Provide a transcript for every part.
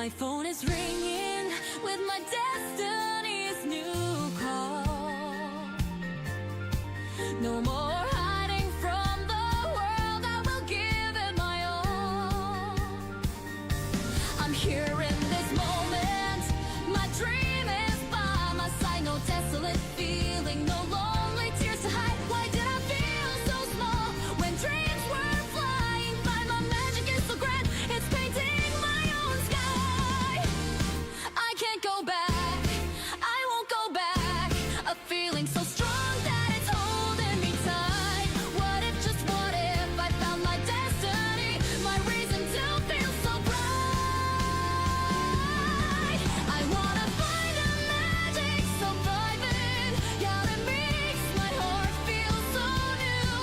My phone is ringing with my destiny's new call. No more hiding from the world, I will give it my all. I'm here in this moment, my dream is by my side. No desolate feeling, no lonely tears to hide. Why did I feel so small when dreams were flying by? My magic is so grand, it's painting my own sky. I can't go back, I won't go back. A feeling so strong that it's holding me tight. What if, just what if I found my destiny, my reason to feel so bright? I wanna find a magic so vibrant, yeah, it makes my heart feel so new.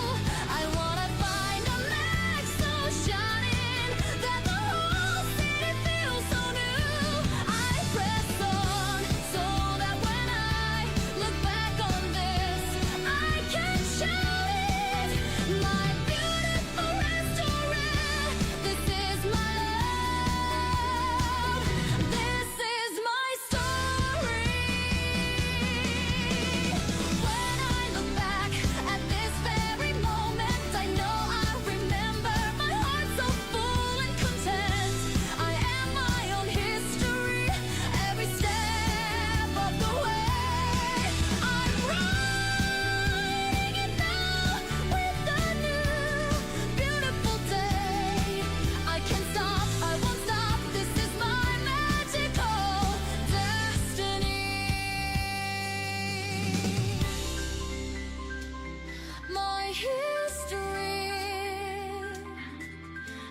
I wanna find a mag so shining that the whole city feels so new. I press on so that when I look back on this, I can shout it. My beautiful restaurant, this is my love, this is my story. When I look back at this very moment, I know I remember my heart so full and content. I am my own history, every step of the way. I'm writing it now with a new, beautiful day. I can't stop, I won't stop, this is my magical destiny. My history,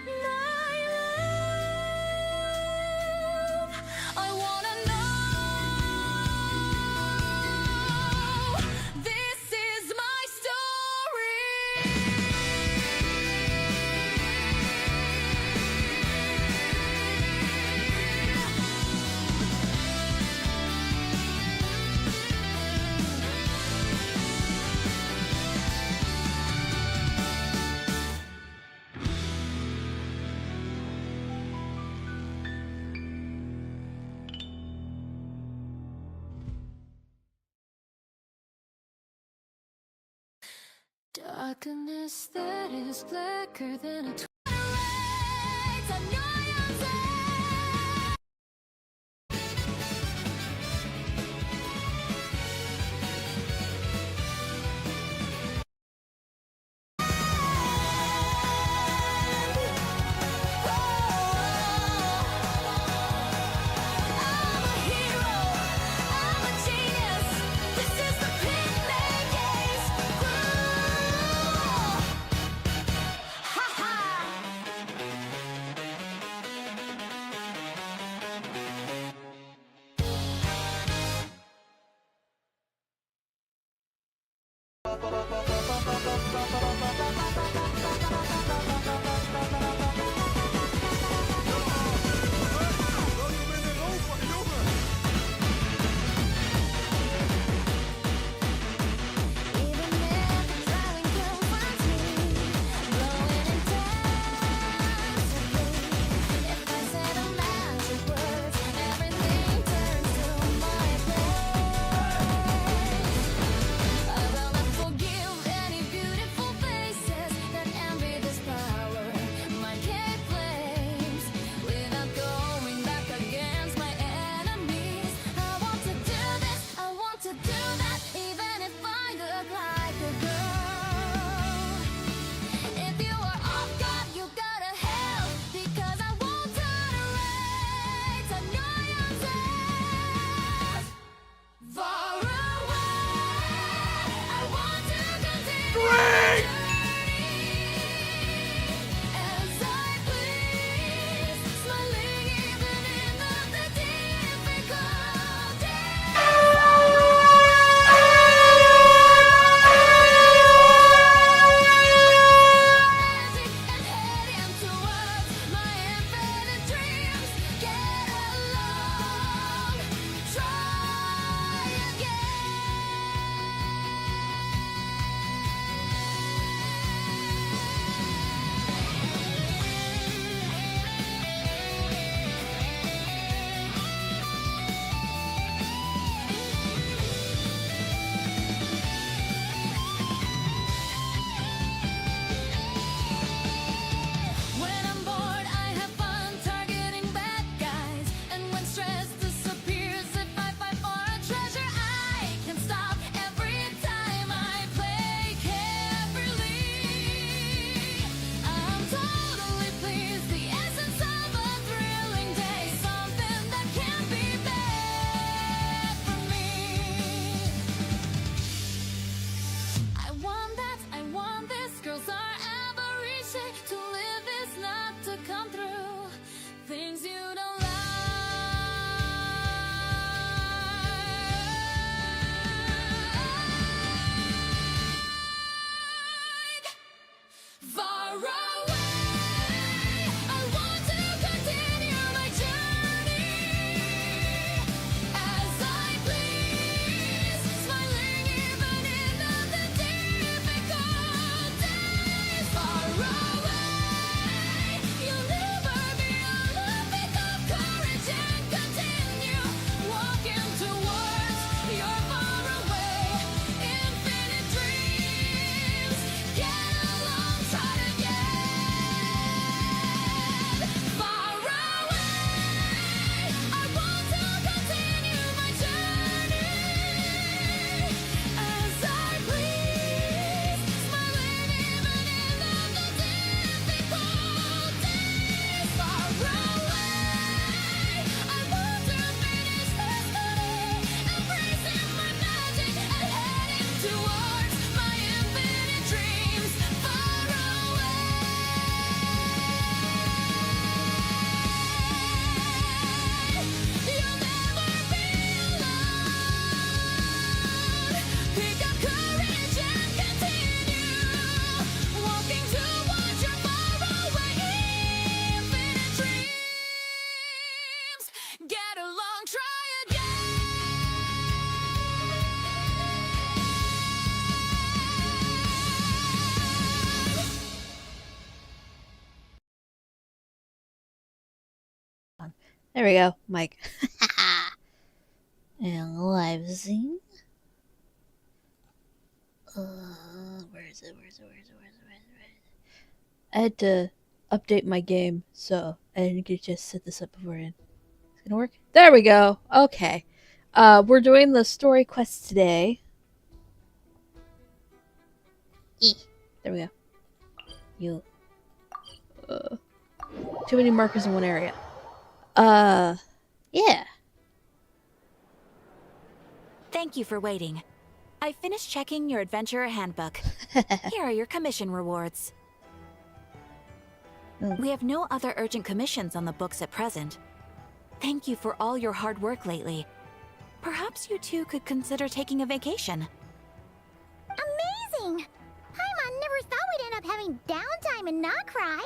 my love, I wanna know. This is my story. Darkness that is blacker than a twilight. I'm a hero, I'm a genius. This is the pin maker's groove. Ha ha! towards my infinite dreams far away. You'll never be alone. Pick up courage and continue walking towards your far away infinite dreams. Get along, try again. There we go, Mike. And live scene. Where is it? I had to update my game, so I didn't get to just set this up beforehand. It's gonna work? There we go. Okay. We're doing the story quest today. There we go. Too many markers in one area. Yeah. Thank you for waiting. I finished checking your adventurer handbook. Here are your commission rewards. We have no other urgent commissions on the books at present. Thank you for all your hard work lately. Perhaps you two could consider taking a vacation. Amazing! Paimon never thought we'd end up having downtime and not cry.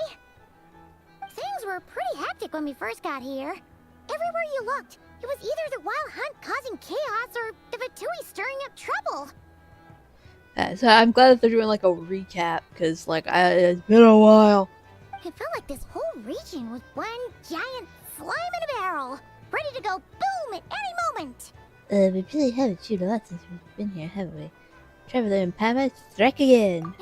Things were pretty hectic when we first got here. Everywhere you looked, it was either the wild hunt causing chaos or the Vatui stirring up trouble. So I'm glad that they're doing like a recap, because like it's been a while. It felt like this whole region was one giant slime in a barrel, ready to go boom at any moment. We really haven't chewed a lot since we've been here, haven't we? Traveler and Pama, strike again!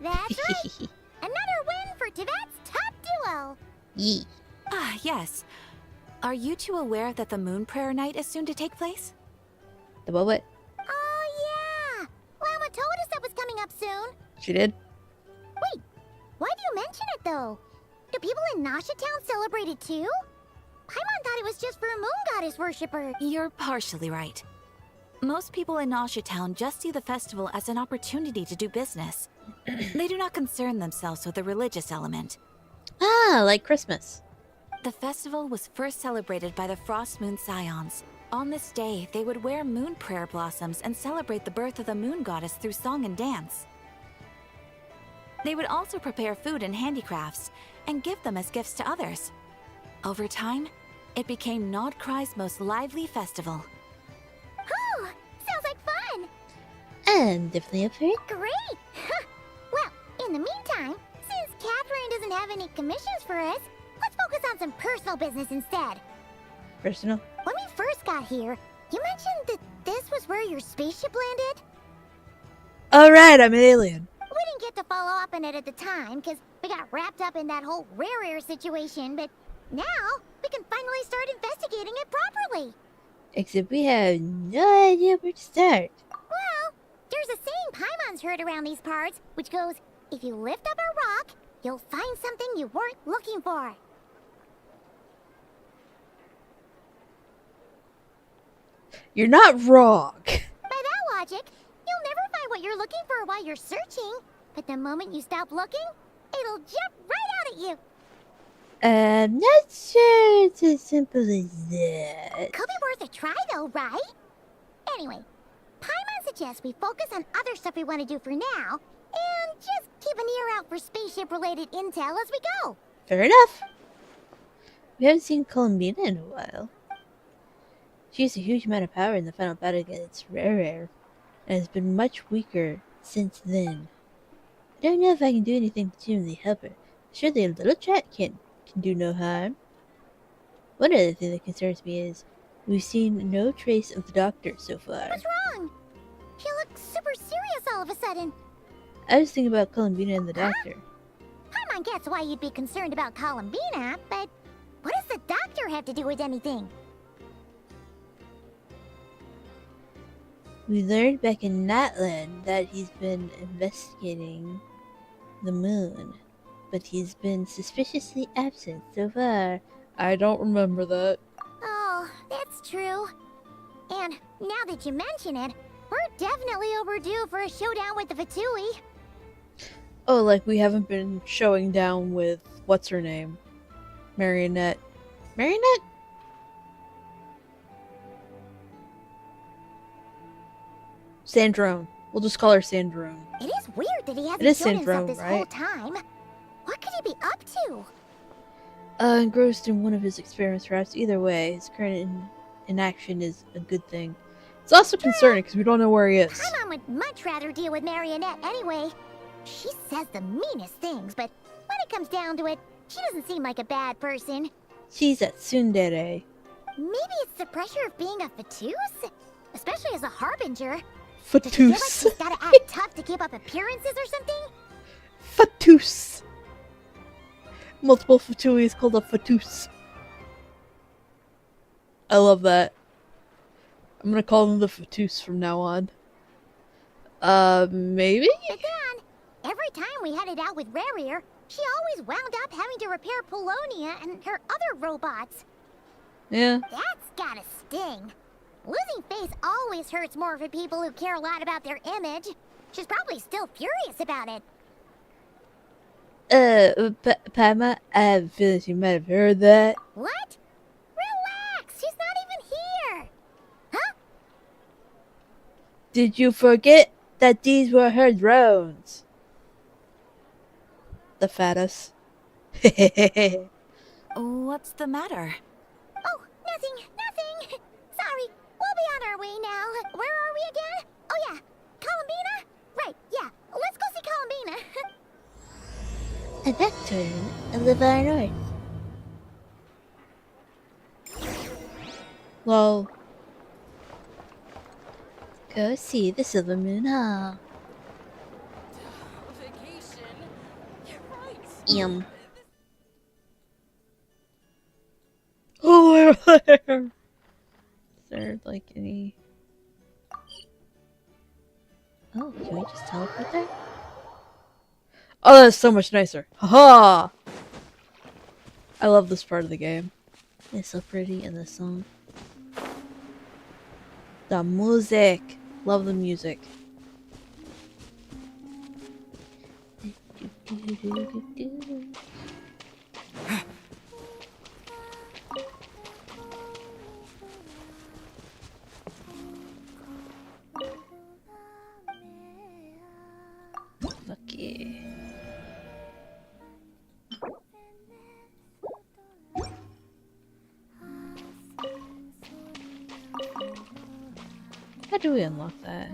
That's right! Another win for Tibet's top duo! Yeet. Ah, yes. Are you two aware that the Moon Prayer Night is soon to take place? The what? Oh yeah! Llama told us that was coming up soon. She did? Wait, why do you mention it though? Do people in Nasha Town celebrate it too? Paimon thought it was just for moon goddess worshippers. You're partially right. Most people in Nausea Town just see the festival as an opportunity to do business. They do not concern themselves with the religious element. Ah, like Christmas. The festival was first celebrated by the Frost Moon Scions. On this day, they would wear moon prayer blossoms and celebrate the birth of the moon goddess through song and dance. They would also prepare food and handicrafts and give them as gifts to others. Over time, it became Nodcry's most lively festival. Oh, sounds like fun! I'm definitely up for it. Great! Well, in the meantime, since Catherine doesn't have any commissions for us, let's focus on some personal business instead. Personal? When we first got here, you mentioned that this was where your spaceship landed? Alright, I'm an alien. We didn't get to follow up on it at the time, because we got wrapped up in that whole rare air situation, but now we can finally start investigating it properly. Except we have no idea where to start. Well, there's a saying Paimon's heard around these parts, which goes, if you lift up a rock, you'll find something you weren't looking for. You're not wrong. By that logic, you'll never find what you're looking for while you're searching, but the moment you stop looking, it'll jump right out at you. I'm not sure it's as simple as that. Could be worth a try though, right? Anyway, Paimon suggests we focus on other stuff we want to do for now, and just keep an ear out for spaceship-related intel as we go. Fair enough. We haven't seen Columbina in a while. She used a huge amount of power in the final battle against Rare, and has been much weaker since then. I don't know if I can do anything to genuinely help her. Surely a little chat can do no harm. One other thing that concerns me is we've seen no trace of the doctor so far. What's wrong? She looks super serious all of a sudden. I was thinking about Columbina and the doctor. Paimon gets why you'd be concerned about Columbina, but what does the doctor have to do with anything? We learned back in Natland that he's been investigating the moon, but he's been suspiciously absent so far. I don't remember that. Oh, that's true. And now that you mention it, We're definitely overdue for a showdown with the Fatui. Oh, like we haven't been showing down with what's her name? Marionette. Marionette? Sandrone. We'll just call her Sandrone. It is weird that he It hasn't is shown himself Syndrome, this right? whole time. What could he be up to? Engrossed in one of his experiments, perhaps. Either way, his current inaction is a good thing. It's also concerning because we don't know where he is. My mom would much rather deal with Marionette anyway. She says the meanest things, but when it comes down to it, she doesn't seem like a bad person. She's a tsundere. Maybe it's the pressure of being a Fatus? Especially as a Harbinger. Does she feel like Fatus. she's gotta act tough to keep up appearances or something? Fatus. Multiple Fatui is called a Fatus. I love that. I'm gonna call them the Fatus from now on. Maybe? But then, every time we headed out with Rarier, she always wound up having to repair Polonia and her other robots. Yeah. That's gotta sting. Losing face always hurts more for people who care a lot about their image. She's probably still furious about it. Padma, I have a feeling you might have heard that. What? Relax, she's not even here. Huh? Did you forget that these were her drones? The Fatus. What's the matter? Oh, nothing. Sorry, we'll be on our way now. Where are we again? Oh yeah, Columbina? Right, yeah. Let's go see Columbina. A Nectarine in the Far North. Lol. Go see the Silver Moon Hall. Vacation. You're right. Yum. Oh, where? Is there like any? Oh, can we just teleport there? Oh, that's so much nicer. Haha! I love this part of the game. It's so pretty in this song. The music. Love the music. Okay. How do we unlock that?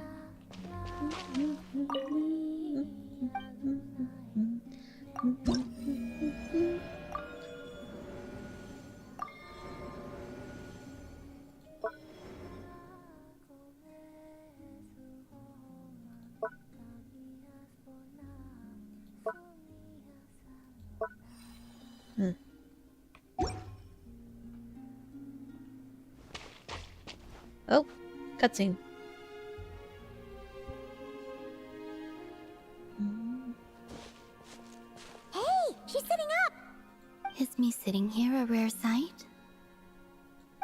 Oh, cutscene. Hey, she's sitting up. Is me sitting here a rare sight?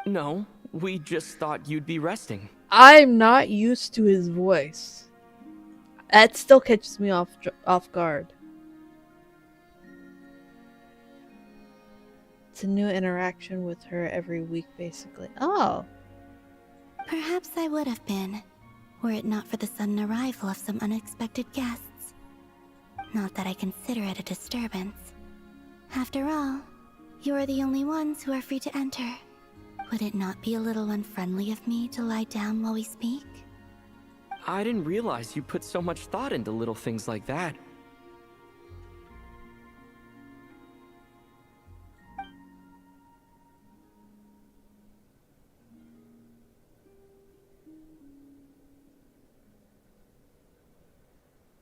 No, we just thought you'd be resting. I'm not used to his voice. That still catches me off guard. It's a new interaction with her every week, basically. Oh. Perhaps I would have been, were it not for the sudden arrival of some unexpected guests. Not that I consider it a disturbance. After all, you are the only ones who are free to enter. Would it not be a little unfriendly of me to lie down while we speak? I didn't realize you put so much thought into little things like that.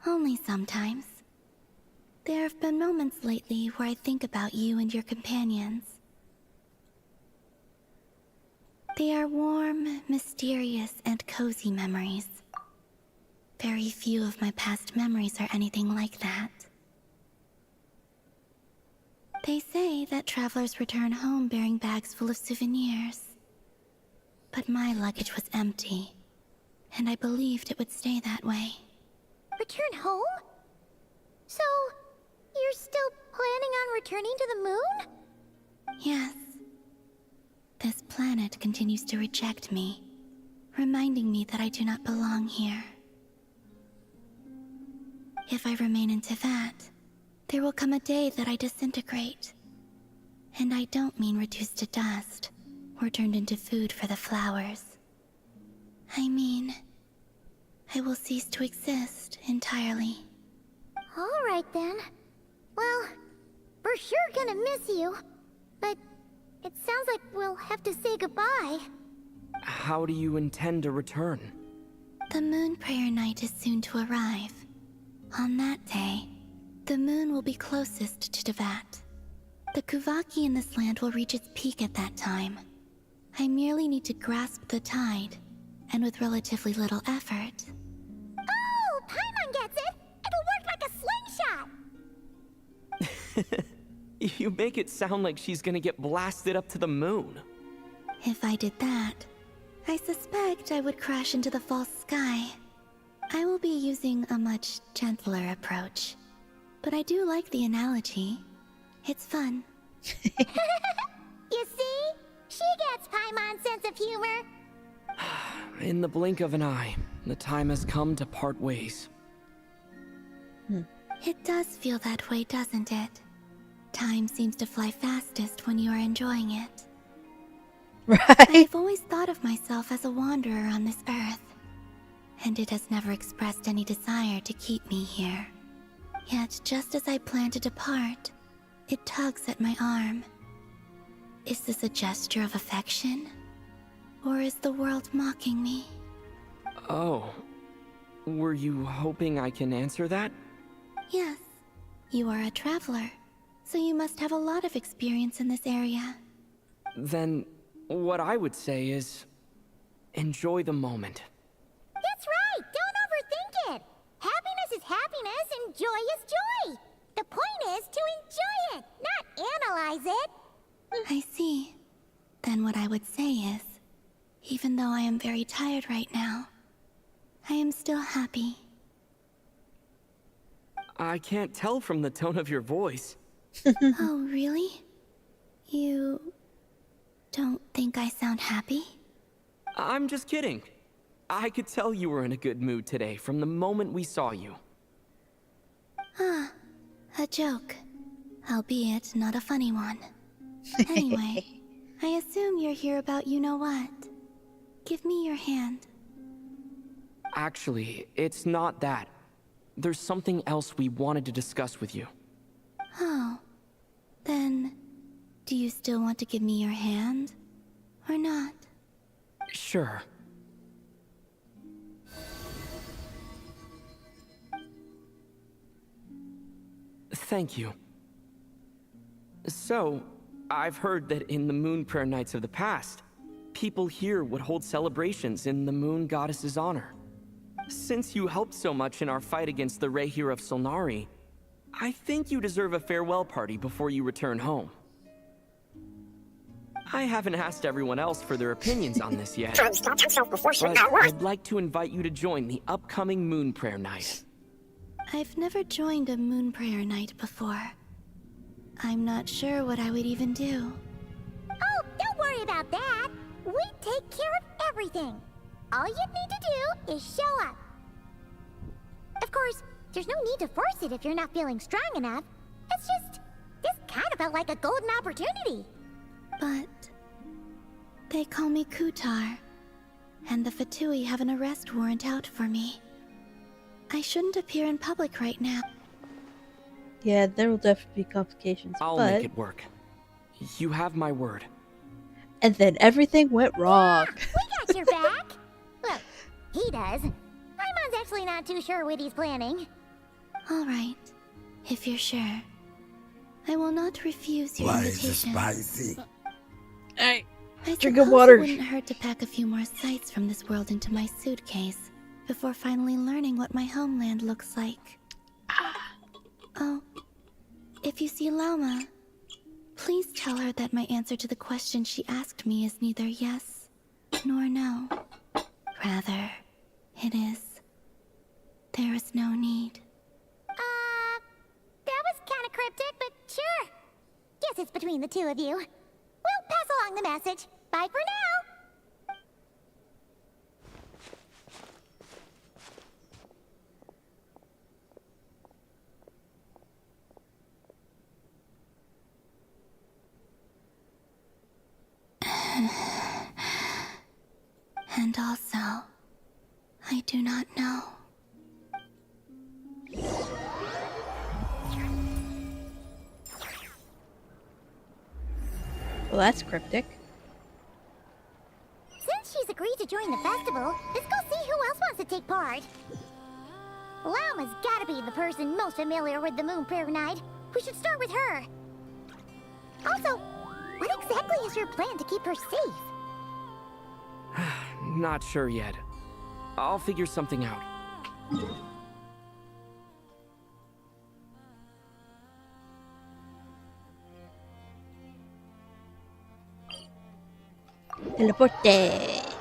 Only sometimes. There have been moments lately where I think about you and your companions. They are warm, mysterious, and cozy memories. Very few of my past memories are anything like that. They say that travelers return home bearing bags full of souvenirs. But my luggage was empty. and I believed it would stay that way. Return home? So, you're still planning on returning to the moon? Yes. This planet continues to reject me, reminding me that I do not belong here. If I remain in Teyvat, there will come a day that I disintegrate. And I don't mean reduced to dust, or turned into food for the flowers. I mean, I will cease to exist entirely. Alright then. Well, we're sure gonna miss you. But it sounds like we'll have to say goodbye. How do you intend to return? The moon prayer night is soon to arrive. On that day, the moon will be closest to Teyvat. The Kuvaki in this land will reach its peak at that time. I merely need to grasp the tide, and with relatively little effort. Oh, Paimon gets it! It'll work like a slingshot! You make it sound like she's gonna get blasted up to the moon. If I did that, I suspect I would crash into the false sky. I will be using a much gentler approach. But I do like the analogy. It's fun. You see? She gets Paimon's sense of humor. In the blink of an eye, the time has come to part ways. It does feel that way, doesn't it? Time seems to fly fastest when you are enjoying it. Right? I've always thought of myself as a wanderer on this earth, and it has never expressed any desire to keep me here. Yet, just as I plan to depart, it tugs at my arm. Is this a gesture of affection? Or is the world mocking me? Oh. Were you hoping I can answer that? Yes, you are a traveler, so you must have a lot of experience in this area. Then, what I would say is... enjoy the moment. That's right! Don't overthink it! Happiness is happiness and joy is joy! The point is to enjoy it, not analyze it! I see. Then what I would say is, even though I am very tired right now, I am still happy. I can't tell from the tone of your voice. Oh, really? You don't think I sound happy? I'm just kidding. I could tell you were in a good mood today from the moment we saw you. Ah, a joke. Albeit not a funny one. Anyway, I assume you're here about you-know-what. Give me your hand. Actually, it's not that. There's something else we wanted to discuss with you. Oh. Then, do you still want to give me your hand? Or not? Sure. Thank you. So, I've heard that in the moon prayer nights of the past, people here would hold celebrations in the moon goddess's honor. Since you helped so much in our fight against the Rehir of Solnari, I think you deserve a farewell party before you return home. I haven't asked everyone else for their opinions on this yet, but I'd like to invite you to join the upcoming moon prayer night. I've never joined a moon prayer night before. I'm not sure what I would even do. Oh, don't worry about that! We take care of everything! All you need to do is show up. Of course, there's no need to force it if you're not feeling strong enough. It's just, this kind of felt like a golden opportunity. But they call me Kutar, and the Fatui have an arrest warrant out for me. I shouldn't appear in public right now. Yeah, there will definitely be complications. I'll but... make it work. You have my word. And then everything went wrong. We got your back! Well, he does. Paimon's actually not too sure what he's planning. All right, if you're sure. I will not refuse your Why is it invitation. spicy? Hey, I drink suppose of water. it wouldn't hurt to pack a few more sights from this world into my suitcase before finally learning what my homeland looks like. Oh, if you see Lauma, please tell her that my answer to the question she asked me is neither yes nor no. Rather, It is. There is no need. That was kind of cryptic, but sure. Guess it's between the two of you. We'll pass along the message. Bye for now. And also, I do not know. Well, that's cryptic. Since she's agreed to join the festival, let's go see who else wants to take part. Lauma's gotta be the person most familiar with the Moon Prayer Night. We should start with her. Also, what exactly is your plan to keep her safe? Not sure yet. I'll figure something out. Teleporte.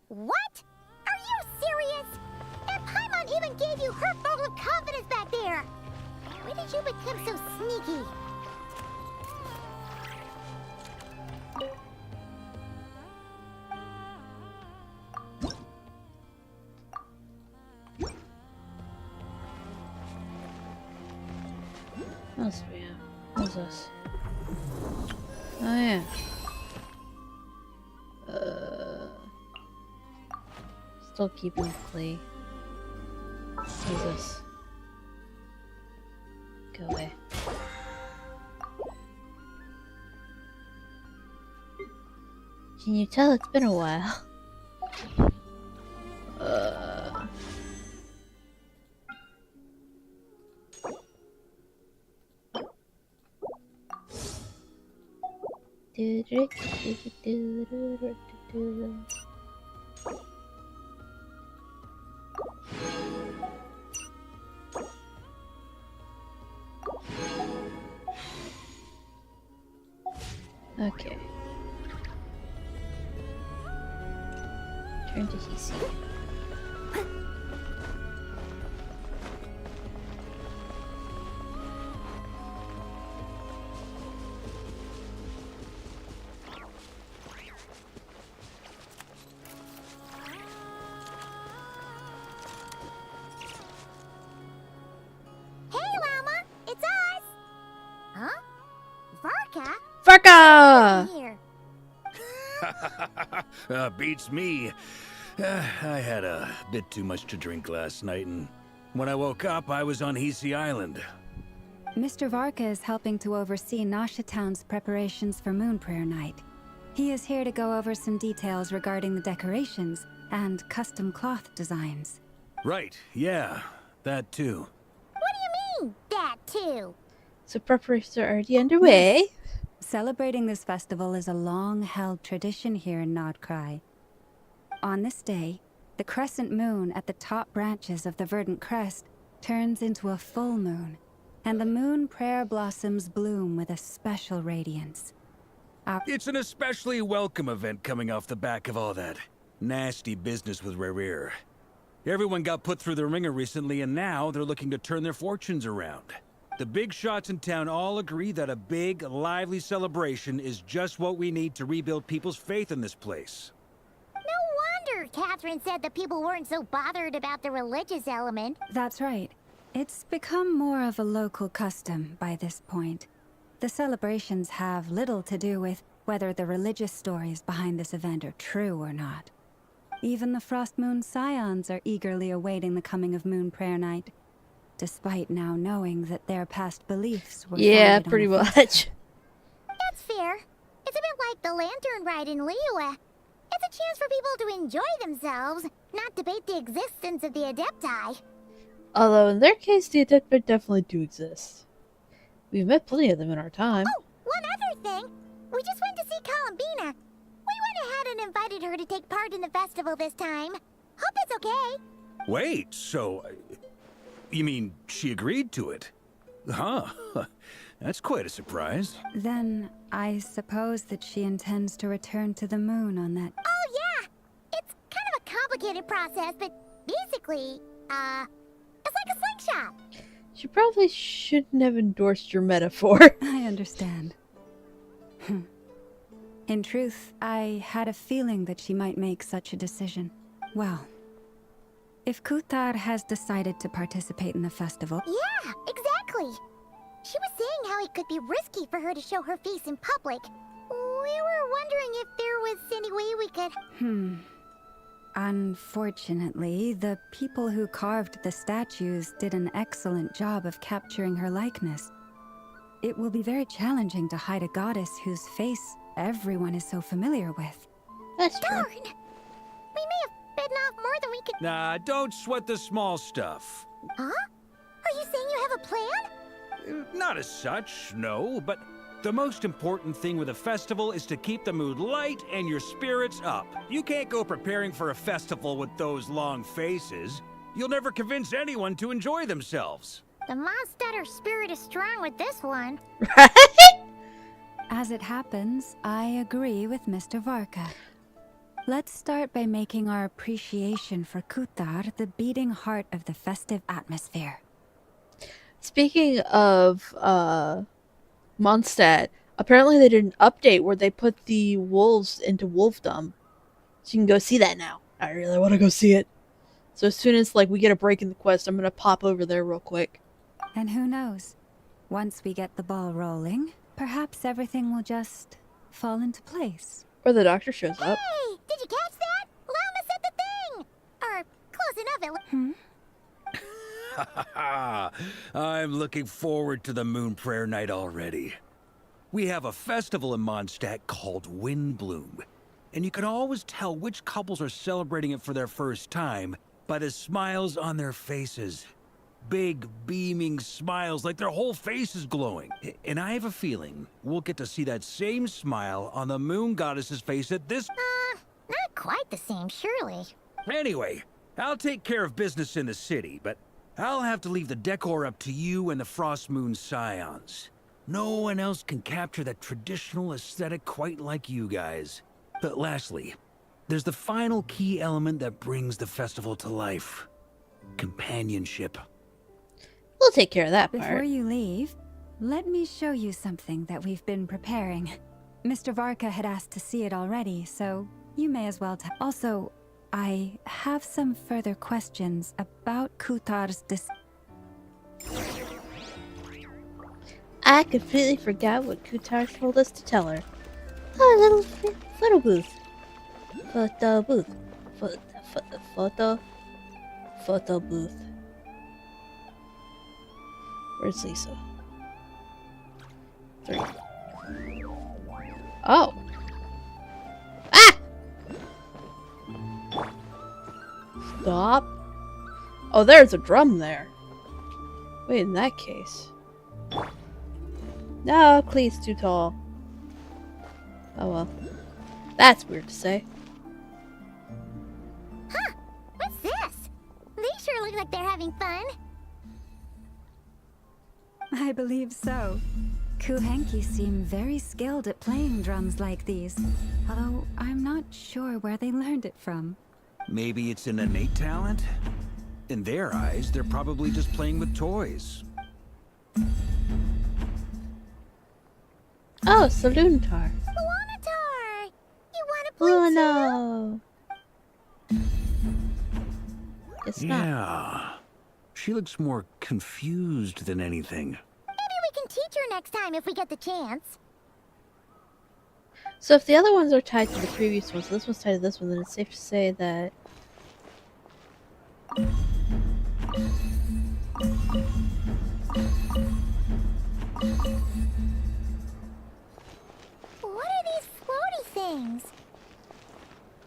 What? Are you serious? And Paimon even gave you her vote of confidence back there. When did you become so sneaky? What else do we have? What's this? Oh yeah. Still keeping Clay. What's this? Go away. Can you tell it's been a while? Okay. Turn to TC. Hey, Lauma! It's us! Huh? Varka? Farka! Here. Beats me. I had a bit too much to drink last night, and when I woke up, I was on Hisi Island. Mr. Varka is helping to oversee Nasha Town's preparations for Moon Prayer Night. He is here to go over some details regarding the decorations and custom cloth designs. Right, yeah, that too. What do you mean, that too? So preparations are already underway. Celebrating this festival is a long-held tradition here in Nodcry. On this day, the crescent moon at the top branches of the verdant crest turns into a full moon, and the moon prayer blossoms bloom with a special radiance. It's an especially welcome event coming off the back of all that nasty business with Rare. Everyone got put through the ringer recently, and now they're looking to turn their fortunes around. The big shots in town all agree that a big, lively celebration is just what we need to rebuild people's faith in this place. No wonder Catherine said the people weren't so bothered about the religious element. That's right. It's become more of a local custom by this point. The celebrations have little to do with whether the religious stories behind this event are true or not. Even the Frost Moon Scions are eagerly awaiting the coming of Moon Prayer Night, despite now knowing that their past beliefs were Yeah, founded on pretty a much. That's fair. It's a bit like the lantern ride in Liyue. It's a chance for people to enjoy themselves, not debate the existence of the Adepti. Although in their case, the Adepti definitely do exist. We've met plenty of them in our time. Oh, one other thing. We just went to see Columbina. We went ahead and invited her to take part in the festival this time. Hope it's okay. Wait, so... you mean she agreed to it? Huh. That's quite a surprise. Then I suppose that she intends to return to the moon on that. Oh, yeah. It's kind of a complicated process, but basically, it's like a slingshot. She probably shouldn't have endorsed your metaphor. I understand. In truth, I had a feeling that she might make such a decision. Well, if Kutar has decided to participate in the festival, Yeah, exactly. She was saying how it could be risky for her to show her face in public. We were wondering if there was any way we could... Unfortunately, the people who carved the statues did an excellent job of capturing her likeness. It will be very challenging to hide a goddess whose face everyone is so familiar with. That's true. Darn! We may have bitten off more than we could... Nah, don't sweat the small stuff. Huh? Are you saying you have a plan? Not as such, no, but the most important thing with a festival is to keep the mood light and your spirits up. You can't go preparing for a festival with those long faces. You'll never convince anyone to enjoy themselves. The Mondstatter spirit is strong with this one. Right? As it happens, I agree with Mr. Varka. Let's start by making our appreciation for Kutar the beating heart of the festive atmosphere. Speaking of Mondstadt, apparently they did an update where they put the wolves into wolfdom. So you can go see that now. I really want to go see it. So as soon as we get a break in the quest, I'm gonna pop over there real quick. And who knows? Once we get the ball rolling, perhaps everything will just fall into place. Or the doctor shows up. Hey, did you catch that? Lama said the thing! Or close enough, I'm looking forward to the Moon Prayer Night already. We have a festival in Mondstadt called Windbloom, and you can always tell which couples are celebrating it for their first time by the smiles on their faces. Big, beaming smiles like their whole face is glowing. And I have a feeling we'll get to see that same smile on the Moon Goddess's face at this... Not quite the same, surely. Anyway, I'll take care of business in the city, but I'll have to leave the decor up to you and the Frost Moon Scions. No one else can capture that traditional aesthetic quite like you guys. But lastly, there's the final key element that brings the festival to life. Companionship. We'll take care of that Before part. you leave, let me show you something that we've been preparing. Mr. Varka had asked to see it already, so you may as well tell. Also, I have some further questions about Kutar's I completely forgot what Kutar told us to tell her. Oh, little booth. Photo booth. Photo booth. Where's Lisa? 3. Oh. Ah! Stop. Oh, there's a drum there. Wait, in that case. No, Clee's too tall. Oh well. That's weird to say. Huh? What's this? They sure look like they're having fun. I believe so. Kuhenki seem very skilled at playing drums like these, although I'm not sure where they learned it from. Maybe it's an innate talent? In their eyes, they're probably just playing with toys. Oh, Saluntar. Luanatar! You wanna play Oh too? no. It's not. Yeah. She looks more confused than anything. Maybe we can teach her next time if we get the chance. So if the other ones are tied to the previous ones, so this one's tied to this one, then it's safe to say that... What are these floaty things?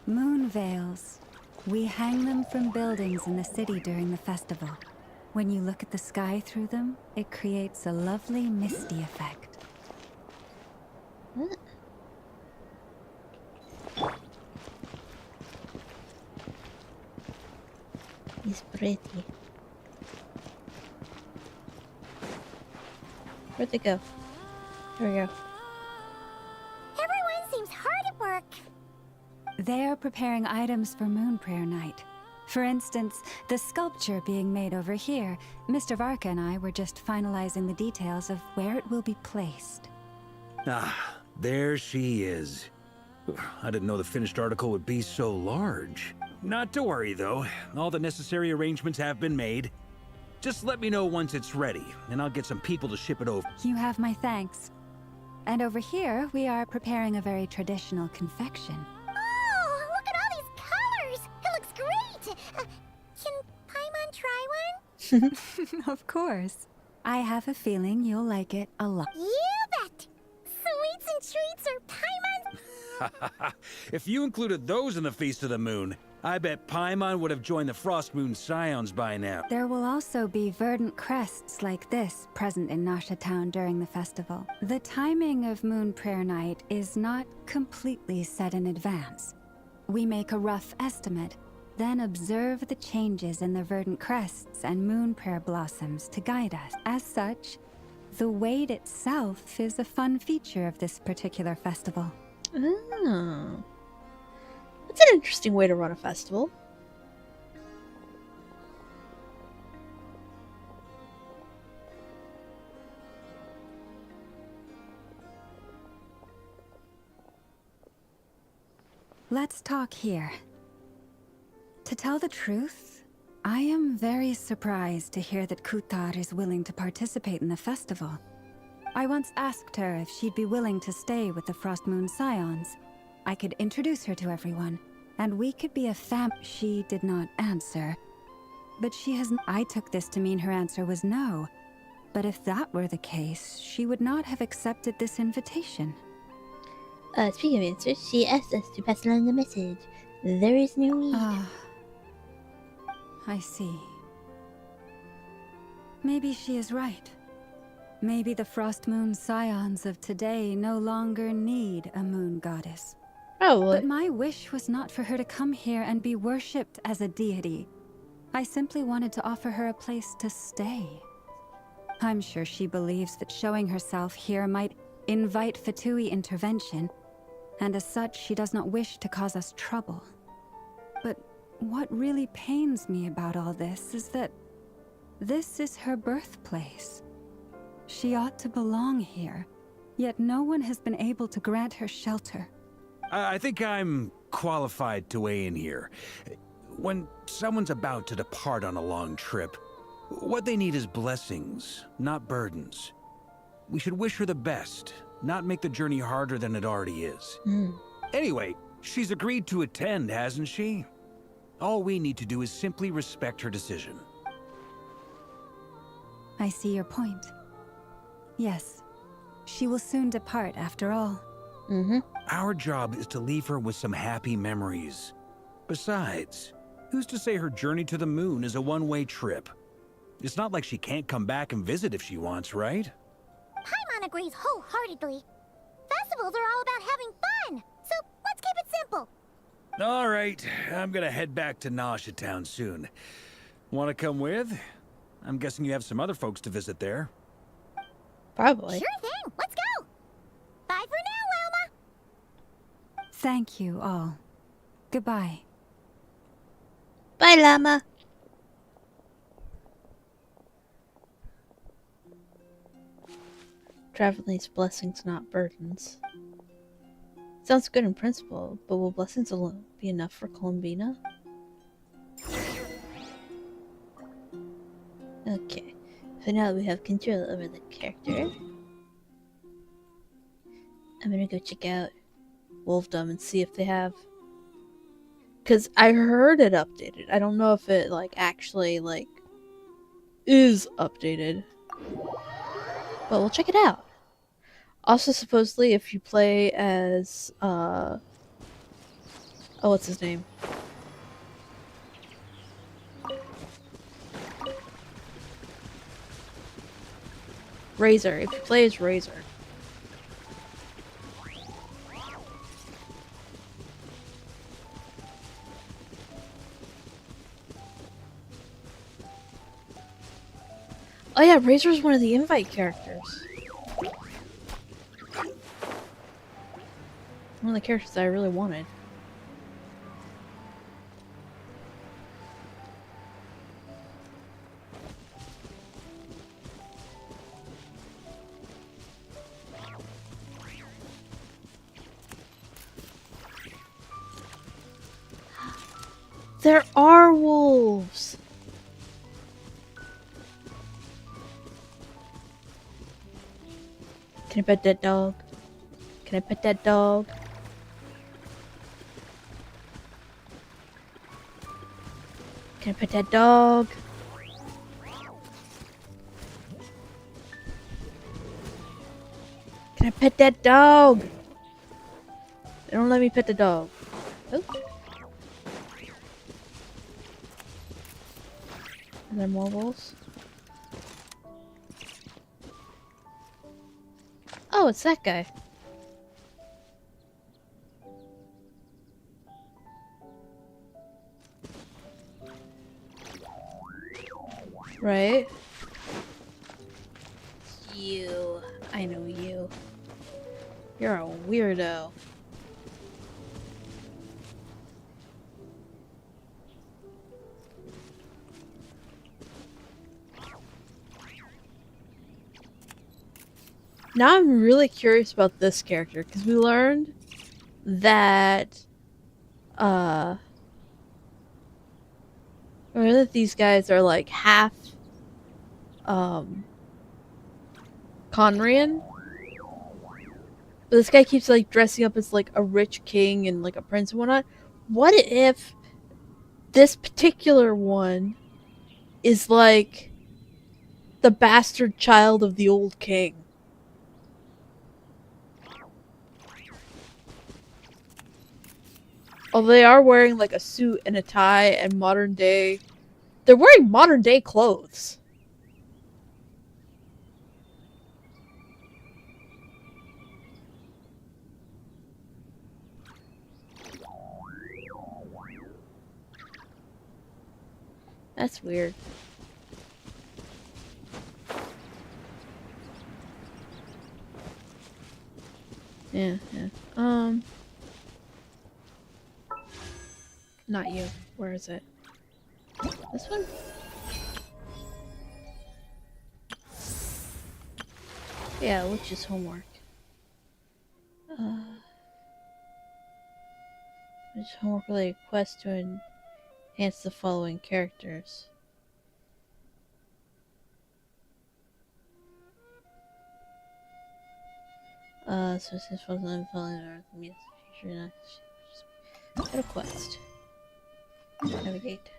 Moon veils. We hang them from buildings in the city during the festival. When you look at the sky through them, it creates a lovely misty effect. What? He's pretty. Where'd they go? There we go. Everyone seems hard at work. They're preparing items for Moon Prayer Night. For instance, the sculpture being made over here, Mr. Varka and I were just finalizing the details of where it will be placed. Ah, there she is. I didn't know the finished article would be so large. Not to worry, though. All the necessary arrangements have been made. Just let me know once it's ready, and I'll get some people to ship it over. You have my thanks. And over here, we are preparing a very traditional confection. Oh, look at all these colors! It looks great! Can Paimon try one? Of course. I have a feeling you'll like it a lot. You bet! Sweets and treats are Paimon's. If you included those in the Feast of the Moon, I bet Paimon would have joined the Frost Moon Scions by now. There will also be verdant crests like this present in Nasha Town during the festival. The timing of Moon Prayer Night is not completely set in advance. We make a rough estimate, then observe the changes in the verdant crests and moon prayer blossoms to guide us. As such, the wait itself is a fun feature of this particular festival. Oh. That's an interesting way to run a festival. Let's talk here. To tell the truth, I am very surprised to hear that Kutar is willing to participate in the festival. I once asked her if she'd be willing to stay with the Frost Moon Scions. I could introduce her to everyone, and we could be a fam. She did not answer. But she has. I took this to mean her answer was no. But if that were the case, she would not have accepted this invitation. Speaking of answers, she asked us to pass along the message. There is no need. Ah, I see. Maybe she is right. Maybe the Frost Moon Scions of today no longer need a moon goddess. Probably. But my wish was not for her to come here and be worshipped as a deity. I simply wanted to offer her a place to stay. I'm sure she believes that showing herself here might invite Fatui intervention, and as such, she does not wish to cause us trouble. But what really pains me about all this is that this is her birthplace. She ought to belong here, yet no one has been able to grant her shelter. I think I'm qualified to weigh in here. When someone's about to depart on a long trip, what they need is blessings, not burdens. We should wish her the best, not make the journey harder than it already is. Anyway, she's agreed to attend, hasn't she? All we need to do is simply respect her decision. I see your point. Yes, she will soon depart after all. Our job is to leave her with some happy memories. Besides, who's to say her journey to the moon is a one-way trip? It's not like she can't come back and visit if she wants, right? Paimon agrees wholeheartedly. Festivals are all about having fun, so let's keep it simple. All right, I'm gonna head back to Nasha Town soon. Want to come with? I'm guessing you have some other folks to visit there. Probably. Sure thing, let's go. Bye for now, Wilma. Thank you all. Goodbye. Bye, llama. Travel needs blessings, not burdens. Sounds good in principle, but will blessings alone be enough for Columbina? Okay, so now that we have control over the character, I'm gonna go check out Wolfdom and see if they have... Because I heard it updated. I don't know if it, like, actually, like, is updated. But we'll check it out. Also, supposedly, if you play as, oh, what's his name? Razor. If you play as Razor. Oh yeah, Razor's one of the invite characters. One of the characters that I really wanted. There are wolves! Can I pet that dog? Can I pet that dog? Can I pet that dog? Can I pet that dog? They don't let me pet the dog. Oh. Are there more wolves? Oh, it's that guy. Right? You. I know you. You're a weirdo. Now I'm really curious about this character because we learned that these guys are like half Conrian. But this guy keeps like dressing up as like a rich king and like a prince and whatnot. What if this particular one is like the bastard child of the old king? Although they are wearing like a suit and a tie and modern day. They're wearing modern day clothes. That's weird. Yeah. Not you. Where is it? This one? Yeah, which is homework. Which homework related quest to enhance the following characters. So since following our community feature not get a quest. Navigate.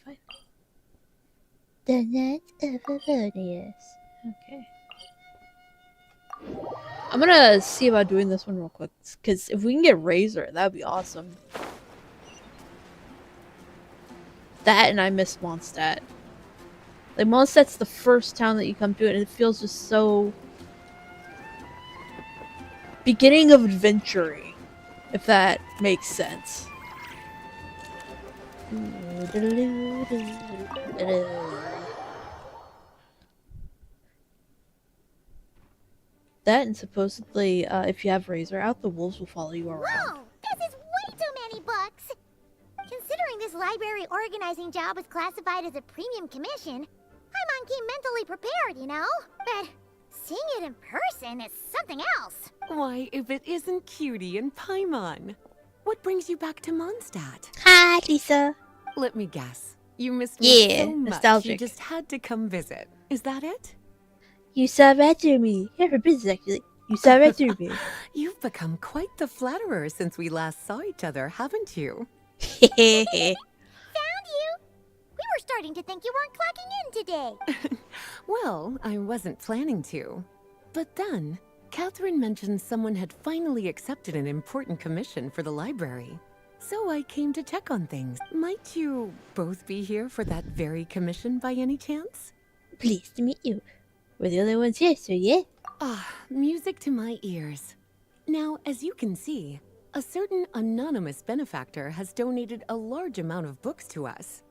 Fine. The Knights of Avonius. Okay. I'm gonna see about doing this one real quick, because if we can get Razor, that'd be awesome. That and I miss Mondstadt. Like, Mondstadt's the first town that you come to, and it feels just so... beginning of adventure-y, if that makes sense. That, and supposedly, if you have Razor out, the wolves will follow you around. Whoa! This is way too many books! Considering this library organizing job is classified as a premium commission, I'm on key mentally prepared, you know? But seeing it in person is something else. Why, if it isn't Cutie and Paimon. What brings you back to Mondstadt? Hi, Lisa. Let me guess. You missed me Yeah, so much nostalgic. you just had to come visit. Is that it? You saw right through me. You're for business, actually. You saw right through me. You've become quite the flatterer since we last saw each other, haven't you? Found you! We were starting to think you weren't clocking in today. Well, I wasn't planning to. But then, Catherine mentioned someone had finally accepted an important commission for the library. So I came to check on things. Might you both be here for that very commission by any chance? Pleased to meet you. We're the only ones here, so yeah. Ah, music to my ears. Now, as you can see, a certain anonymous benefactor has donated a large amount of books to us.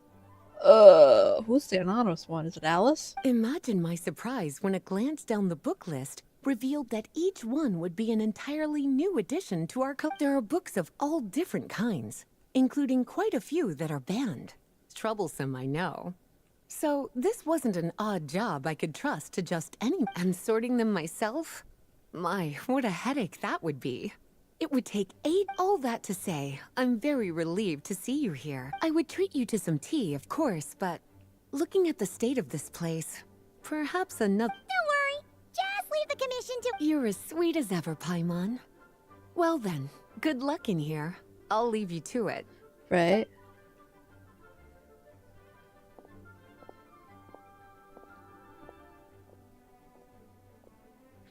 Who's the anonymous one? Is it Alice? Imagine my surprise when a glance down the book list revealed that each one would be an entirely new addition to our There are books of all different kinds, including quite a few that are banned. Troublesome, I know. So this wasn't an odd job I could trust to just any... And sorting them myself? My, what a headache that would be. It would take 8. All that to say, I'm very relieved to see you here. I would treat you to some tea, of course, but looking at the state of this place, perhaps another. Don't worry. Just leave the commission to... You're as sweet as ever, Paimon. Well then, good luck in here. I'll leave you to it. Right?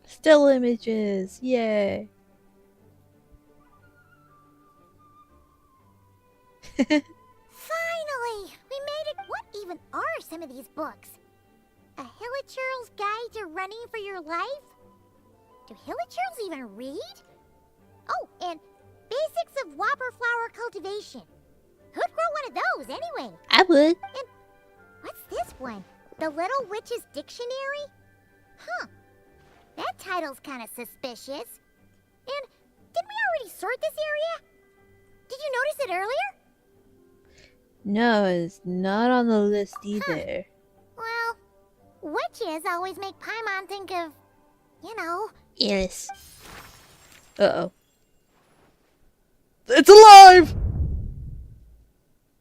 Still images. Yay. Finally! We made it! What even are some of these books? A Hilichurl's Guide to Running for Your Life? Do Hilichurls even read? Oh, and Basics of Whopper Flower Cultivation. Who'd grow one of those, anyway? I would. And what's this one? The Little Witch's Dictionary? Huh. That title's kind of suspicious. And didn't we already sort this area? Did you notice it earlier? No, it's not on the list either. Well, witches always make Paimon think of, you know. Yes. Uh-oh. It's alive!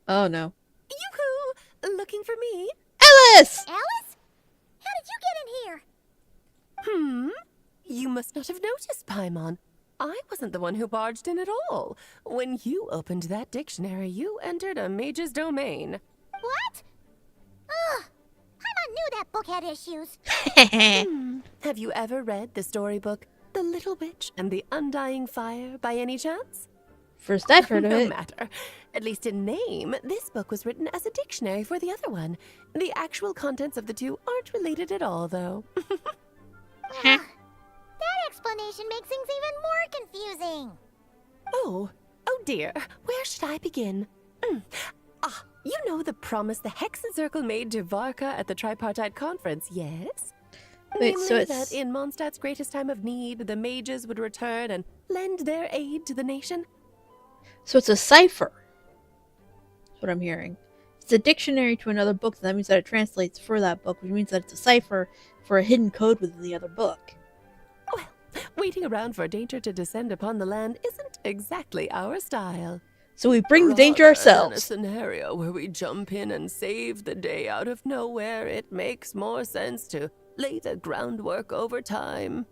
Oh no. Yoo-hoo! Looking for me? Alice! Alice? How did you get in here? You must not have noticed, Paimon. I wasn't the one who barged in at all. When you opened that dictionary, you entered a mage's domain. What? Ugh. Paimon knew that book had issues. Have you ever read the storybook, The Little Witch and the Undying Fire, by any chance? First I've heard of No it. matter. At least in name, this book was written as a dictionary for the other one. The actual contents of the two aren't related at all, though. That explanation makes things even more confusing. Oh dear. Where should I begin? You know the promise the Hexen Circle made to Varka at the Tripartite Conference, yes? Wait, Namely so it's... that in Mondstadt's greatest time of need, the mages would return and lend their aid to the nation. So it's a cipher. That's what I'm hearing. It's a dictionary to another book, so that means that it translates for that book, which means that it's a cipher for a hidden code within the other book. Well, waiting around for danger to descend upon the land isn't exactly our style. So we bring the danger Rather than a ourselves. scenario where we jump in and save the day out of nowhere, it makes more sense to lay the groundwork over time.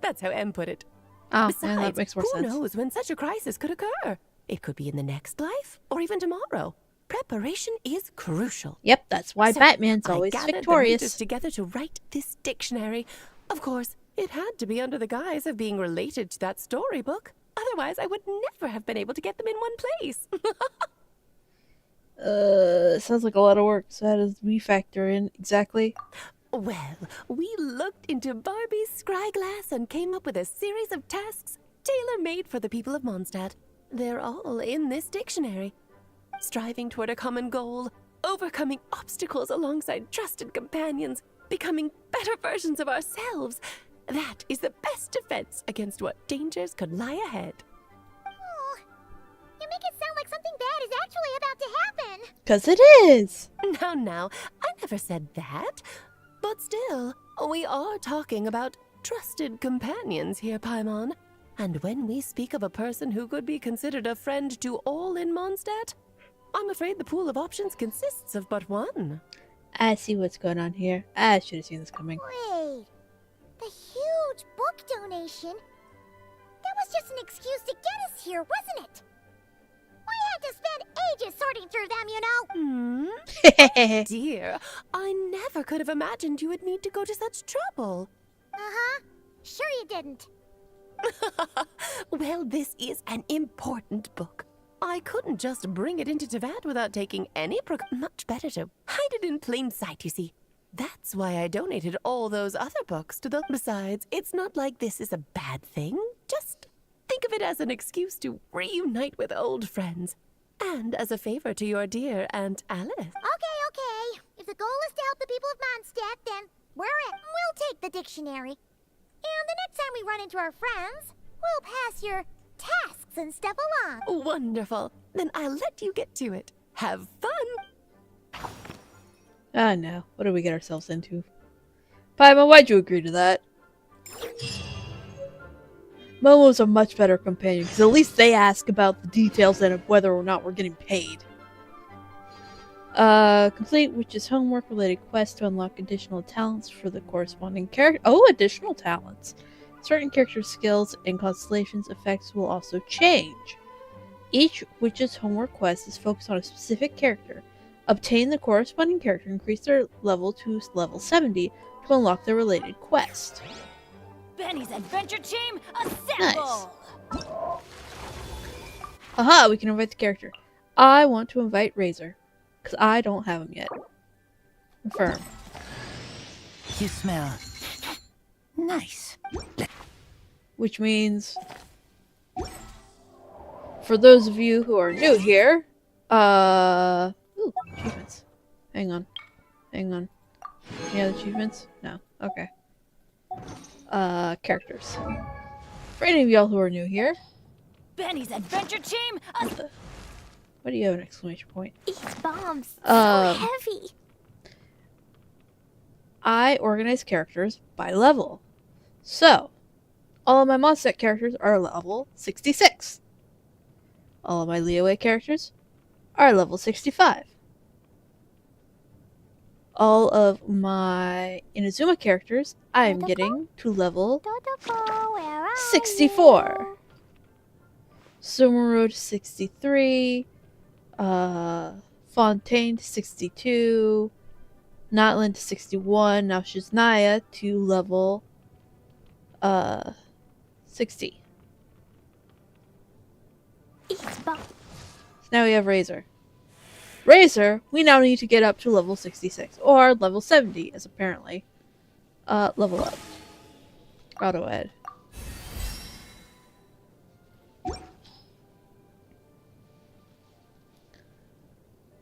That's how M put it. Oh, Besides, yeah, that makes more who sense. knows when such a crisis could occur? It could be in the next life, or even tomorrow. Preparation is crucial. Yep, that's why So, Batman's I always gathered the mages victorious. together to write this dictionary. Of course, it had to be under the guise of being related to that storybook. Otherwise, I would never have been able to get them in one place. Sounds like a lot of work. So how does we factor in exactly? Well, we looked into Barbie's scryglass and came up with a series of tasks tailor-made for the people of Mondstadt. They're all in this dictionary. Striving toward a common goal, overcoming obstacles alongside trusted companions, becoming better versions of ourselves. That is the best defense against what dangers could lie ahead. Oh, you make it sound like something bad is actually about to happen. 'Cause it is! Now, I never said that. But still, we are talking about trusted companions here, Paimon. And when we speak of a person who could be considered a friend to all in Mondstadt, I'm afraid the pool of options consists of but one. I see what's going on here. I should have seen this coming. Wait, the huge book donation? That was just an excuse to get us here, wasn't it? We had to spend ages sorting through them, you know? Dear, I never could have imagined you would need to go to such trouble. Uh-huh. Sure you didn't. Well, this is an important book. I couldn't just bring it into Teyvat without taking any much better to hide it in plain sight, you see. That's why I donated all those other books to the... Besides, it's not like this is a bad thing. Just think of it as an excuse to reunite with old friends. And as a favor to your dear Aunt Alice. Okay. If the goal is to help the people of Mondstadt, then we're in. We'll take the dictionary. And the next time we run into our friends, we'll pass your tasks and stuff along. Wonderful. Then I'll let you get to it. Have fun. Ah, no. What did we get ourselves into? Paimon, why'd you agree to that? Momo's a much better companion, because at least they ask about the details and of whether or not we're getting paid. Complete Witch's homework-related quest to unlock additional talents for the corresponding character. Oh, additional talents! Certain character skills and constellations effects will also change. Each Witch's homework quest is focused on a specific character. Obtain the corresponding character and increase their level to level 70 to unlock their related quest. Benny's adventure team, Nice. assemble! Aha, we can invite the character. I want to invite Razor, because I don't have him yet. Confirm. You smell nice. Which means, for those of you who are new here, ooh, achievements. Hang on. Any other achievements? No. Okay. Characters. For any of y'all who are new here, Benny's adventure team, what do you have an exclamation point? These bombs, so heavy. I organize characters by level. So, all of my Mondstadt characters are level 66. All of my Leeway characters are level 65. All of my Inazuma characters, I am getting to level Totoko, where are 64. you? Sumeru to 63. Fontaine to 62. Notlin to 61. Now Shiznaya to level 60. These bombs. So now we have Razor. Razor, we now need to get up to level 66. Or level 70, as apparently. Level up. Auto ed.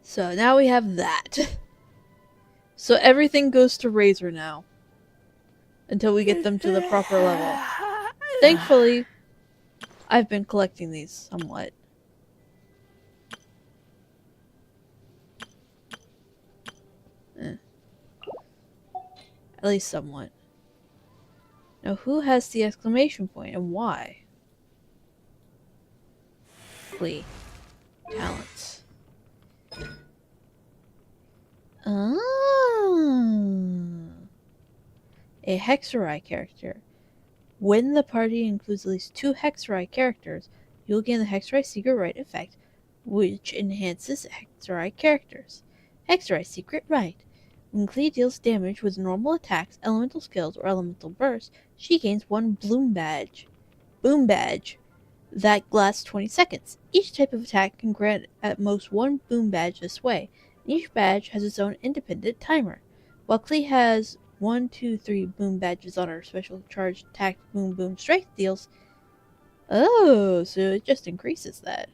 So now we have that. So everything goes to Razor now. Until we get them to the proper level. Thankfully, I've been collecting these somewhat. At least somewhat. Now who has the exclamation point and why? Glee. Talents. Ah. A Hexerai character. When the party includes at least 2 Hexerai characters, you'll gain the Hexerai Secret Right effect, which enhances Hexerai characters. Hexerai Secret Right. When Klee deals damage with normal attacks, elemental skills, or elemental bursts, she gains 1 Bloom Badge. Boom Badge. That lasts 20 seconds. Each type of attack can grant at most 1 Boom Badge this way. Each badge has its own independent timer. While Klee has 1, 2, 3 Boom Badges on her special charged attack Boom Boom Strike deals. Oh, so it just increases that.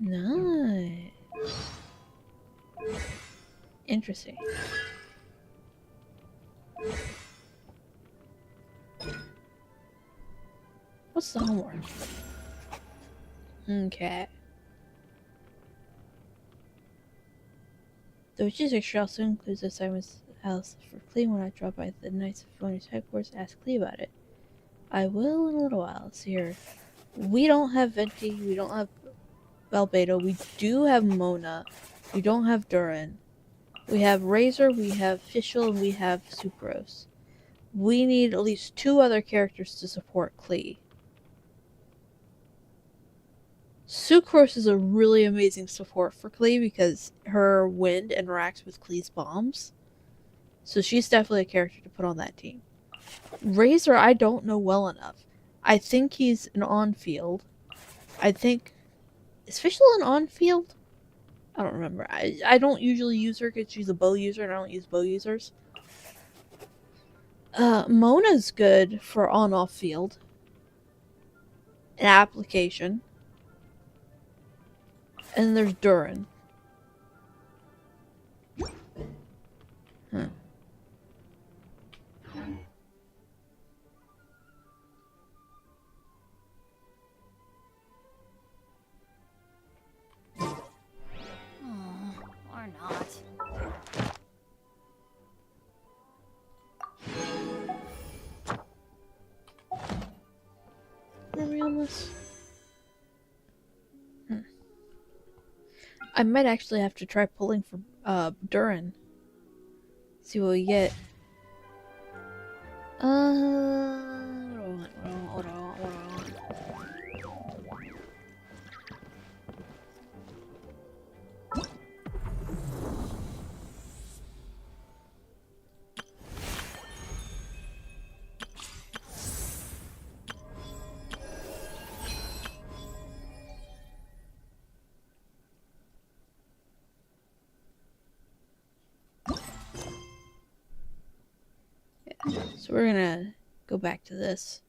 Nice. Interesting. What's the homework? Okay. The witch's extra also includes assignments house for Klee. When I drop by the Knights of Phoenix headquarters, ask Klee about it. I will in a little while. Let's see here. We don't have Venti, we don't have Valbedo, we do have Mona, we don't have Durin. We have Razor, we have Fischl, and we have Sucrose. We need at least 2 other characters to support Klee. Sucrose is a really amazing support for Klee because her wind interacts with Klee's bombs. So she's definitely a character to put on that team. Razor, I don't know well enough. I think he's an on-field. I think... Is Fischl an on-field? I don't remember. I don't usually use her because she's a bow user and I don't use bow users. Mona's good for on-off field. An application. And there's Durin. this? I might actually have to try pulling for Durin. See what we get. What do I want? What do I want? What do I want? So we're gonna go back to this.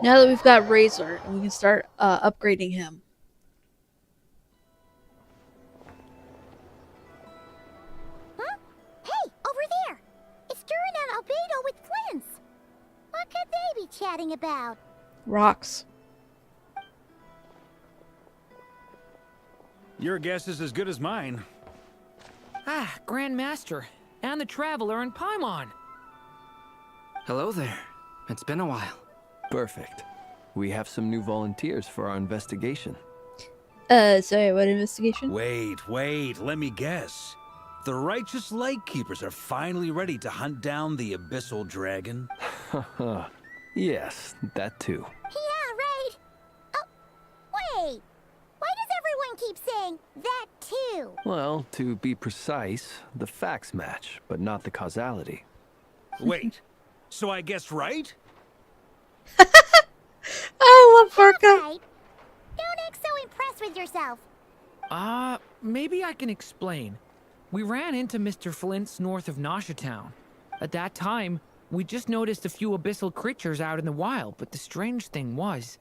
Now that we've got Razor, we can start upgrading him. Huh? Hey, over there! It's Durin and Albedo with Flints! What could they be chatting about? Rocks. Your guess is as good as mine. Ah, Grand Master, and the Traveler in Paimon. Hello there. It's been a while. Perfect. We have some new volunteers for our investigation. Sorry, what investigation? Wait, let me guess. The righteous Lightkeepers are finally ready to hunt down the Abyssal Dragon? Yes, that too. Yeah, right! Oh, wait! Why does everyone keep saying that too? Well, to be precise, the facts match, but not the causality. Wait, so I guessed right? I love Vorka. Right. Don't act so impressed with yourself. Maybe I can explain. We ran into Mr. Flint's north of Nasha Town. At that time, we just noticed a few abyssal creatures out in the wild, but the strange thing was,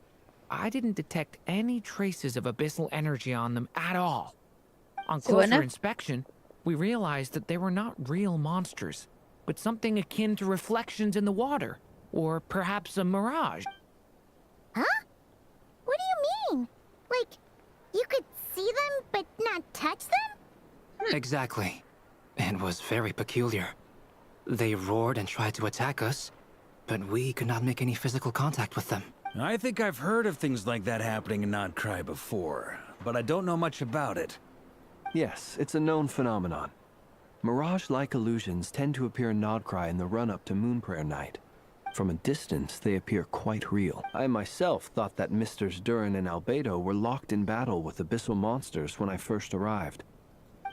I didn't detect any traces of abyssal energy on them at all. On closer inspection, we realized that they were not real monsters, but something akin to reflections in the water, or perhaps a mirage. Huh? What do you mean? Like, you could see them but not touch them? Exactly. It was very peculiar. They roared and tried to attack us, but we could not make any physical contact with them. I think I've heard of things like that happening in Nodcry before, but I don't know much about it. Yes, it's a known phenomenon. Mirage-like illusions tend to appear in Nodcry in the run-up to Moonprayer Night. From a distance, they appear quite real. I myself thought that Misters Durin and Albedo were locked in battle with abyssal monsters when I first arrived.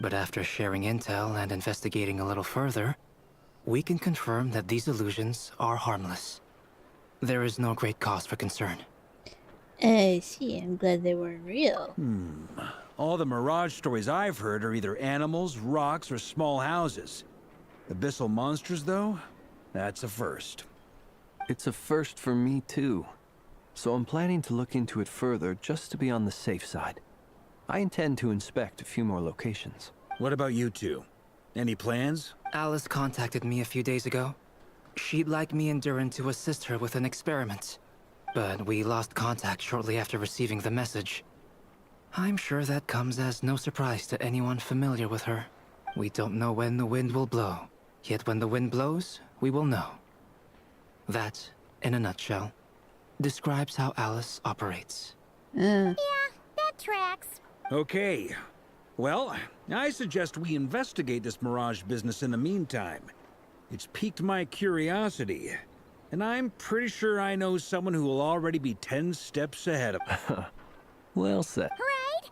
But after sharing intel and investigating a little further, we can confirm that these illusions are harmless. There is no great cause for concern. I see. I'm glad they weren't real. All the Mirage stories I've heard are either animals, rocks, or small houses. Abyssal monsters, though? That's a first. It's a first for me, too. So I'm planning to look into it further just to be on the safe side. I intend to inspect a few more locations. What about you two? Any plans? Alice contacted me a few days ago. She'd like me and Durin to assist her with an experiment. But we lost contact shortly after receiving the message. I'm sure that comes as no surprise to anyone familiar with her. We don't know when the wind will blow. Yet when the wind blows, we will know. That, in a nutshell, describes how Alice operates. Yeah, that tracks. Okay. Well, I suggest we investigate this Mirage business in the meantime. It's piqued my curiosity, and I'm pretty sure I know someone who will already be 10 steps ahead of me. Well said. Right?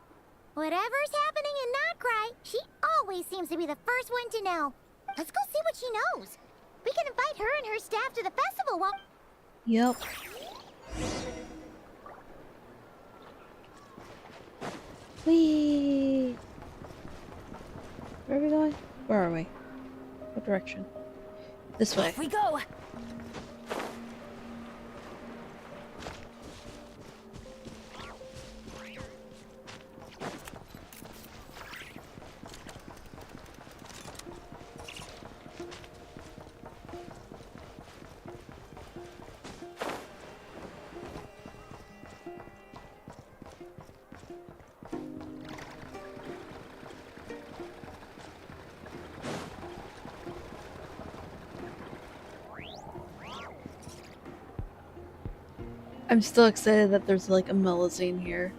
Whatever's happening in Nodcry, she always seems to be the first one to know. Let's go see what she knows. We can invite her and her staff to the festival while... Yup. Whee! Where are we going? Where are we? What direction? This way. Off we go! I'm still excited that there's like a Melusine here.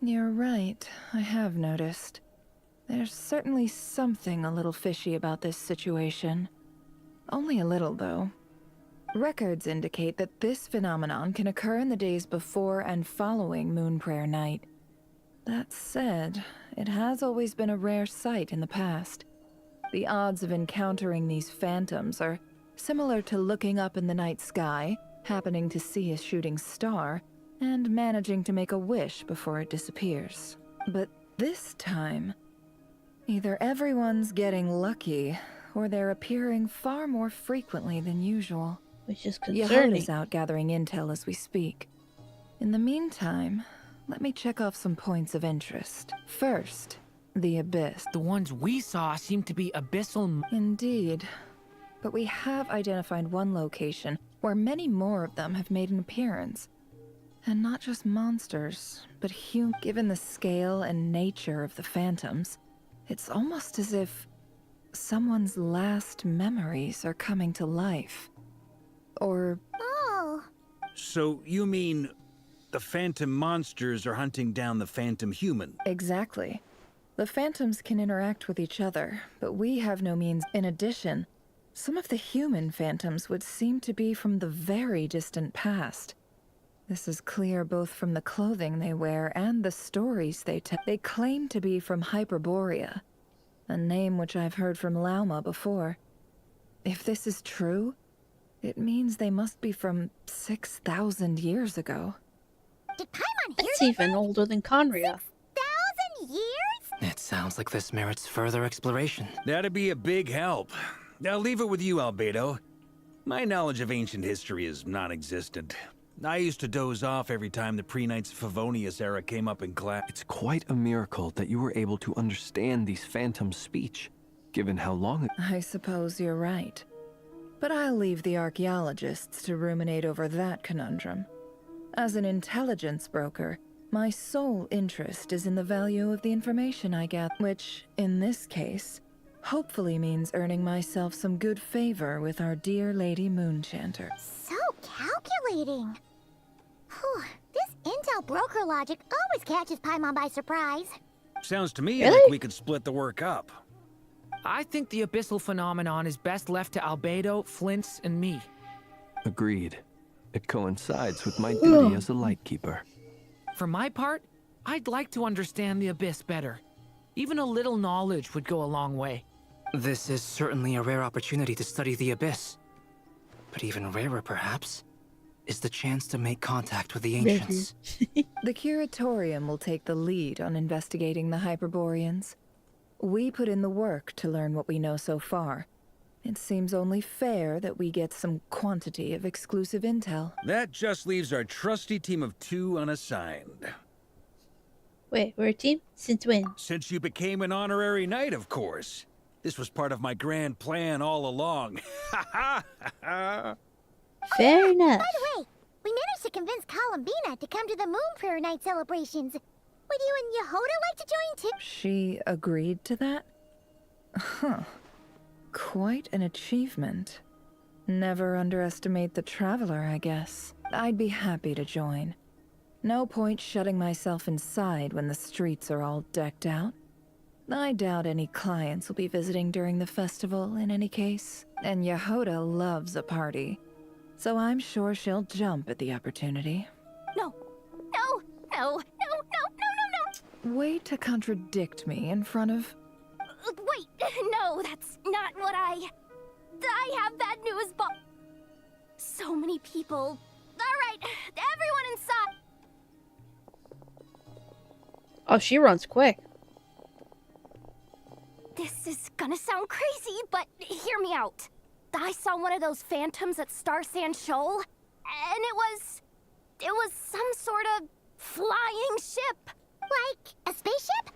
You're right, I have noticed. There's certainly something a little fishy about this situation. Only a little, though. Records indicate that this phenomenon can occur in the days before and following Moon Prayer Night. That said, it has always been a rare sight in the past. The odds of encountering these phantoms are similar to looking up in the night sky, happening to see a shooting star, and managing to make a wish before it disappears. But this time, either everyone's getting lucky, or they're appearing far more frequently than usual. Which is concerning. Yehoda's out gathering intel as we speak. In the meantime, let me check off some points of interest. First, the Abyss. The ones we saw seem to be abyssal. Indeed. But we have identified one location where many more of them have made an appearance. And not just monsters, but humans. Given the scale and nature of the phantoms, it's almost as if someone's last memories are coming to life. Or... Oh. So you mean the phantom monsters are hunting down the phantom human? Exactly. The phantoms can interact with each other, but we have no means. In addition, some of the human phantoms would seem to be from the very distant past. This is clear both from the clothing they wear and the stories they tell. They claim to be from Hyperborea, a name which I've heard from Lauma before. If this is true, it means they must be from 6,000 years ago. Did Paimon hear That's that even right? older than Conria. 6,000 years? It sounds like this merits further exploration. That'd be a big help. I'll leave it with you, Albedo. My knowledge of ancient history is non-existent. I used to doze off every time the pre-Knights Favonius era came up in class. It's quite a miracle that you were able to understand these phantoms' speech, given how long... I suppose you're right. But I'll leave the archaeologists to ruminate over that conundrum. As an intelligence broker, my sole interest is in the value of the information I get, which, in this case, hopefully means earning myself some good favor with our dear Lady Moonchanter. So calculating. Whew, this intel broker logic always catches Paimon by surprise. Sounds to me Really? like we could split the work up. I think the abyssal phenomenon is best left to Albedo, Flints, and me. Agreed. It coincides with my duty as a lightkeeper. For my part, I'd like to understand the abyss better. Even a little knowledge would go a long way. This is certainly a rare opportunity to study the Abyss. But even rarer, perhaps, is the chance to make contact with the ancients. The Curatorium will take the lead on investigating the Hyperboreans. We put in the work to learn what we know so far. It seems only fair that we get some quantity of exclusive intel. That just leaves our trusty team of 2 unassigned. Wait, we're a team? Since when? Since you became an honorary knight, of course. This was part of my grand plan all along. Fair enough. By the way, we managed to convince Columbina to come to the Moon Prayer Night celebrations. Would you and Yehoda like to join too? She agreed to that? Huh. Quite an achievement. Never underestimate the traveler, I guess. I'd be happy to join. No point shutting myself inside when the streets are all decked out. I doubt any clients will be visiting during the festival in any case. And Yehoda loves a party, so I'm sure she'll jump at the opportunity. No. No. No. No. No. No. No. Way to contradict me in front of... Wait. No, that's not what I have bad news, but... So many people. All right. Everyone inside. Oh, she runs quick. This is gonna sound crazy, but hear me out. I saw one of those phantoms at Star Sand Shoal, and it was some sort of flying ship. Like a spaceship?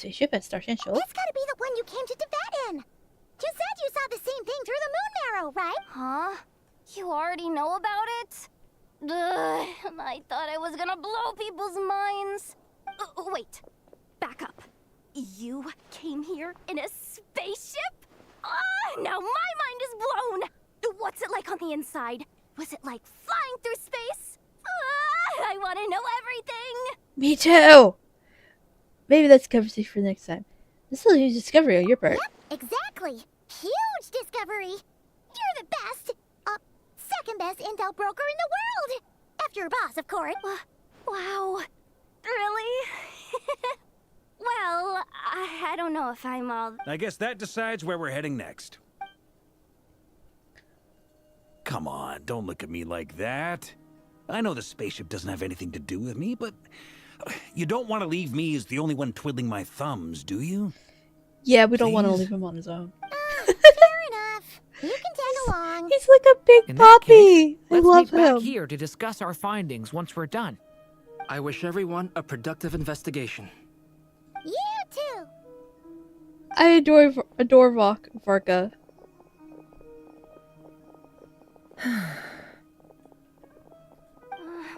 spaceship at Star Shoal? That's gotta be the one you came to Tibet in. You said you saw the same thing through the moon marrow, right? Huh? You already know about it? Ugh, I thought I was gonna blow people's minds. Wait, back up. You came here in a spaceship? Now my mind is blown! What's it like on the inside? Was it like flying through space? I want to know everything! Me too! Maybe that's a conversation for next time. This is a huge discovery on your part. Yep, exactly. Huge discovery. You're the best. Second best intel broker in the world. After your boss, of course. Wow. Really? Well, I don't know if I'm all... I guess that decides where we're heading next. Come on, don't look at me like that. I know the spaceship doesn't have anything to do with me, but you don't want to leave me as the only one twiddling my thumbs, do you? Yeah, we don't want to leave him on his own. Fair enough. You can tag along. He's like a big In that puppy. case, I let's love meet back him. here to discuss our findings once we're done. I wish everyone a productive investigation. You too. I adore Varka.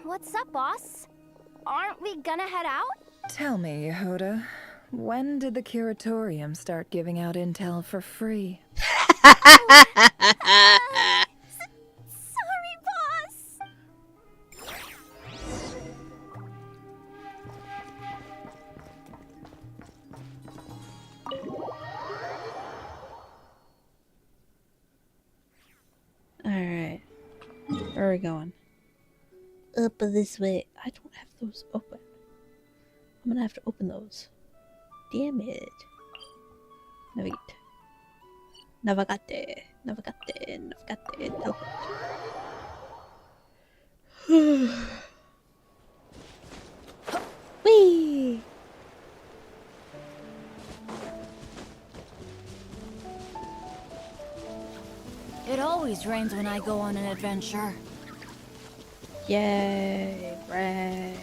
What's up, boss? Aren't we gonna head out? Tell me, Yehoda, when did the curatorium start giving out intel for free? Sorry, boss! Alright. Where are we going? Up this way. I don't have those open. I'm gonna have to open those. Damn it. Navigate. Navigate. Navigate. Navigate. Teleport. Whee! It always rains when I go on an adventure. Yay, rain.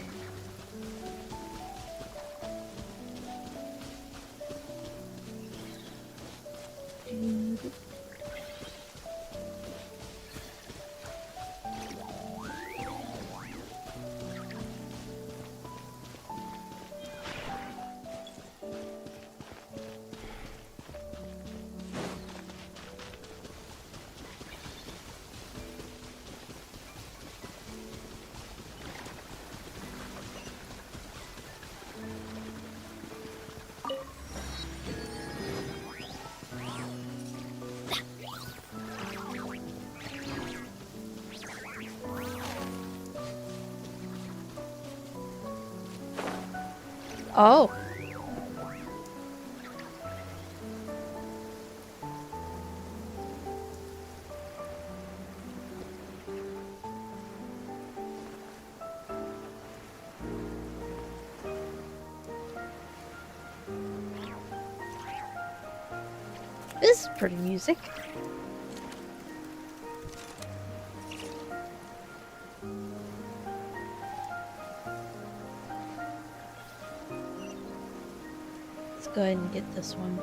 Oh. This is pretty music. Let's go ahead and get this one.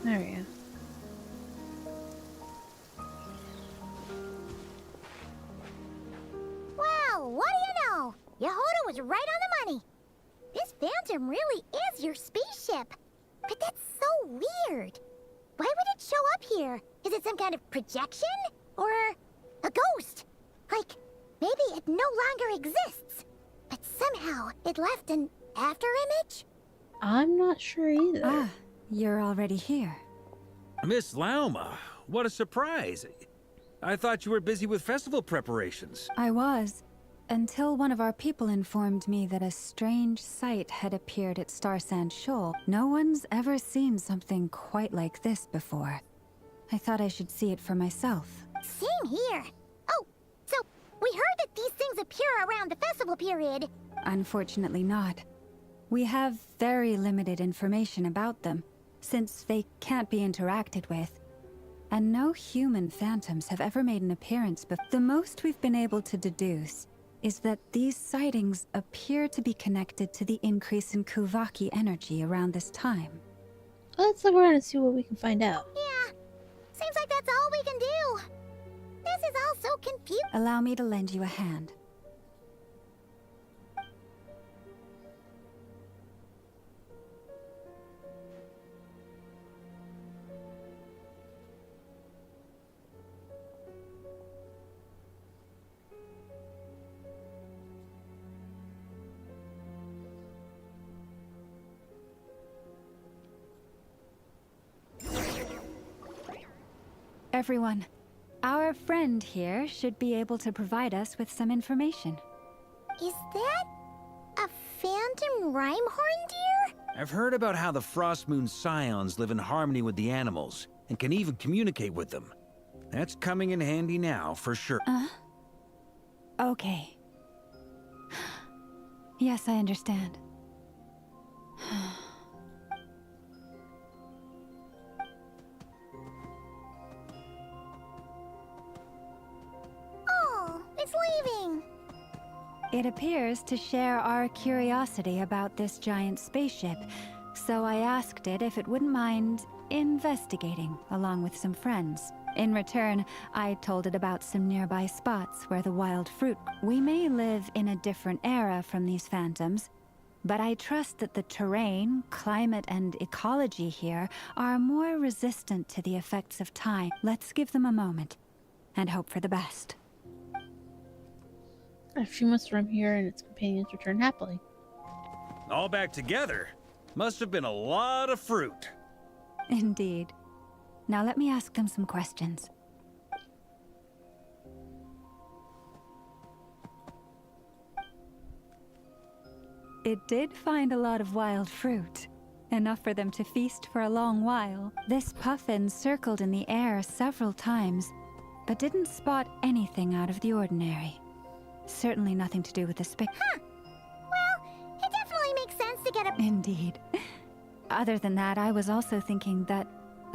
There we go. Well, what do you know? Yehoda was right on the money. This phantom really is your spaceship. But that's so weird. Why would it show up here? Is it some kind of projection? Or a ghost? Like, maybe it no longer exists. But somehow it left an afterimage? I'm not sure either. Ah, you're already here. Miss Lauma, what a surprise. I thought you were busy with festival preparations. I was, until one of our people informed me that a strange sight had appeared at Starsand Shoal. No one's ever seen something quite like this before. I thought I should see it for myself. Same here. Oh, so we heard that these things appear around the festival period. Unfortunately not. We have very limited information about them, since they can't be interacted with. And no human phantoms have ever made an appearance before. The most we've been able to deduce is that these sightings appear to be connected to the increase in Kuvaki energy around this time. Let's look around and see what we can find out. Yeah, seems like that's all we can do. This is all so confusing. Allow me to lend you a hand. Everyone, our friend here should be able to provide us with some information. Is that a phantom Rhymehorn deer? I've heard about how the Frost Moon Scions live in harmony with the animals and can even communicate with them. That's coming in handy now, for sure. Okay. Yes, I understand. Oh, it's leaving. It appears to share our curiosity about this giant spaceship, so I asked it if it wouldn't mind investigating along with some friends. In return, I told it about some nearby spots where the wild fruit. We may live in a different era from these phantoms, but I trust that the terrain, climate, and ecology here are more resistant to the effects of time. Let's give them a moment and hope for the best. A few months from here and its companions return happily. All back together? Must have been a lot of fruit. Indeed. Now let me ask them some questions. It did find a lot of wild fruit. Enough for them to feast for a long while. This puffin circled in the air several times, but didn't spot anything out of the ordinary. Certainly nothing to do with the Well, it definitely makes sense to get a... Indeed. Other than that, I was also thinking that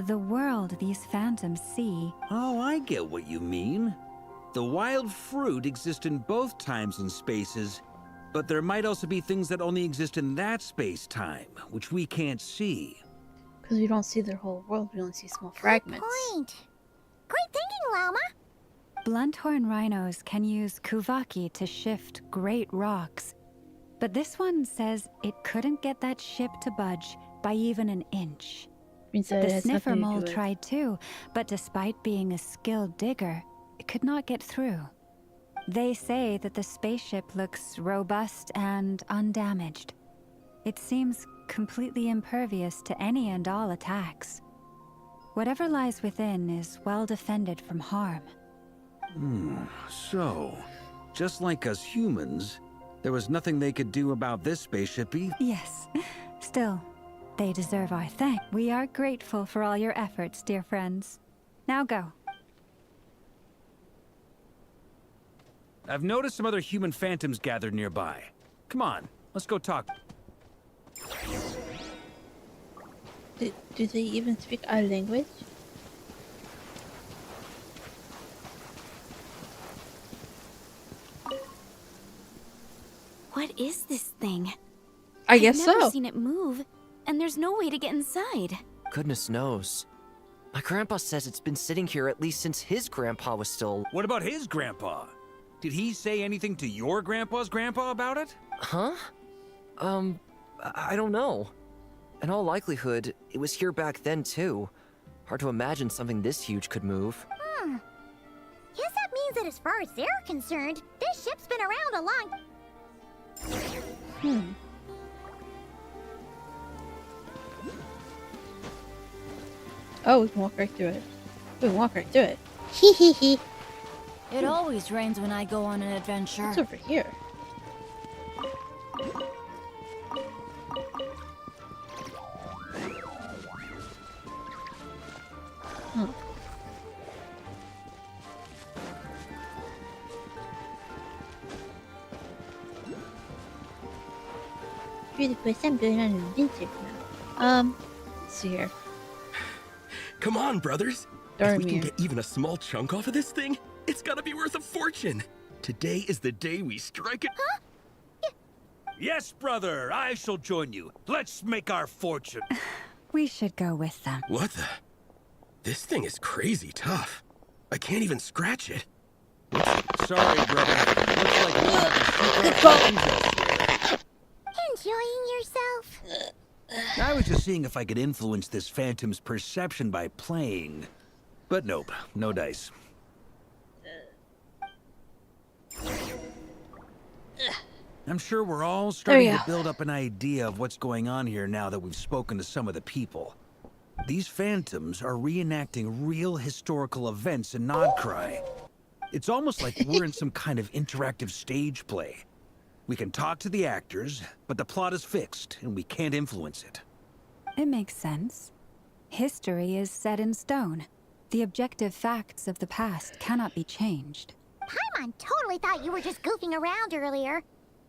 the world these phantoms see... Oh, I get what you mean. The wild fruit exist in both times and spaces, but there might also be things that only exist in that space-time, which we can't see. Because we don't see their whole world, we only see small fragments. Good point. Great thinking, Llama. Blunthorn rhinos can use Kuvaki to shift great rocks, but this one says it couldn't get that ship to budge by even an inch. Means that it The has sniffer nothing to do mole with- tried too, but despite being a skilled digger, it could not get through. They say that the spaceship looks robust and undamaged. It seems completely impervious to any and all attacks. Whatever lies within is well defended from harm. So, just like us humans, there was nothing they could do about this spaceship either. Yes. Still, they deserve our thanks. We are grateful for all your efforts, dear friends. Now go. I've noticed some other human phantoms gathered nearby. Come on, let's go talk. Do they even speak our language? What is this thing? I guess I've never so. seen it move, and there's no way to get inside. Goodness knows. My grandpa says it's been sitting here at least since his grandpa was still... What about his grandpa? Did he say anything to your grandpa's grandpa about it? Huh? I don't know. In all likelihood, it was here back then too. Hard to imagine something this huge could move. Guess that means that as far as they're concerned, this ship's been around a long... Oh, we can walk right through it. We can walk right through it. Hee hee hee. It always rains when I go on an adventure. What's over here? Huh. For the first time going on an adventure now. Let's see here. Come on, brothers. If we can Darmir. get even a small chunk off of this thing, it's gotta be worth a fortune. Today is the day we strike it. Huh? Yes, brother, I shall join you. Let's make our fortune. We should go with them. What the? This thing is crazy tough. I can't even scratch it. Sorry, brother. Looks like we'll have to shoot our fortunes elsewhere. Enjoying yourself? I was just seeing if I could influence this phantom's perception by playing. But nope, no dice. I'm sure we're all starting to build up an idea of what's going on here now that we've spoken to some of the people. These phantoms are reenacting real historical events in Nodcry. It's almost like we're in some kind of interactive stage play. We can talk to the actors, but the plot is fixed, and we can't influence it. It makes sense. History is set in stone. The objective facts of the past cannot be changed. Paimon totally thought you were just goofing around earlier.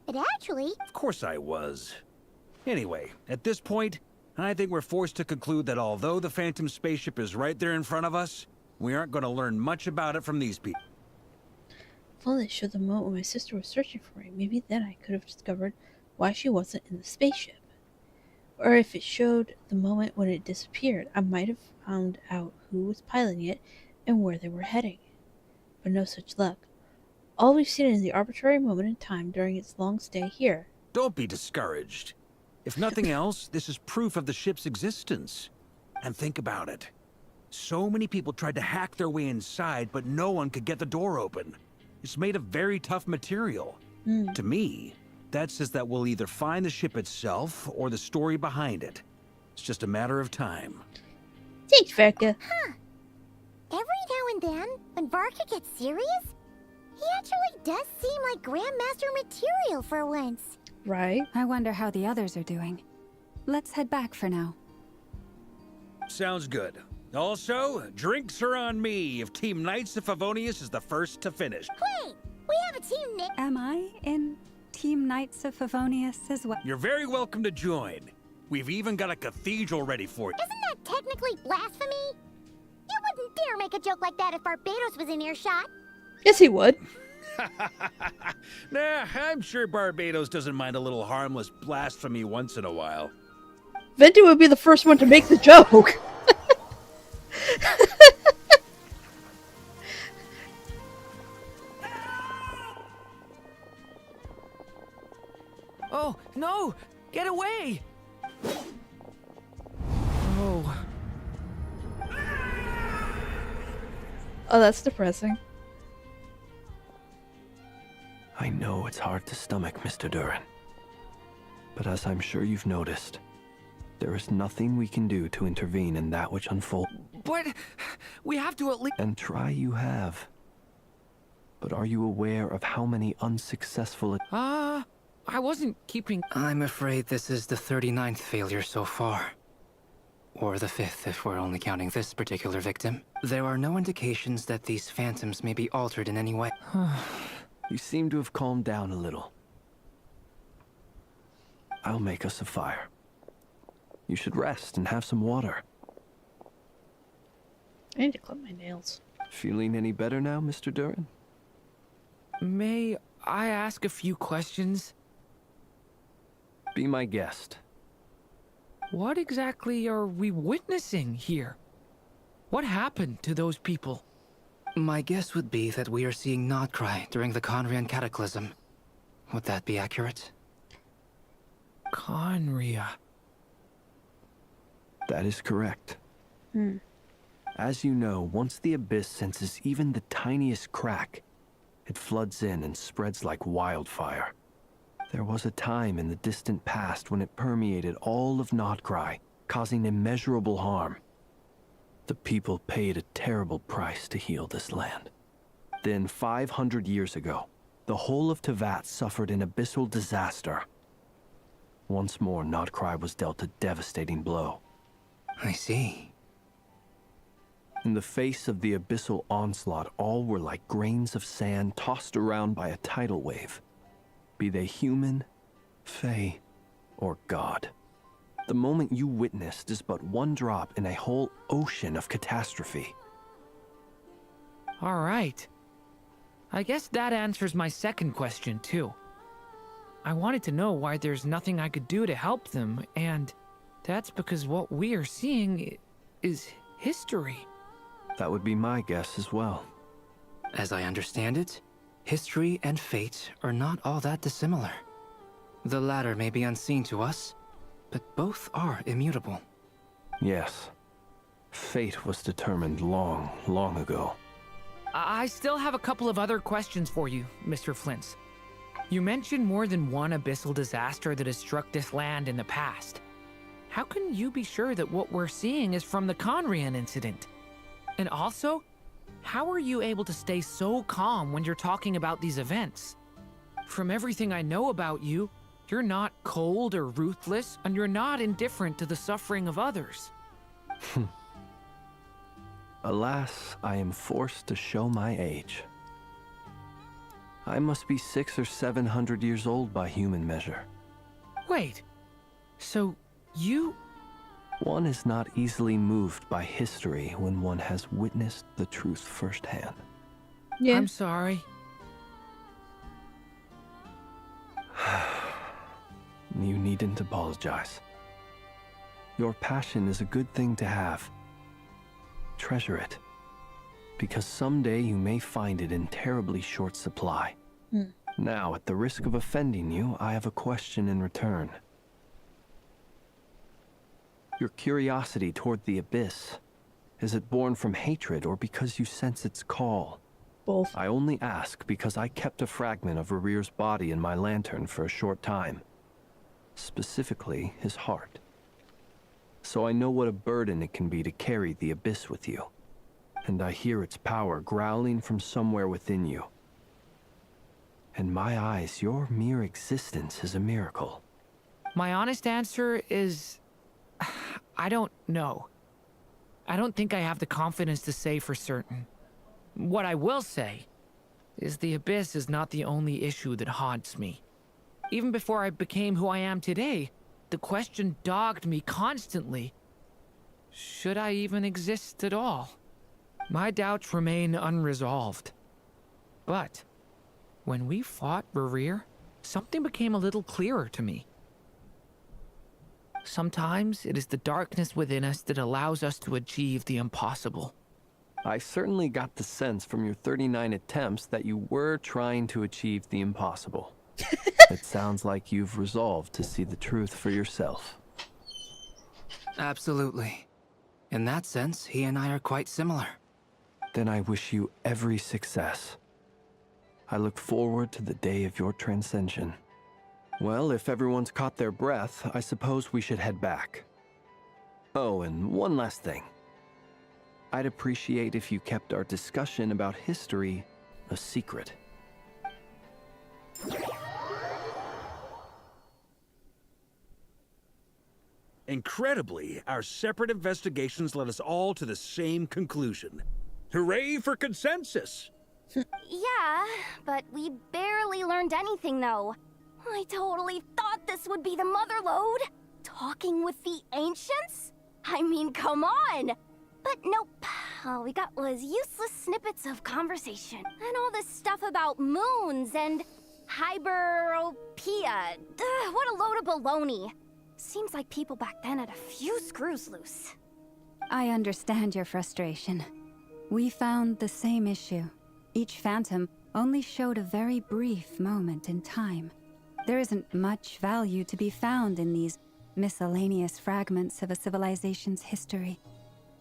But actually... Of course I was. Anyway, at this point, I think we're forced to conclude that although the Phantom spaceship is right there in front of us, we aren't going to learn much about it from these people. If only it showed the moment when my sister was searching for me, maybe then I could have discovered why she wasn't in the spaceship. Or if it showed the moment when it disappeared, I might have found out who was piloting it and where they were heading. But no such luck. All we've seen is the arbitrary moment in time during its long stay here. Don't be discouraged. If nothing else, this is proof of the ship's existence. And think about it. So many people tried to hack their way inside, but no one could get the door open. It's made of very tough material. To me, that says that we'll either find the ship itself or the story behind it. It's just a matter of time. Thanks, Varka. Huh. Every now and then, when Varka gets serious, he actually does seem like Grandmaster material for once. Right. I wonder how the others are doing. Let's head back for now. Sounds good. Also, drinks are on me if Team Knights of Favonius is the first to finish. Wait! We have a team name. Am I in Team Knights of Favonius as well? You're very welcome to join. We've even got a cathedral ready for you. Isn't that technically blasphemy? You wouldn't dare make a joke like that if Barbados was in earshot. Yes, he would. Nah, I'm sure Barbados doesn't mind a little harmless blasphemy once in a while. Venti would be the first one to make the joke. Oh, no! Get away! Oh. Oh, that's depressing. I know it's hard to stomach, Mr. Durin. But as I'm sure you've noticed, there is nothing we can do to intervene in that which unfolds. But we have to at least... And try you have. But are you aware of how many unsuccessful... I wasn't keeping... I'm afraid this is the 39th failure so far. Or the 5th if we're only counting this particular victim. There are no indications that these phantoms may be altered in any way. You seem to have calmed down a little. I'll make us a fire. You should rest and have some water. I need to clip my nails. Feeling any better now, Mr. Durin? May I ask a few questions? Be my guest. What exactly are we witnessing here? What happened to those people? My guess would be that we are seeing Nodcry during the Conrian Cataclysm. Would that be accurate? Conria. That is correct. As you know, once the Abyss senses even the tiniest crack, it floods in and spreads like wildfire. There was a time in the distant past when it permeated all of Nodcry, causing immeasurable harm. The people paid a terrible price to heal this land. Then, 500 years ago, the whole of Teyvat suffered an abyssal disaster. Once more, Nodcry was dealt a devastating blow. I see. In the face of the abyssal onslaught, all were like grains of sand tossed around by a tidal wave. Be they human, fae, or God. The moment you witnessed is but one drop in a whole ocean of catastrophe. All right. I guess that answers my second question, too. I wanted to know why there's nothing I could do to help them, and that's because what we are seeing is history. That would be my guess as well. As I understand it, history and fate are not all that dissimilar. The latter may be unseen to us, but both are immutable. Yes. Fate was determined long, long ago. I still have a couple of other questions for you, Mr. Flint's. You mentioned more than one abyssal disaster that has struck this land in the past. How can you be sure that what we're seeing is from the Conrian incident? And also, how are you able to stay so calm when you're talking about these events? From everything I know about you, you're not cold or ruthless, and you're not indifferent to the suffering of others. Alas, I am forced to show my age. I must be 600 or 700 years old by human measure. Wait, so you... One is not easily moved by history when one has witnessed the truth firsthand. Yeah. I'm sorry. You needn't apologize. Your passion is a good thing to have. Treasure it, because someday you may find it in terribly short supply. Now, at the risk of offending you, I have a question in return. Your curiosity toward the Abyss, is it born from hatred or because you sense its call? Both. I only ask because I kept a fragment of Rerear's body in my lantern for a short time. Specifically, his heart. So I know what a burden it can be to carry the Abyss with you. And I hear its power growling from somewhere within you. In my eyes, your mere existence is a miracle. My honest answer is... I don't know. I don't think I have the confidence to say for certain. What I will say is the Abyss is not the only issue that haunts me. Even before I became who I am today, the question dogged me constantly. Should I even exist at all? My doubts remain unresolved. But when we fought Rerear, something became a little clearer to me. Sometimes it is the darkness within us that allows us to achieve the impossible. I certainly got the sense from your 39 attempts that you were trying to achieve the impossible. It sounds like you've resolved to see the truth for yourself. Absolutely. In that sense, he and I are quite similar. Then I wish you every success. I look forward to the day of your transcension. Well, if everyone's caught their breath, I suppose we should head back. Oh, and one last thing. I'd appreciate if you kept our discussion about history a secret. Incredibly, our separate investigations led us all to the same conclusion. Hooray for consensus! Yeah, but we barely learned anything, though. I totally thought this would be the mother lode. Talking with the ancients? I mean, come on! But nope. All we got was useless snippets of conversation. And all this stuff about moons and hyperopia. What a load of baloney. Seems like people back then had a few screws loose. I understand your frustration. We found the same issue. Each phantom only showed a very brief moment in time. There isn't much value to be found in these miscellaneous fragments of a civilization's history,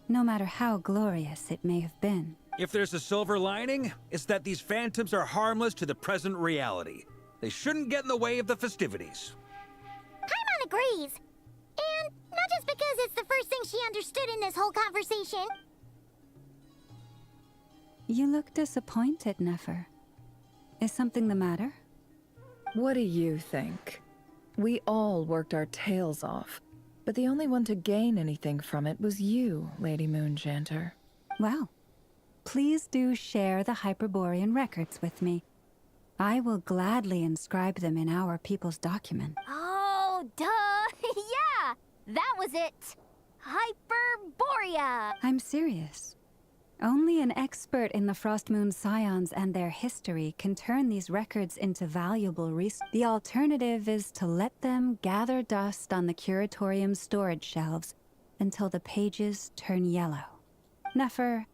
no matter how glorious it may have been. If there's a silver lining, it's that these phantoms are harmless to the present reality. They shouldn't get in the way of the festivities. Paimon agrees. And not just because it's the first thing she understood in this whole conversation. You look disappointed, Nefer. Is something the matter? What do you think? We all worked our tails off, but the only one to gain anything from it was you, Lady Moonjanter. Well, please do share the Hyperborean records with me. I will gladly inscribe them in our people's document. Oh, duh! That was it! Hyperborea! I'm serious. Only an expert in the Frost Moon Scions and their history can turn these records into valuable resources. The alternative is to let them gather dust on the Curatorium's storage shelves until the pages turn yellow. Nefer,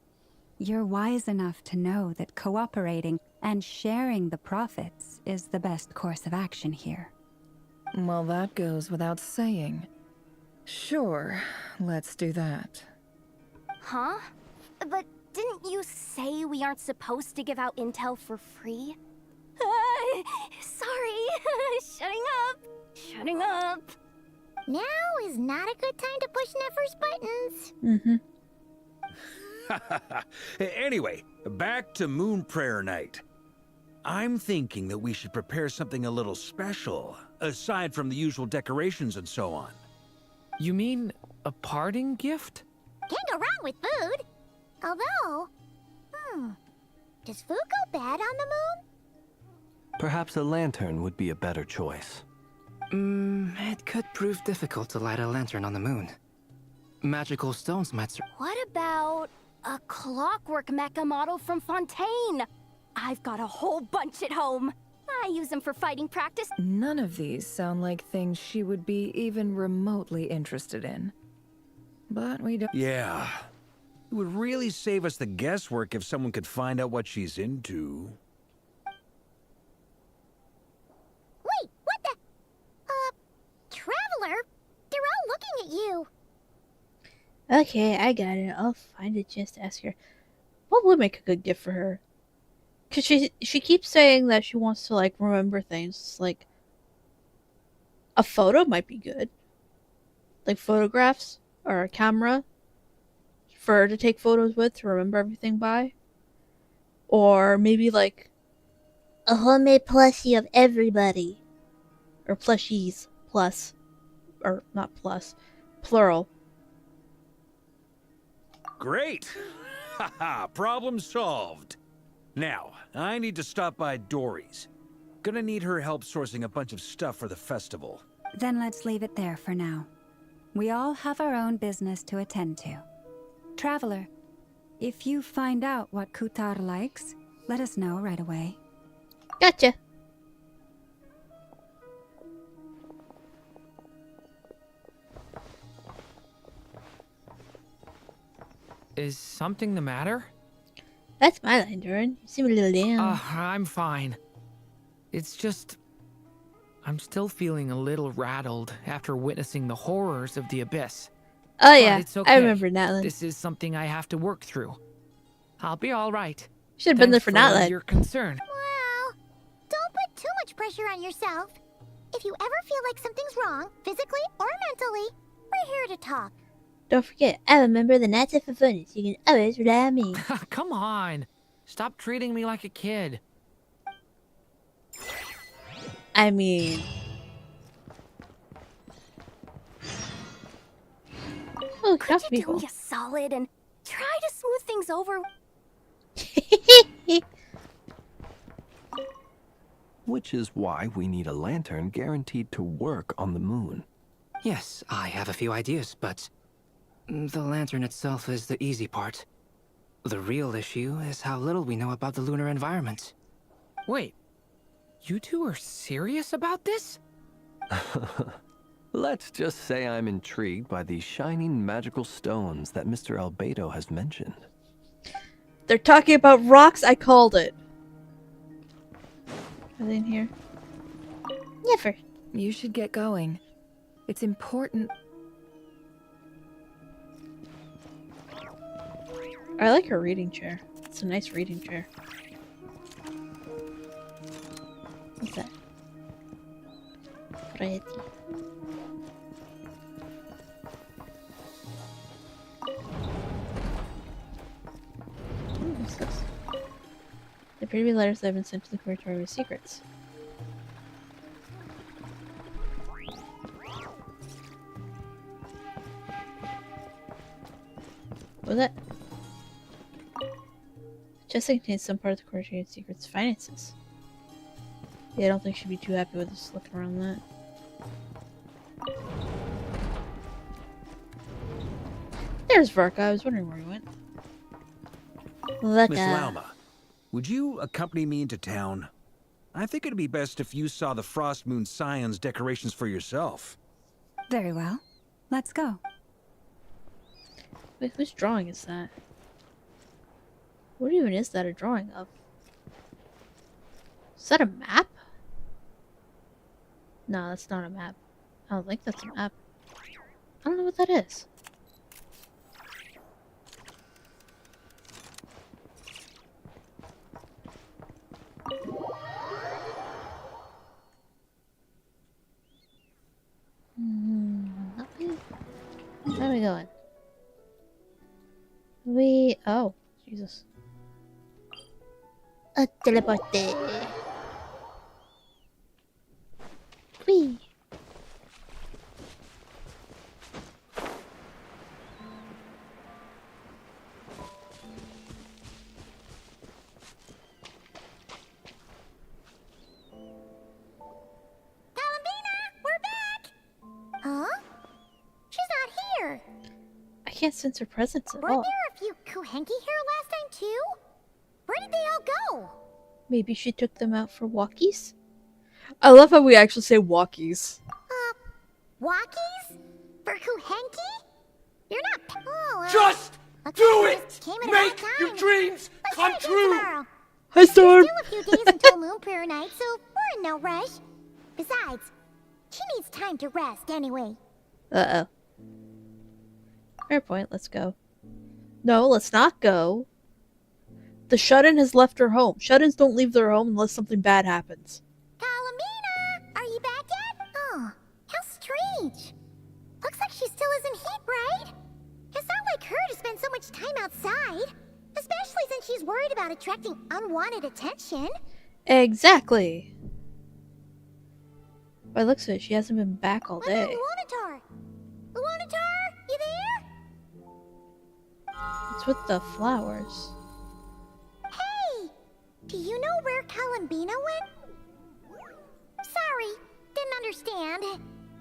you're wise enough to know that cooperating and sharing the profits is the best course of action here. Well, that goes without saying. Sure, let's do that. Huh? But didn't you say we aren't supposed to give out intel for free? Sorry. Shutting up. Now is not a good time to push Nefer's buttons. Anyway, back to Moon Prayer Night. I'm thinking that we should prepare something a little special, aside from the usual decorations and so on. You mean a parting gift? Can't go wrong with food. Although, does food go bad on the moon? Perhaps a lantern would be a better choice. It could prove difficult to light a lantern on the moon. Magical stones might What about a clockwork mecha model from Fontaine? I've got a whole bunch at home. I use them for fighting practice. None of these sound like things she would be even remotely interested in. But we don't... Yeah. It would really save us the guesswork if someone could find out what she's into. Wait, what the? Traveler? They're all looking at you. Okay, I got it. I'll find a chance to ask her. What would make a good gift for her? Because she keeps saying that she wants to, like, remember things. Like, a photo might be good. Like, photographs or a camera for her to take photos with to remember everything by. Or maybe, like, a homemade plushie of everybody. Or plushies. Plus. Or not plus. Plural. Great! Haha, problem solved. Now, I need to stop by Dory's. Gonna need her help sourcing a bunch of stuff for the festival. Then let's leave it there for now. We all have our own business to attend to. Traveler, if you find out what Kutar likes, let us know right away. Gotcha. Is something the matter? That's my line, Duran. You seem a little down. I'm fine. It's just... I'm still feeling a little rattled after witnessing the horrors of the Abyss. Oh But yeah, it's okay. I remember Natlan. This is something I have to work through. I'll be all right. Should have been there for Thanks Natlan. your concern. Well, don't put too much pressure on yourself. If you ever feel like something's wrong, physically or mentally, we're here to talk. Don't forget, I'm a member of the Knights of Favonius. You can always rely on me. Come on. Stop treating me like a kid. I mean... Oh, Could you do me a solid and try to smooth things over? Which is why we need a lantern guaranteed to work on the moon. Yes, I have a few ideas, but the lantern itself is the easy part. The real issue is how little we know about the lunar environment. Wait, you two are serious about this? Let's just say I'm intrigued by these shining magical stones that Mr. Albedo has mentioned. They're talking about rocks. I called it. Are they in here? Never. You should get going. It's important. I like her reading chair. It's a nice reading chair. What's that? Pretty. What's this? The pretty letters that have been sent to the Curatorium with secrets. What was that? Just contains some part of the Curatorium secrets finances. Yeah, I don't think she'd be too happy with us looking around that. There's Varka. I was wondering where he went. Miss Lauma, would you accompany me into town? I think it'd be best if you saw the Frost Moon Scion's decorations for yourself. Very well. Let's go. Wait, whose drawing is that? What even is that a drawing of? Is that a map? No, that's not a map. I don't think that's a map. I don't know what that is. Nothing. Where are we going? Oh, Jesus. A teleporte. Whee. Huh? She's not here. I can't sense her presence at Weren't all. there a few Kuhenki here last time too? Where did they all go? Maybe she took them out for walkies? I love how we actually say walkies. Walkies? For Kuhenki? You're not. Oh, Just okay, do we it! just came at a Make bad your time. dreams Let's come try again true! tomorrow. Hi, Storm! There's still a few days until Moon Prayer Night, so we're in no rush. Besides, she needs time to rest anyway. Uh-oh. Fair point, let's go. No, let's not go. The shut-in has left her home. Shut-ins don't leave their home unless something bad happens. Kalamina! Are you back yet? Oh, how strange. Looks like she still isn't heat, right? It's not like her to spend so much time outside. Especially since she's worried about attracting unwanted attention. Exactly. By the looks of it, she hasn't been back all day. Luanatar! Luanatar, you there? What's with the flowers? Hey! Do you know where Kalambina went? Sorry, didn't understand.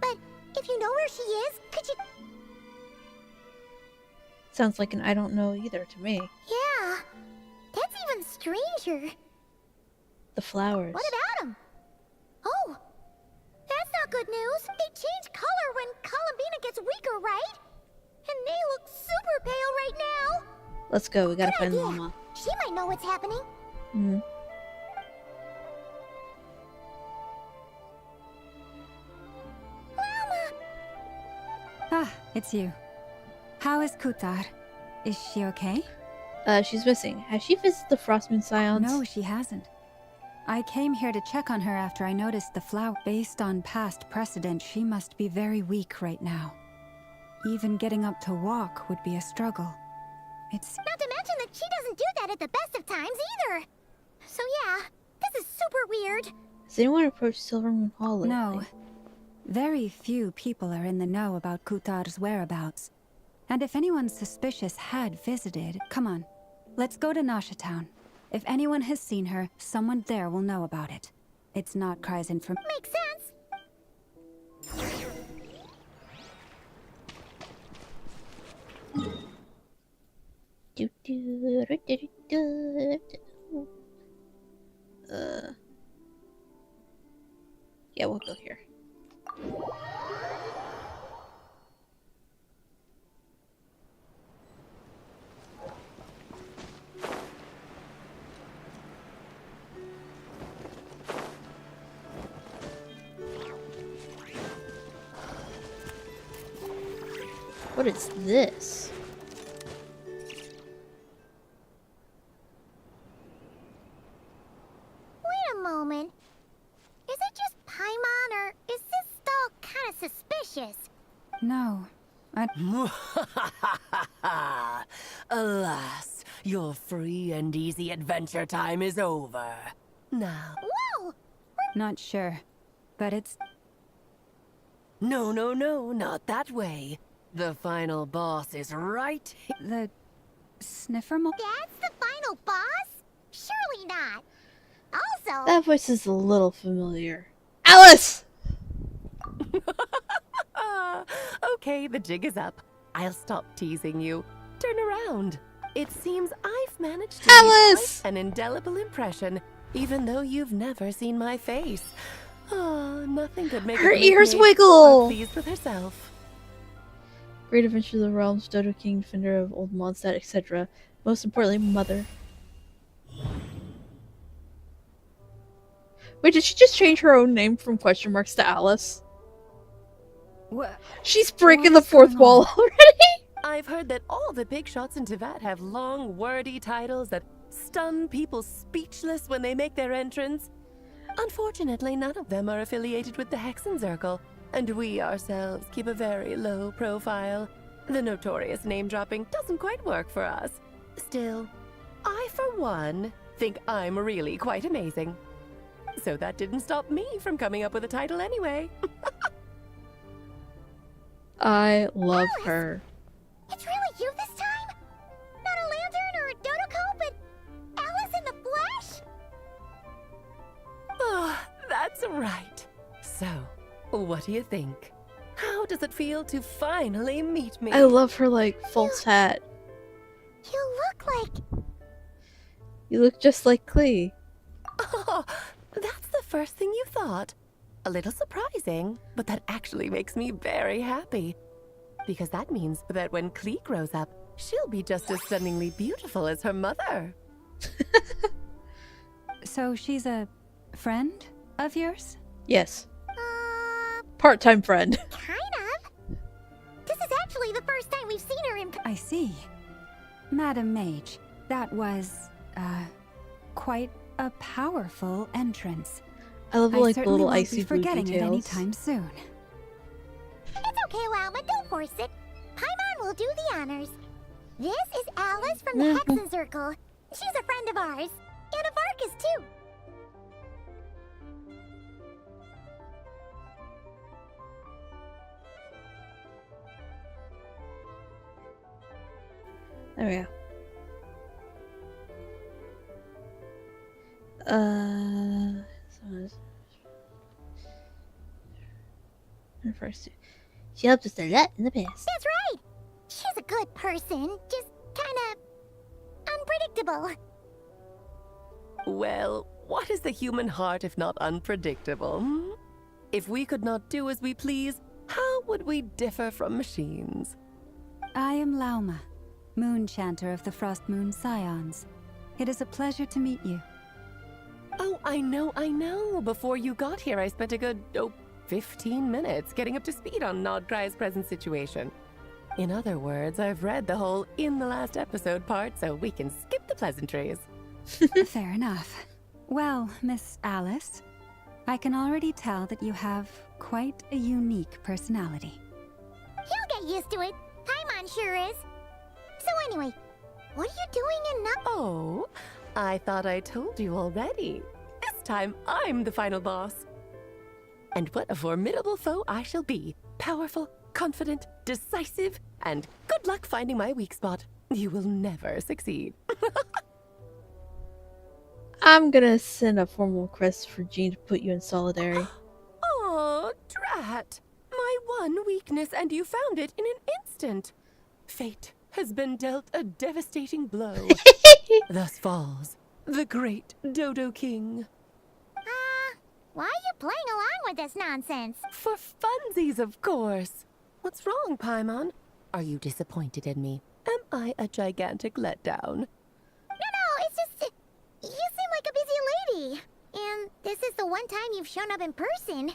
But if you know where she is, could you... Sounds like an I don't know either to me. Yeah, that's even stranger. The flowers. What about them? Oh, that's not good news. They change color when Kalambina gets weaker, right? And they look super pale right now. Let's go, we gotta Good find idea. Mama. She might know what's happening. Hmm. Ah, it's you. How is Kutar? Is she okay? She's missing. Has she visited the Frostmoon Scions? No, she hasn't. I came here to check on her after I noticed the flower. Based on past precedent, she must be very weak right now. Even getting up to walk would be a struggle. It's... Not to mention that she doesn't do that at the best of times either. So yeah, this is super weird. Has anyone approached Silvermoon Hall lately? No. Very few people are in the know about Kutar's whereabouts. And if anyone suspicious had visited... Come on, let's go to Nasha Town. If anyone has seen her, someone there will know about it. It's not Cry's information. Makes sense. Yeah, we'll go here. What is this? Wait a moment. Is it just Paimon, or is this stall kind of suspicious? No. Alas, your free and easy adventure time is over. Now... Whoa! Not sure. But it's... No, not that way. The final boss is right... The... Sniffermo... That's the final boss? Surely not. Also... That voice is a little familiar. Alice! Okay, the jig is up. I'll stop teasing you. Turn around. It seems I've managed to leave quite an indelible impression, even though you've never seen my face. Oh, nothing could make Her a great ears maid wiggle! more pleased with herself. Great Adventure of the Realms, Dodo King, Defender of Old Mondstadt, etc. Most importantly, Mother. Wait, did she just change her own name from question marks to Alice? What? She's breaking the fourth wall already? I've heard that all the big shots in Teyvat have long, wordy titles that stun people speechless when they make their entrance. Unfortunately, none of them are affiliated with the Hexenzirkel, and we ourselves keep a very low profile. The notorious name-dropping doesn't quite work for us. Still, I, for one, think I'm really quite amazing. So that didn't stop me from coming up with a title anyway. I love her. It's really you this time? Not a lantern or a Dodoko, but Alice in the flesh? Oh, that's right. So, what do you think? How does it feel to finally meet me? I love her, like, false hat. You look like... You look just like Klee. Oh, that's the first thing you thought. A little surprising, but that actually makes me very happy. Because that means that when Klee grows up, she'll be just as stunningly beautiful as her mother. So she's a friend of yours? Yes. Part-time friend. Kind of. This is actually the first time we've seen her in... I see. Madam Mage, that was, quite a powerful entrance. I love like the little won't icy be blue forgetting it details. anytime soon. It's okay, Lauma, don't force it. Paimon will do the honors. This is Alice from the Hexenzirkel. She's a friend of ours. And of Arcus, too. There we go. First, she helped us a lot in the past. That's right. She's a good person, just kind of unpredictable. Well, what is the human heart if not unpredictable? Hmm? If we could not do as we please, how would we differ from machines? I am Lauma, Moon Chanter of the Frost Moon Scions. It is a pleasure to meet you. Oh, I know. Before you got here, I spent a good, 15 minutes getting up to speed on Nodcry's present situation. In other words, I've read the whole in the last episode part, so we can skip the pleasantries. Fair enough. Well, Miss Alice, I can already tell that you have quite a unique personality. He'll get used to it. Paimon sure is. So anyway, what are you doing in Oh, I thought I told you already. This time, I'm the final boss. And what a formidable foe I shall be. Powerful, confident, decisive, and good luck finding my weak spot. You will never succeed. I'm gonna send a formal request for Jean to put you in solidarity. Oh, drat. My one weakness, and you found it in an instant. Fate has been dealt a devastating blow. Thus falls the great Dodo King. Why are you playing along with this nonsense? For funsies, of course. What's wrong, Paimon? Are you disappointed in me? Am I a gigantic letdown? No, it's just... you seem like a busy lady. And this is the one time you've shown up in person.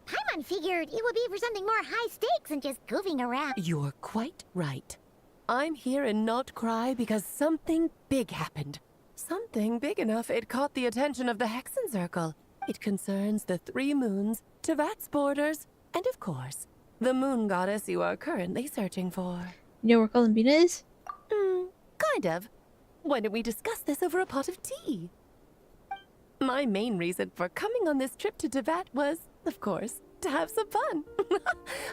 Paimon figured it would be for something more high stakes than just goofing around. You're quite right. I'm here in Nodcry because something big happened. Something big enough it caught the attention of the Hexenzirkel. It concerns the 3 moons, Teyvat's borders, and of course, the moon goddess you are currently searching for. You know where Columbina is? Kind of. Why don't we discuss this over a pot of tea? My main reason for coming on this trip to Teyvat was, of course, to have some fun.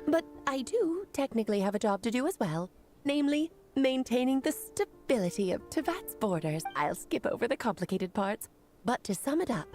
But I do technically have a job to do as well. Namely, maintaining the stability of Teyvat's borders. I'll skip over the complicated parts. But to sum it up,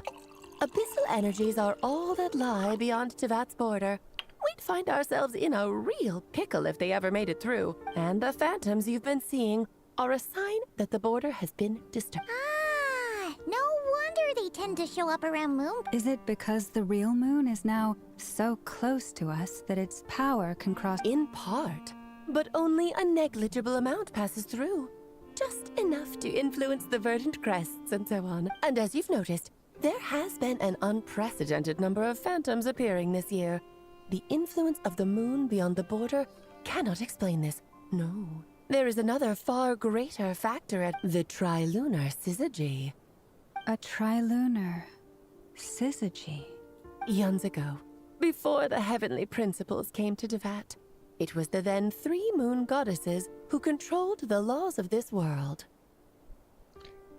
abyssal energies are all that lie beyond Teyvat's border. We'd find ourselves in a real pickle if they ever made it through. And the phantoms you've been seeing are a sign that the border has been disturbed. Ah, no wonder they tend to show up around moon. Is it because the real moon is now so close to us that its power can cross? In part, but only a negligible amount passes through. Just enough to influence the verdant crests and so on. And as you've noticed, there has been an unprecedented number of phantoms appearing this year. The influence of the moon beyond the border cannot explain this. No. There is another far greater factor at the trilunar syzygy. A trilunar syzygy? Eons ago, before the heavenly principles came to Devat, it was the then 3 moon goddesses who controlled the laws of this world.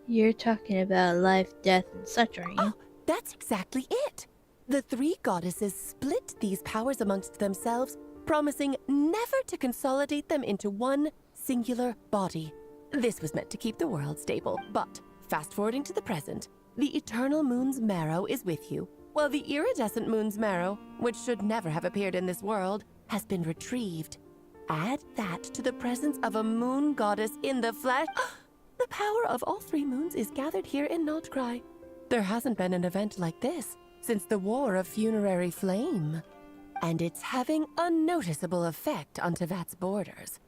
You're talking about life, death, and such, aren't you? Oh, that's exactly it. The 3 goddesses split these powers amongst themselves, promising never to consolidate them into one singular body. This was meant to keep the world stable, but fast forwarding to the present, the eternal moon's marrow is with you, while the iridescent moon's marrow, which should never have appeared in this world, has been retrieved. Add that to the presence of a moon goddess in the flesh. The power of all 3 moons is gathered here in Notcry. There hasn't been an event like this since the War of Funerary Flame. And it's having a noticeable effect on Tevat's borders.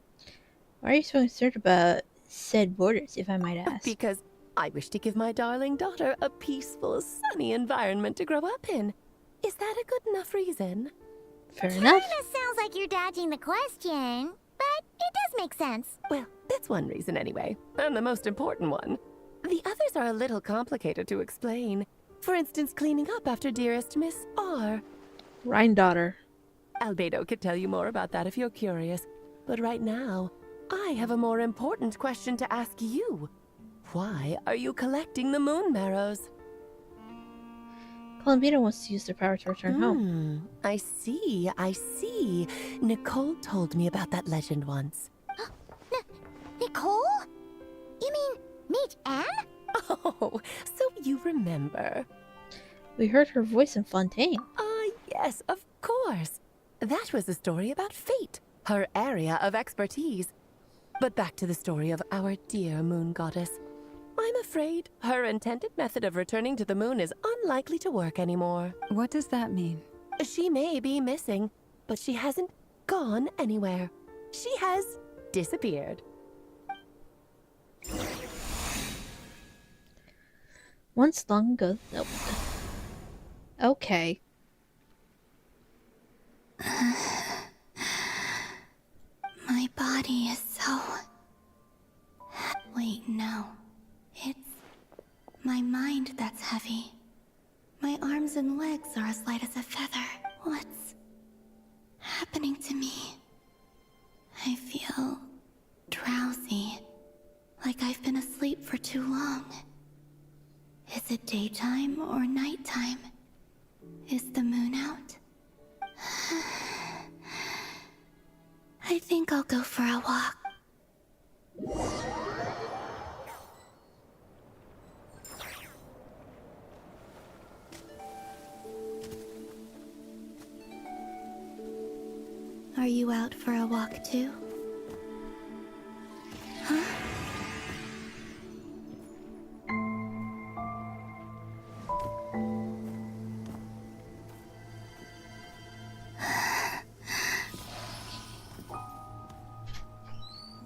Why are you so concerned about said borders, if I might ask? Because I wish to give my darling daughter a peaceful, sunny environment to grow up in. Is that a good enough reason? Fair enough. Kinda sounds like you're dodging the question, but it does make sense. Well, that's one reason anyway, and the most important one. The others are a little complicated to explain. For instance, cleaning up after dearest Miss R. Rhine-daughter. Albedo could tell you more about that if you're curious. But right now, I have a more important question to ask you. Why are you collecting the moon marrows? Columbina wants to use their power to return home. I see. Nicole told me about that legend once. Nicole? You mean Mage Anne? Oh, so you remember. We heard her voice in Fontaine. Yes, of course. That was a story about fate, her area of expertise. But back to the story of our dear moon goddess. I'm afraid her intended method of returning to the moon is unlikely to work anymore. What does that mean? She may be missing, but she hasn't gone anywhere. She has disappeared. Once long ago... Nope. Okay. My body is so... Wait, no. It's my mind that's heavy. My arms and legs are as light as a feather. What's happening to me? I feel drowsy, like I've been asleep for too long. Is it daytime or nighttime? Is the moon out? I think I'll go for a walk. Are you out for a walk too? Huh?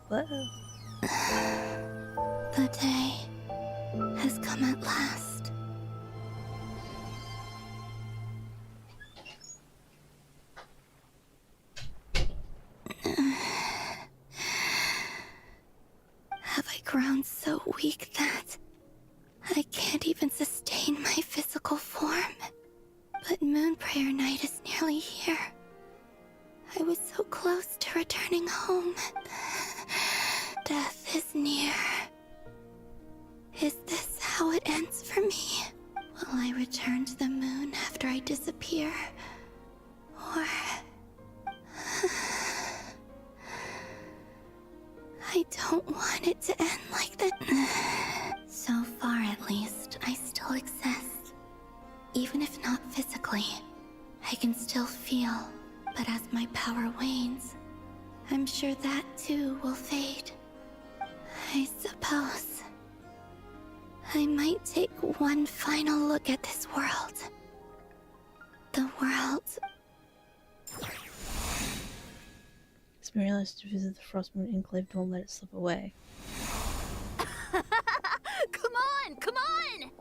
Whoa. The day has come at last. Have I grown so weak that I can't even sustain my physical form? But Moon Prayer Night is nearly here. I was so close to returning home. Death is near. Is this how it ends for me? Will I return to the moon after I disappear? Or... I don't want it to end like that. So far, at least, I still exist. Even if not physically, I can still feel But as my power wanes, I'm sure that too will fade. I suppose I might take one final look at this world. The world. Smireless to visit the Frostmoon Enclave, don't let it slip away. Come on, come on!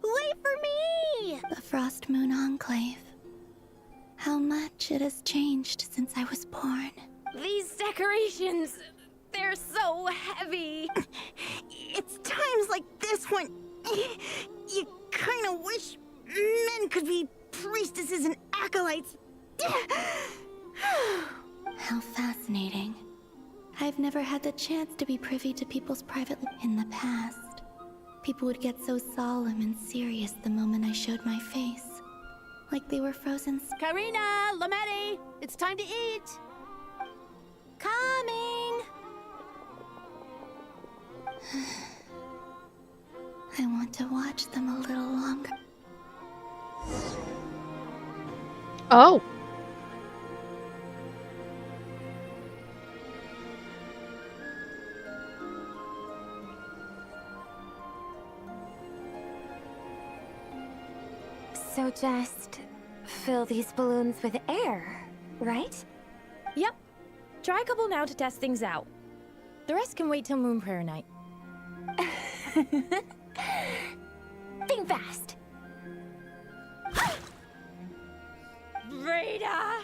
Wait for me! The Frost Moon Enclave. How much it has changed since I was born. These decorations, they're so heavy. It's times like this when you kind of wish men could be priestesses and acolytes. How fascinating. I've never had the chance to be privy to people's private in the past. People would get so solemn and serious the moment I showed my face. Like they were frozen. Karina, Lametti, it's time to eat. Coming! I want to watch them a little longer. Oh! So just fill these balloons with air, right? Yep. Try a couple now to test things out. The rest can wait till Moon Prayer night. Think fast. Rita!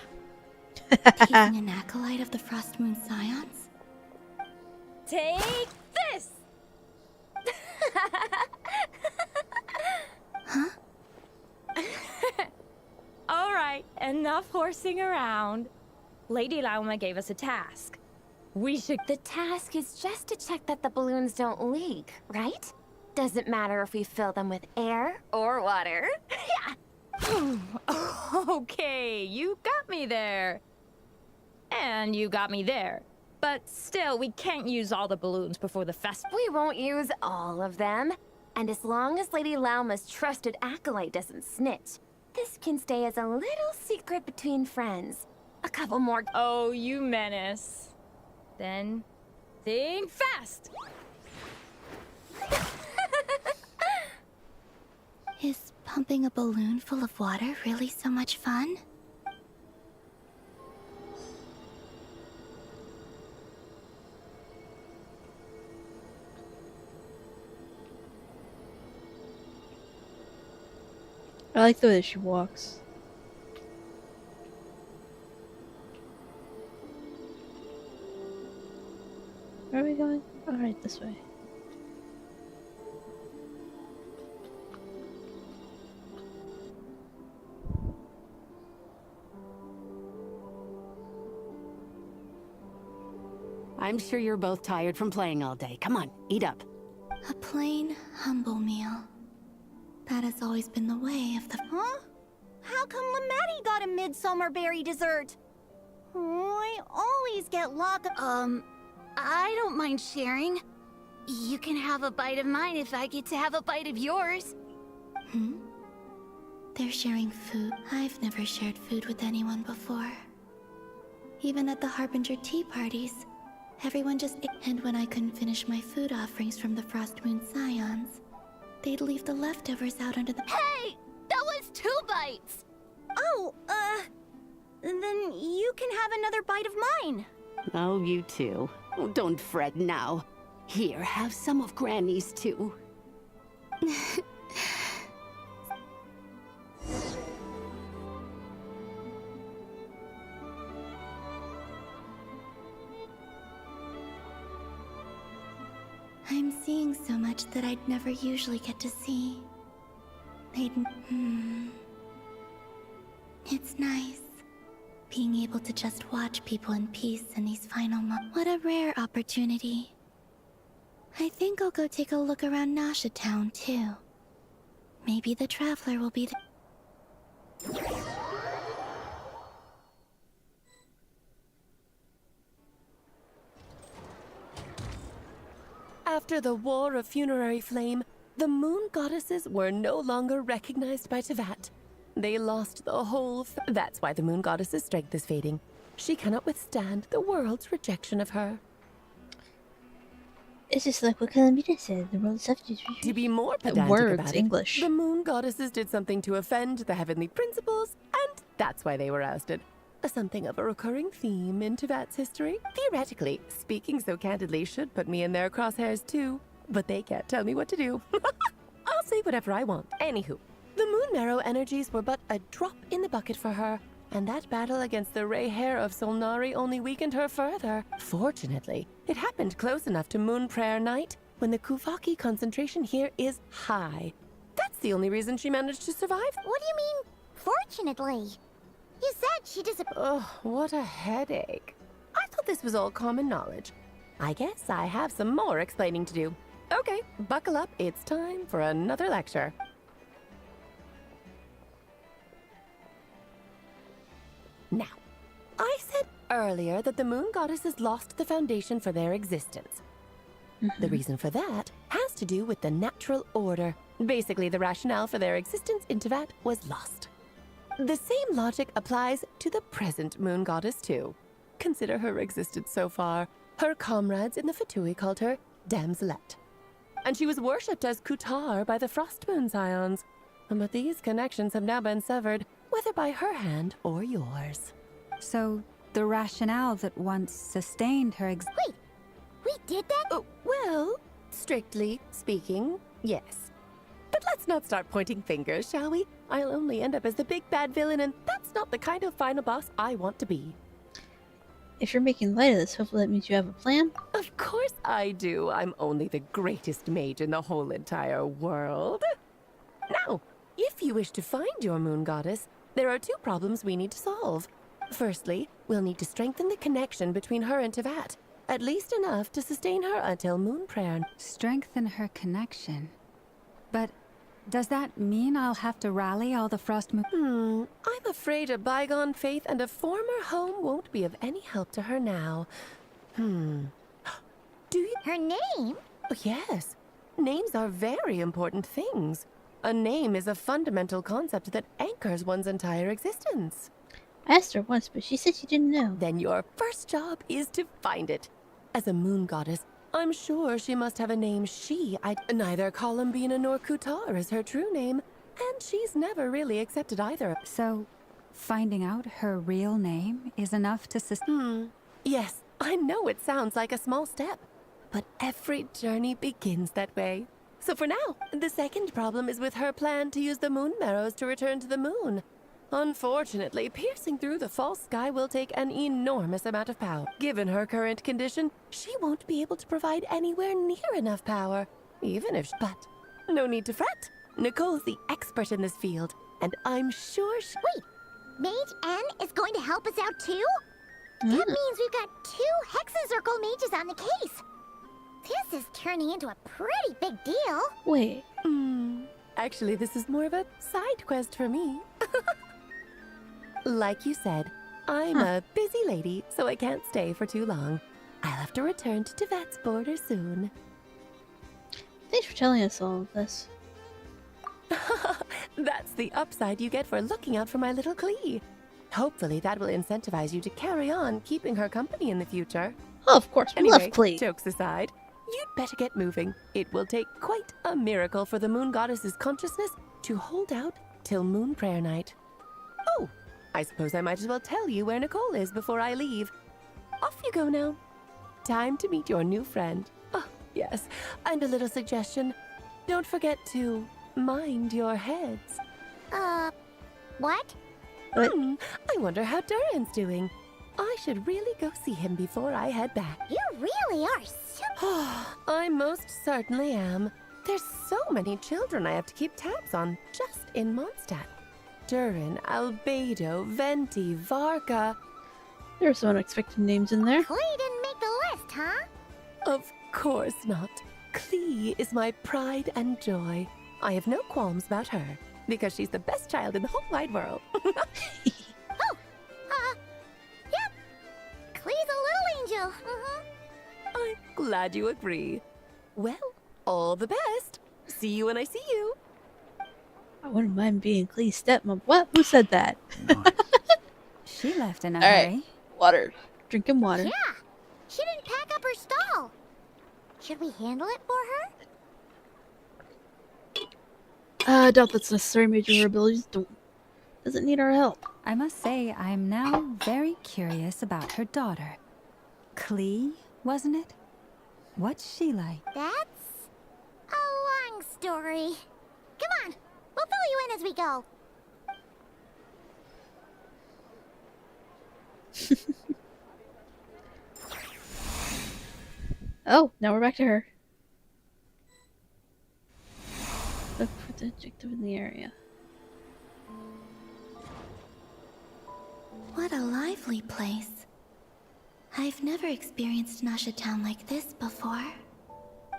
Taking an acolyte of the Frost Moon Scions? Take this! Huh? Alright, enough horsing around. Lady Lauma gave us a task. We should... The task is just to check that the balloons don't leak, right? Doesn't matter if we fill them with air or water. Okay, you got me there. And you got me there. But still, we can't use all the balloons before the festival. We won't use all of them. And as long as Lady Lauma's trusted acolyte doesn't snitch, this can stay as a little secret between friends. A couple more... Oh, you menace. Then, think fast! Is pumping a balloon full of water really so much fun? I like the way that she walks. Where are we going? Alright, this way. I'm sure you're both tired from playing all day. Come on, eat up. A plain, humble meal. That has always been the way of the... Huh? How come Lametti got a midsummer berry dessert? Oh, I always get locked up. I don't mind sharing. You can have a bite of mine if I get to have a bite of yours. Hmm? They're sharing food. I've never shared food with anyone before. Even at the Harbinger tea parties, everyone just ate. And when I couldn't finish my food offerings from the Frost Moon Scions, they'd leave the leftovers out under the... Hey! That was 2 bites! Oh, then you can have another bite of mine. Oh, you too. Oh, don't fret now. Here, have some of Granny's too. I'm seeing so much that I'd never usually get to see. It's nice. Being able to just watch people in peace in these final moments. What a rare opportunity. I think I'll go take a look around Nasha Town, too. Maybe the Traveler will be the... After the War of Funerary Flame, the Moon Goddesses were no longer recognized by Tevat. They lost the whole That's why the moon goddess's strength is fading. She cannot withstand the world's rejection of her. It's just like what Calamita said. The world suffers. To be more pedantic Words, about it, English. the moon goddesses did something to offend the heavenly principles, and that's why they were ousted. Something of a recurring theme in Tevat's history. Theoretically, speaking so candidly should put me in their crosshairs too, but they can't tell me what to do. I'll say whatever I want. Anywho, the moon marrow energies were but a drop in the bucket for her, and that battle against the Ray Hair of Solnari only weakened her further. Fortunately, it happened close enough to Moon Prayer Night when the Kuvaki concentration here is high. That's the only reason she managed to survive. What do you mean, fortunately? You said she disappeared. Oh, what a headache. I thought this was all common knowledge. I guess I have some more explaining to do. Okay, buckle up. It's time for another lecture. Now, I said earlier that the moon goddesses lost the foundation for their existence. The reason for that has to do with the natural order. Basically, the rationale for their existence in Tevat was lost. The same logic applies to the present moon goddess, too. Consider her existence so far. Her comrades in the Fatui called her Damselette. And she was worshipped as Kutar by the Frost Moon Scions. But these connections have now been severed, whether by her hand or yours. So, the rationale that once sustained her Wait! We did that? Oh, well, strictly speaking, yes. But let's not start pointing fingers, shall we? I'll only end up as the big bad villain, and that's not the kind of final boss I want to be. If you're making light of this, hopefully that means you have a plan. Of course I do. I'm only the greatest mage in the whole entire world. Now, if you wish to find your moon goddess, there are two problems we need to solve. Firstly, we'll need to strengthen the connection between her and Tevat, at least enough to sustain her until moon prayer. Strengthen her connection. But does that mean I'll have to rally all the Frost Moon? I'm afraid a bygone faith and a former home won't be of any help to her now. Do you... Her name? Oh, yes. Names are very important things. A name is a fundamental concept that anchors one's entire existence. I asked her once, but she said she didn't know. Then your first job is to find it. As a moon goddess, I'm sure she must have a name neither Columbina nor Kutar is her true name, and she's never really accepted either. So, finding out her real name is enough to Yes, I know it sounds like a small step, but every journey begins that way. So for now, the second problem is with her plan to use the moon marrows to return to the moon. Unfortunately, piercing through the false sky will take an enormous amount of power. Given her current condition, she won't be able to provide anywhere near enough power, even if But no need to fret. Nicole's the expert in this field, and I'm sure she... Wait! Mage N is going to help us out too? That means we've got 2 Hexencircle mages on the case. This is turning into a pretty big deal. Wait. Actually, this is more of a side quest for me. Like you said, I'm a busy lady, so I can't stay for too long. I'll have to return to Tevat's border soon. Thanks for telling us all of this. That's the upside you get for looking out for my little Klee. Hopefully that will incentivize you to carry on keeping her company in the future. Oh, of course, we Anyway, love Klee. Jokes aside, you'd better get moving. It will take quite a miracle for the moon goddess's consciousness to hold out till moon prayer night. Oh, I suppose I might as well tell you where Nicole is before I leave. Off you go now. Time to meet your new friend. Oh, yes, and a little suggestion. Don't forget to mind your heads. What? I wonder how Durin's doing. I should really go see him before I head back. You really are super... I most certainly am. There's so many children I have to keep tabs on just in Mondstadt. Durin, Albedo, Venti, Varka. There are some unexpected names in there. Klee didn't make the list, huh? Of course not. Klee is my pride and joy. I have no qualms about her, because she's the best child in the whole wide world. Yep. Klee's a little angel. I'm glad you agree. Well, all the best. See you when I see you. Oh, wouldn't mind being Clee's stepmom. What? Who said that? She left in a Alright, hurry. water. Drinking water. Yeah, she didn't pack up her stall. Should we handle it for her? I doubt that's necessary. Major her abilities doesn't need our help. I must say, I'm now very curious about her daughter. Clee, wasn't it? What's she like? That's a long story. Come on, we'll fill you in as we go. Oh, now we're back to her. Look for the adjective in the area. What a lively place. I've never experienced Nasha Town like this before.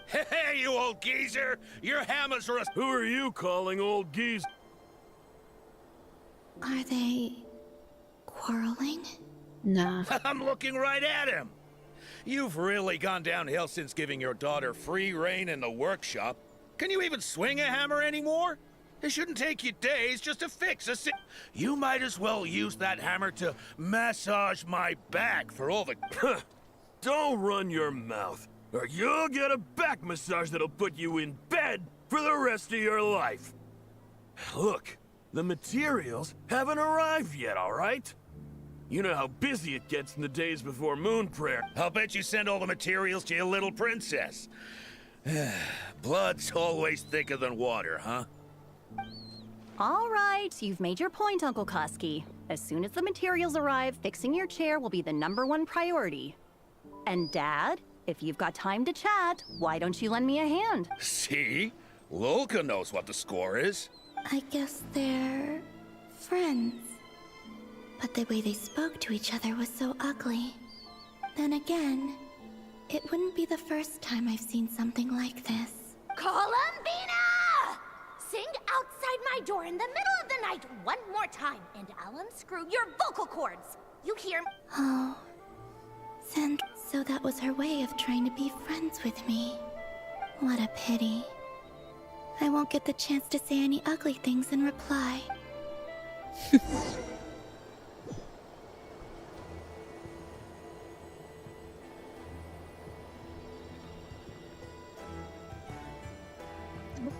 Hey, you old geezer! Your hammers are Who are you calling old geezer? Are they quarreling? Nah. I'm looking right at him. You've really gone downhill since giving your daughter free rein in the workshop. Can you even swing a hammer anymore? It shouldn't take you days just to fix a You might as well use that hammer to massage my back for all the... Don't run your mouth, or you'll get a back massage that'll put you in bed for the rest of your life. Look, the materials haven't arrived yet, all right? You know how busy it gets in the days before moon prayer. I'll bet you send all the materials to your little princess. Blood's always thicker than water, huh? All right, you've made your point, Uncle Koski. As soon as the materials arrive, fixing your chair will be the #1 priority. And Dad, if you've got time to chat, why don't you lend me a hand? See? Lolka knows what the score is. I guess they're friends. But the way they spoke to each other was so ugly. Then again, it wouldn't be the first time I've seen something like this. Columbina! Sing outside my door in the middle of the night one more time, and I'll unscrew your vocal cords. You hear me? Oh. Then, so that was her way of trying to be friends with me. What a pity. I won't get the chance to say any ugly things in reply.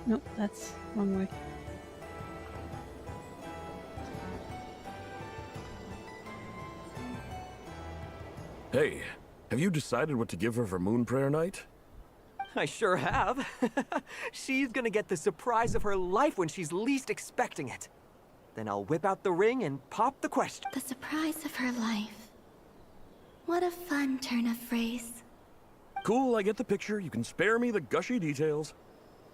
Nope, that's wrong way. Hey, have you decided what to give her for moon prayer night? I sure have. She's gonna get the surprise of her life when she's least expecting it. Then I'll whip out the ring and pop the question. The surprise of her life. What a fun turn of phrase. Cool, I get the picture. You can spare me the gushy details.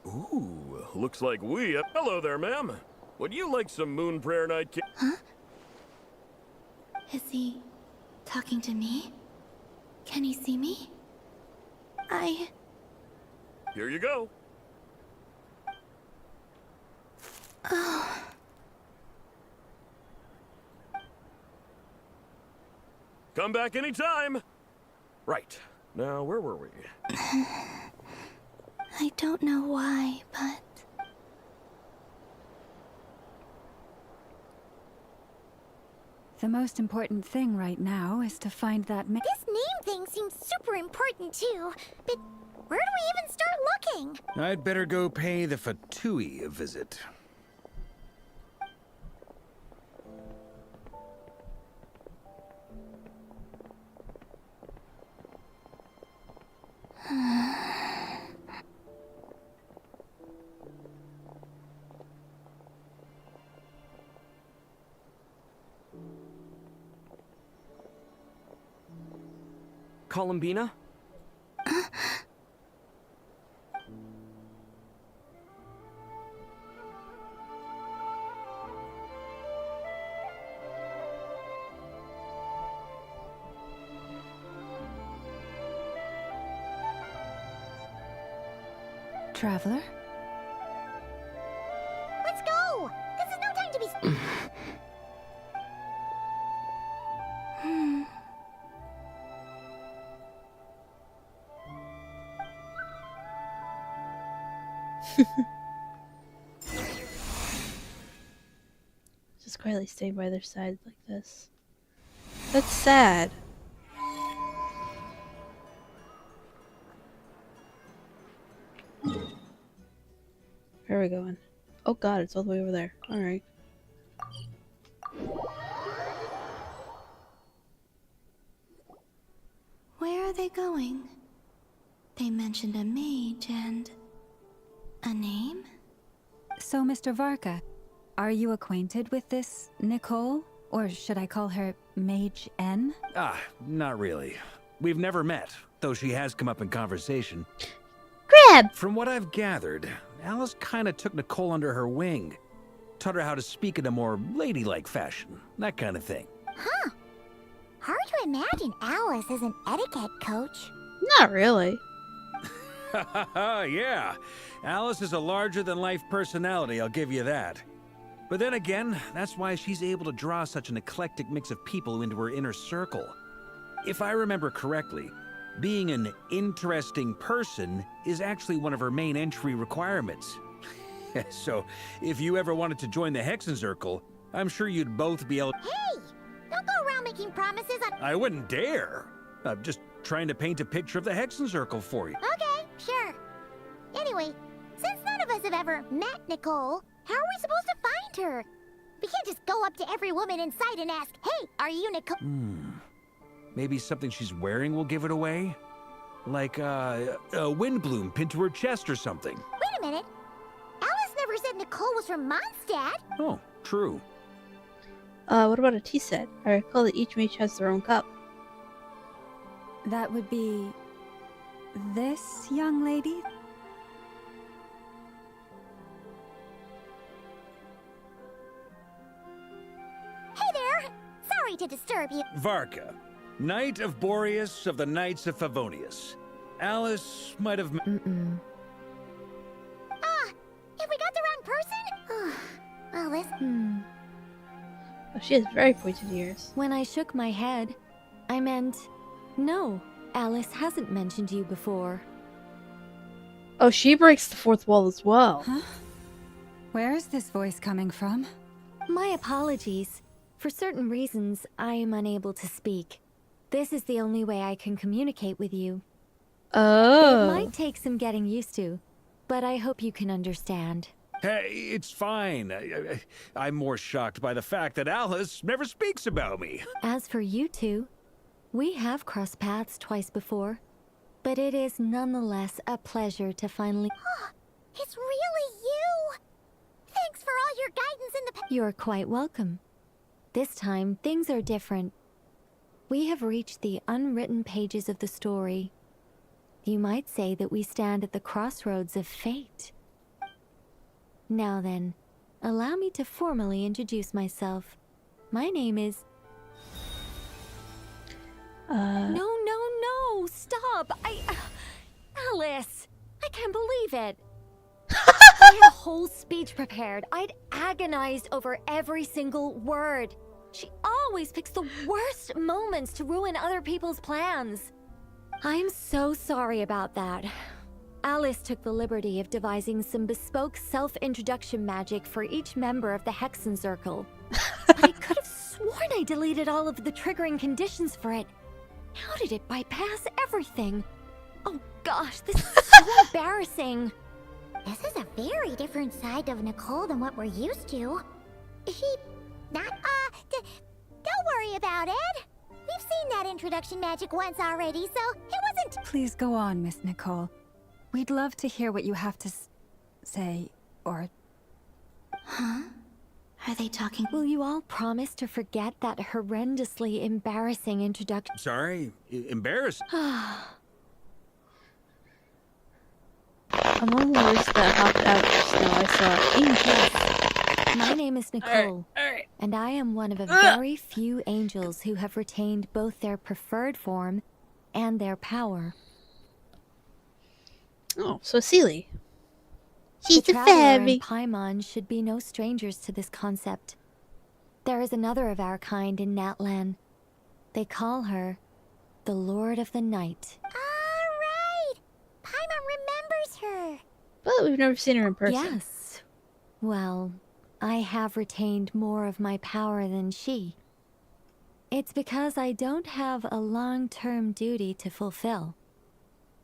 Ooh, looks like we... Hello there, ma'am. Would you like some moon prayer night Huh? Is he talking to me? Can he see me? Here you go. Oh. Come back anytime. Right. Now, where were we? I don't know why, but... The most important thing right now is to find that This name thing seems super important too, but where do we even start looking? I'd better go pay the Fatui a visit. Columbina? Traveler? Let's go! This is no time to be... quietly staying by their side like this. That's sad. Where are we going? Oh god, it's all the way over there. Alright. Where are they going? They mentioned a mage and... a name? So, Mr. Varka, are you acquainted with this Nicole? Or should I call her Mage N? Ah, not really. We've never met, though she has come up in conversation. Grab! From what I've gathered, Alice kinda took Nicole under her wing. Taught her how to speak in a more ladylike fashion. That kind of thing. Huh. Hard to imagine Alice as an etiquette coach. Not really. Yeah. Alice is a larger-than-life personality, I'll give you that. But then again, that's why she's able to draw such an eclectic mix of people into her inner circle. If I remember correctly, being an interesting person is actually one of her main entry requirements. So, if you ever wanted to join the Hexenzirkel, I'm sure you'd both be able— Hey! Don't go around making promises on— I wouldn't dare! I'm just trying to paint a picture of the Hexenzirkel for you. Okay, sure. Anyway, since none of us have ever met Nicole, how are we supposed to find her? We can't just go up to every woman in sight and ask, hey, are you Nicole? Maybe something she's wearing will give it away? Like, a windbloom pinned to her chest or something. Wait a minute. Alice never said Nicole was from Mondstadt. Oh, true. What about a tea set? I recall that each mage has their own cup. That would be... this young lady? Hey there! Sorry to disturb you. Varka, Knight of Boreas of the Knights of Favonius. Alice might have... Have we got the wrong person? Well, this... Oh, she has very pointed ears. When I shook my head, I meant... no, Alice hasn't mentioned you before. Oh, she breaks the fourth wall as well. Huh? Where is this voice coming from? My apologies. For certain reasons, I am unable to speak. This is the only way I can communicate with you. Oh. It might take some getting used to, but I hope you can understand. Hey, it's fine. I'm more shocked by the fact that Alice never speaks about me. As for you two, we have crossed paths twice before, but it is nonetheless a pleasure to finally... It's really you! Thanks for all your guidance in the past. You're quite welcome. This time, things are different. We have reached the unwritten pages of the story. You might say that we stand at the crossroads of fate. Now then, allow me to formally introduce myself. My name is... No, stop! Alice! I can't believe it! I had a whole speech prepared. I'd agonized over every single word. She always picks the worst moments to ruin other people's plans. I'm so sorry about that. Alice took the liberty of devising some bespoke self-introduction magic for each member of the Hexenzirkel. But I could have sworn I deleted all of the triggering conditions for it. How did it bypass everything? Oh gosh, this is so embarrassing. This is a very different side of Nicole than what we're used to. Don't worry about it. We've seen that introduction magic once already, so it wasn't... Please go on, Miss Nicole. We'd love to hear what you have to say, or... Huh? Are they talking? Will you all promise to forget that horrendously embarrassing introduction? Sorry, embarrassing. Among the words that hopped out just now, I saw angels. My name is Nicole, and I am one of a very few angels who have retained both their preferred form and their power. Oh, so Seely. She's The a Traveler fairy. and Paimon should be no strangers to this concept. There is another of our kind in Natlan. They call her the Lord of the Night. Alright! Paimon remembers her. But we've never seen her in person. Yes. Well, I have retained more of my power than she. It's because I don't have a long-term duty to fulfill.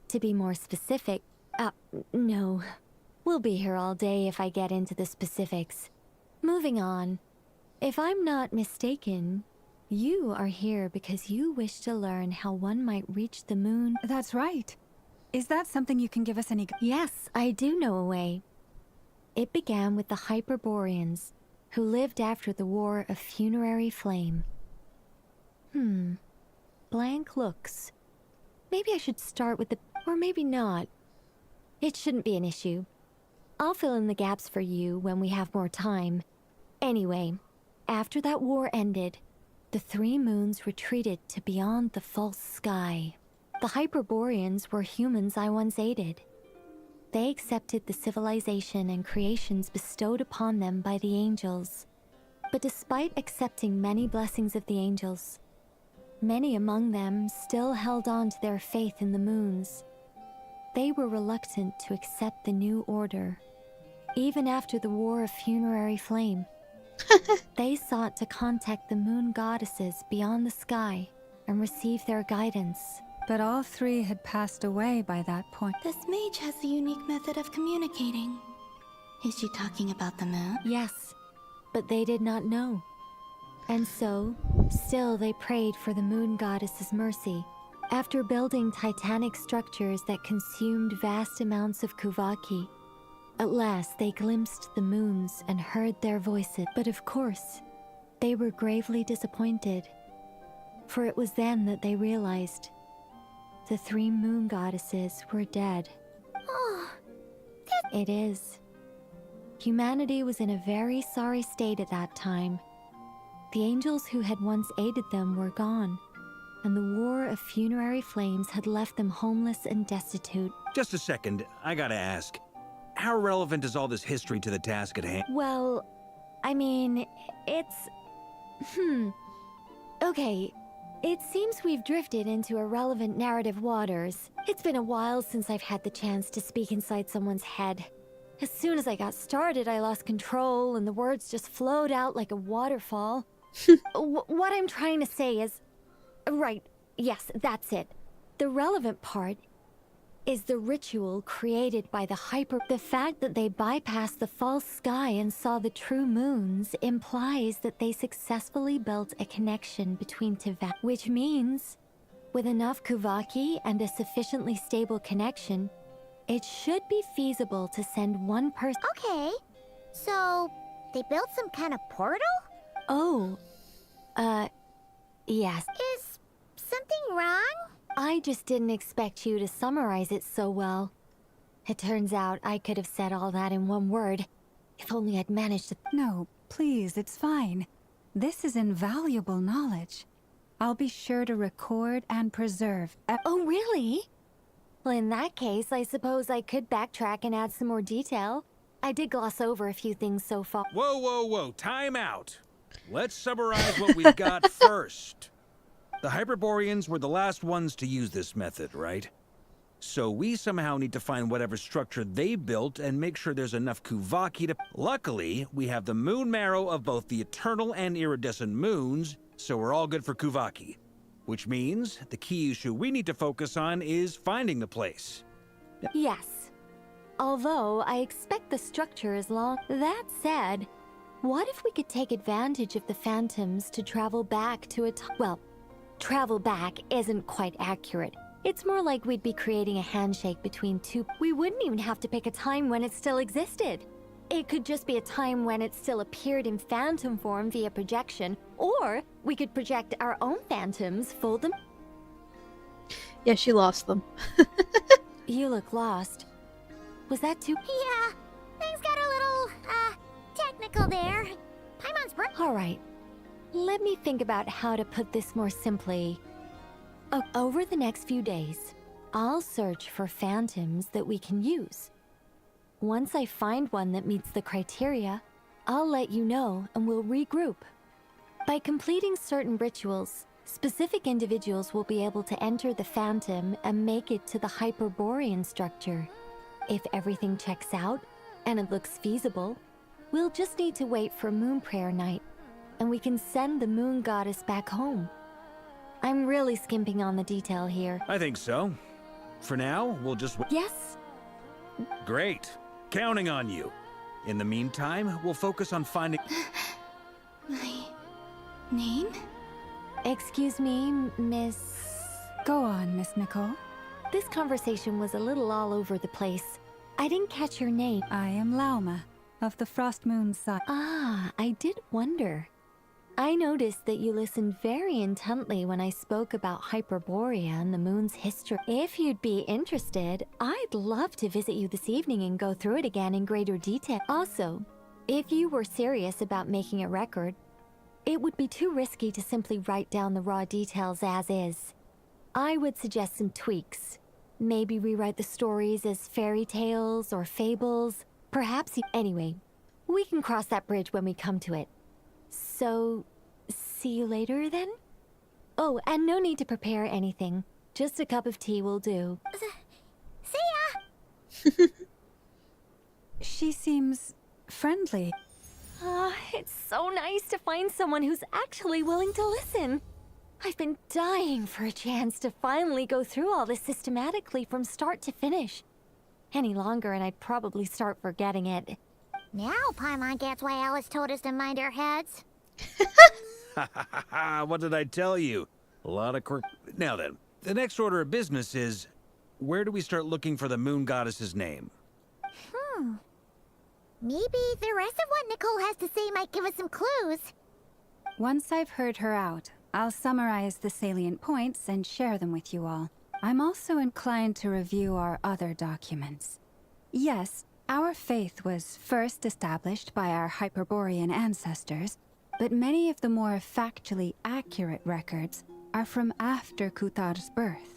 To be more specific, no. We'll be here all day if I get into the specifics. Moving on. If I'm not mistaken, you are here because you wish to learn how one might reach the moon. That's right. Is that something you can give us any... Yes, I do know a way. It began with the Hyperboreans, who lived after the War of Funerary Flame. Blank looks. Maybe I should start with the... or maybe not. It shouldn't be an issue. I'll fill in the gaps for you when we have more time. Anyway, after that war ended, the three moons retreated to beyond the false sky. The Hyperboreans were humans I once aided. They accepted the civilization and creations bestowed upon them by the angels. But despite accepting many blessings of the angels, many among them still held on to their faith in the moons. They were reluctant to accept the new order. Even after the War of Funerary Flame, they sought to contact the moon goddesses beyond the sky and receive their guidance. But all three had passed away by that point. This mage has a unique method of communicating. Is she talking about the moon? Yes, but they did not know. And so, still they prayed for the moon goddess's mercy. After building titanic structures that consumed vast amounts of Kuvaki, at last they glimpsed the moons and heard their voices. But of course, they were gravely disappointed. For it was then that they realized the three moon goddesses were dead. Oh, It is. Humanity was in a very sorry state at that time. The angels who had once aided them were gone, and the War of Funerary Flames had left them homeless and destitute. Just a second, I gotta ask. How relevant is all this history to the task at hand? Well, I mean, it's... Okay, it seems we've drifted into irrelevant narrative waters. It's been a while since I've had the chance to speak inside someone's head. As soon as I got started, I lost control, and the words just flowed out like a waterfall. What I'm trying to say is... Right, yes, that's it. The relevant part is the ritual created by the fact that they bypassed the false sky and saw the true moons implies that they successfully built a connection between which means, with enough Kuvaki and a sufficiently stable connection, it should be feasible to send one person. Okay, so they built some kind of portal? Oh, yes. Is something wrong? I just didn't expect you to summarize it so well. It turns out I could have said all that in one word, if only I'd managed to... No, please, it's fine. This is invaluable knowledge. I'll be sure to record and preserve... Oh, really? Well, in that case, I suppose I could backtrack and add some more detail. I did gloss over a few things so far. Whoa, whoa, whoa, time out. Let's summarize what we've got first. The Hyperboreans were the last ones to use this method, right? So we somehow need to find whatever structure they built and make sure there's enough Kuvaki to... Luckily, we have the moon marrow of both the eternal and iridescent moons, so we're all good for Kuvaki. Which means the key issue we need to focus on is finding the place. Yes. Although I expect the structure is long. That said, what if we could take advantage of the phantoms to travel back to a well, travel back isn't quite accurate. It's more like we'd be creating a handshake between two. We wouldn't even have to pick a time when it still existed. It could just be a time when it still appeared in phantom form via projection, or we could project our own phantoms, fold them. Yeah, she lost them. You look lost. Was that too? Yeah, things got a little, technical there. Paimon's All right. Let me think about how to put this more simply. Over the next few days, I'll search for phantoms that we can use. Once I find one that meets the criteria, I'll let you know and we'll regroup. By completing certain rituals, specific individuals will be able to enter the phantom and make it to the Hyperborean structure. If everything checks out, and it looks feasible, We'll just need to wait for Moon Prayer Night, and we can send the Moon Goddess back home. I'm really skimping on the detail here. I think so. For now, we'll just wait. Yes? Great. Counting on you. In the meantime, we'll focus on finding... My name? Excuse me, Miss... Go on, Miss Nicole. This conversation was a little all over the place. I didn't catch your name. I am Lauma, of the Frost Moon side. Ah, I did wonder. I noticed that you listened very intently when I spoke about Hyperborea and the moon's history. If you'd be interested, I'd love to visit you this evening and go through it again in greater detail. Also, if you were serious about making a record, it would be too risky to simply write down the raw details as is. I would suggest some tweaks. Maybe rewrite the stories as fairy tales or fables. Perhaps anyway, we can cross that bridge when we come to it. So, see you later then? Oh, and no need to prepare anything. Just a cup of tea will do. See ya! She seems friendly. It's so nice to find someone who's actually willing to listen. I've been dying for a chance to finally go through all this systematically from start to finish. Any longer and I'd probably start forgetting it. Now Paimon gets why Alice told us to mind our heads. What did I tell you? A lot of quirk... Now then, the next order of business is... Where do we start looking for the Moon Goddess's name? Maybe the rest of what Nicole has to say might give us some clues. Once I've heard her out, I'll summarize the salient points and share them with you all. I'm also inclined to review our other documents. Yes, our faith was first established by our Hyperborean ancestors, but many of the more factually accurate records are from after Kutar's birth.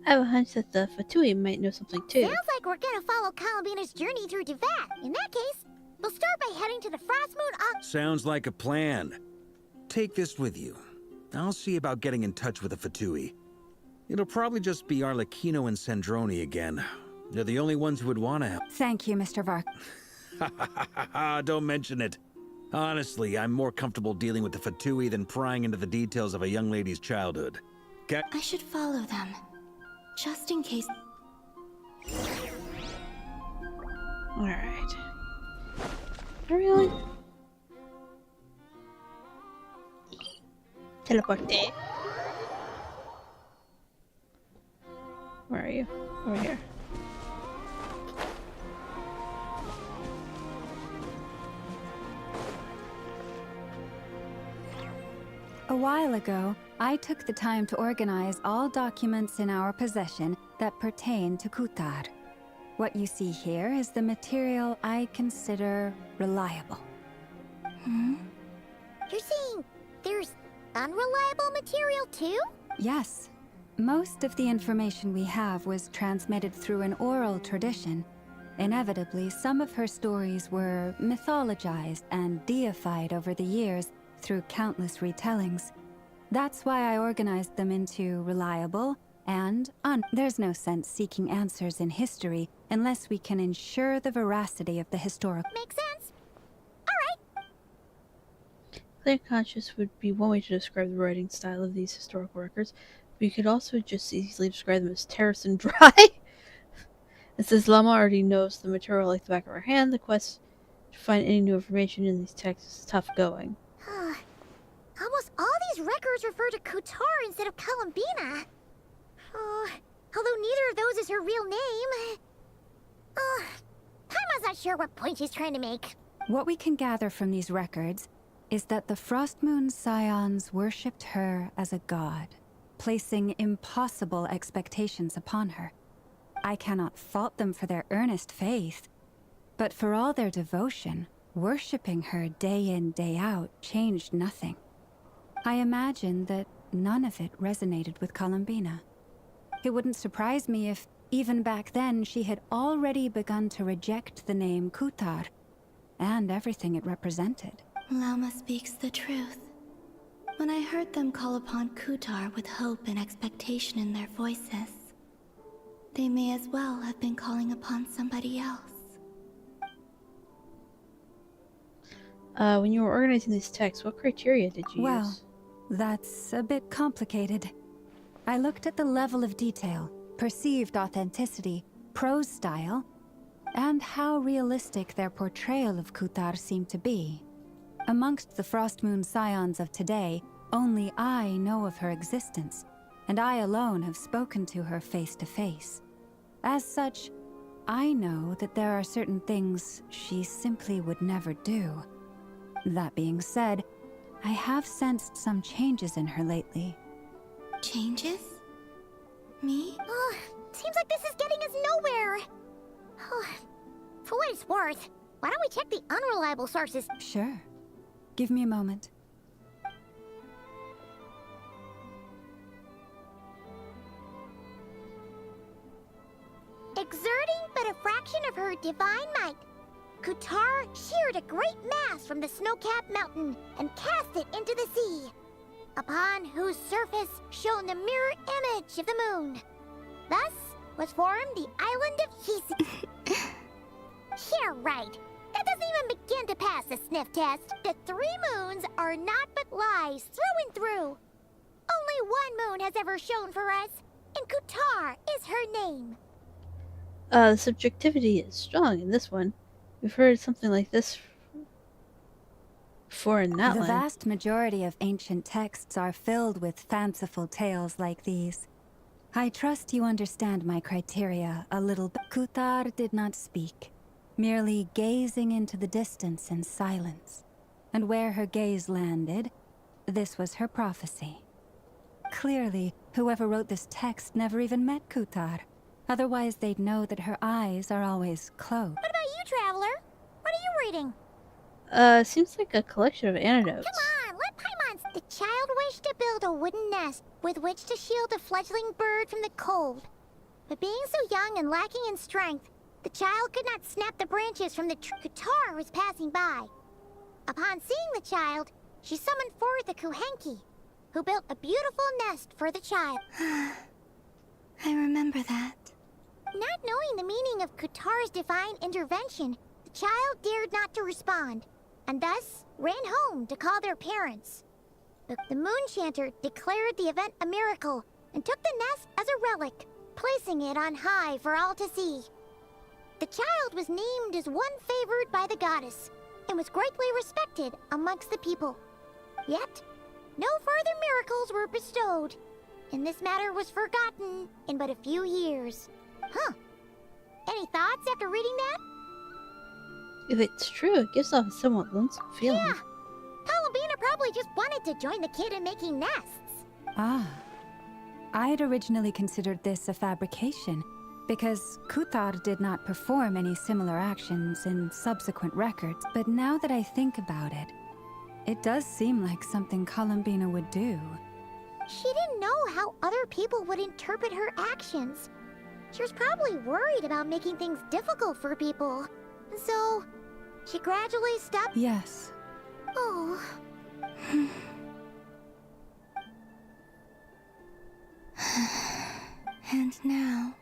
I have a hunch that the Fatui might know something too. Sounds like we're gonna follow Columbina's journey through Devat. In that case, we'll start by heading to the Frost Moon Sounds like a plan. Take this with you. I'll see about getting in touch with the Fatui. It'll probably just be Arlecchino and Sandroni again. They're the only ones who would want to help. Thank you, Mr. Vark. Don't mention it. Honestly, I'm more comfortable dealing with the Fatui than prying into the details of a young lady's childhood. I should follow them. Just in case. Alright. Everyone. Teleporte. Where are you? Over here. A while ago, I took the time to organize all documents in our possession that pertain to Kutar. What you see here is the material I consider reliable. You're saying there's unreliable material too? Yes. Most of the information we have was transmitted through an oral tradition. Inevitably, some of her stories were mythologized and deified over the years through countless retellings. That's why I organized them into reliable and There's no sense seeking answers in history unless we can ensure the veracity of the historical. Makes sense. Alright. Clear conscious would be one way to describe the writing style of these historical records, but you could also just easily describe them as terse and dry. And since Lama already knows the material like the back of her hand, the quest to find any new information in these texts is tough going. Almost all these records refer to Kutar instead of Columbina. Although neither of those is her real name. Paimon's not sure what point she's trying to make. What we can gather from these records is that the Frost Moon Scions worshipped her as a god, placing impossible expectations upon her. I cannot fault them for their earnest faith, but for all their devotion, worshipping her day in, day out changed nothing. I imagine that none of it resonated with Columbina. It wouldn't surprise me if, even back then, she had already begun to reject the name Kutar and everything it represented. Lauma speaks the truth. When I heard them call upon Kutar with hope and expectation in their voices, they may as well have been calling upon somebody else. When you were organizing these texts, what criteria did you Well, use? that's a bit complicated. I looked at the level of detail, perceived authenticity, prose style, and how realistic their portrayal of Kutar seemed to be. Amongst the Frostmoon scions of today, only I know of her existence, and I alone have spoken to her face to face. As such, I know that there are certain things she simply would never do. That being said, I have sensed some changes in her lately. Changes? Me? Oh, seems like this is getting us nowhere. Oh, for what it's worth, why don't we check the unreliable sources? Sure. Give me a moment. Exerting but a fraction of her divine might, Kutar sheared a great mass from the snow-capped mountain and cast it into the sea, upon whose surface shone the mirror image of the moon. Thus was formed the island of Hisi. Yeah, right. That doesn't even begin to pass the sniff test. The 3 moons are not but lies through and through. Only one moon has ever shone for us, and Kutar is her name. The subjectivity is strong in this one. We've heard something like this before in that The line. vast majority of ancient texts are filled with fanciful tales like these. I trust you understand my criteria a little bit. Kutar did not speak, merely gazing into the distance in silence. And where her gaze landed, this was her prophecy. Clearly, whoever wrote this text never even met Kutar. Otherwise, they'd know that her eyes are always closed. What about you, Traveler? What are you reading? Seems like a collection of anecdotes. Come on, let Paimon. The child wished to build a wooden nest with which to shield a fledgling bird from the cold. But being so young and lacking in strength, the child could not snap the branches from the tree. Kutar was passing by. Upon seeing the child, she summoned forth a Kuhenki, who built a beautiful nest for the child. I remember that. Not knowing the meaning of Kutar's divine intervention, the child dared not to respond, and thus ran home to call their parents. The moon chanter declared the event a miracle and took the nest as a relic, placing it on high for all to see. The child was named as one favored by the goddess and was greatly respected amongst the people. Yet, no further miracles were bestowed, and this matter was forgotten in but a few years. Huh. Any thoughts after reading that? If it's true, it gives off a somewhat lonesome feeling. Yeah. Columbina probably just wanted to join the kid in making nests. Ah. I'd originally considered this a fabrication, because Kutar did not perform any similar actions in subsequent records. But now that I think about it, it does seem like something Columbina would do. She didn't know how other people would interpret her actions. She was probably worried about making things difficult for people. So, she gradually stopped. Yes. Oh. And now,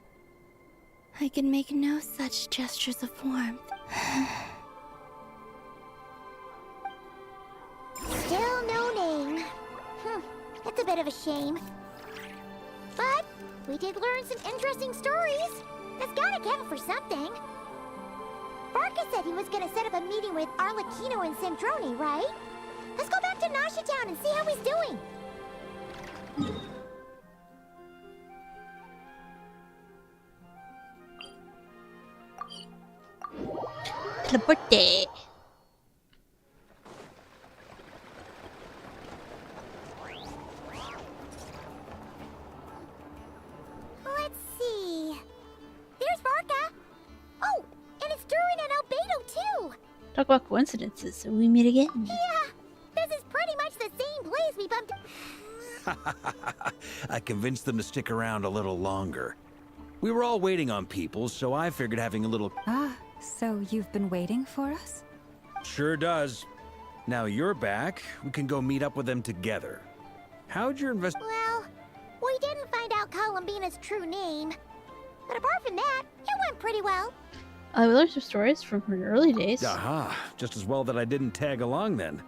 I can make no such gestures of warmth. Still no name. That's a bit of a shame. But we did learn some interesting stories. That's gotta count for something. Barca said he was gonna set up a meeting with Arlecchino and Sandrone, right? Let's go back to Nasha Town and see how he's doing. Teleporte. Let's see. There's Barca. Oh, and it's Durin and Albedo too. Talk about coincidences, so we meet again. Yeah, this is pretty much the same place we bumped. I convinced them to stick around a little longer. We were all waiting on people, so I figured having a little... Ah, so you've been waiting for us? Sure does. Now you're back, we can go meet up with them together. How'd your Well, we didn't find out Columbina's true name. But apart from that, it went pretty well. We learned some stories from her early days. Aha, just as well that I didn't tag along then.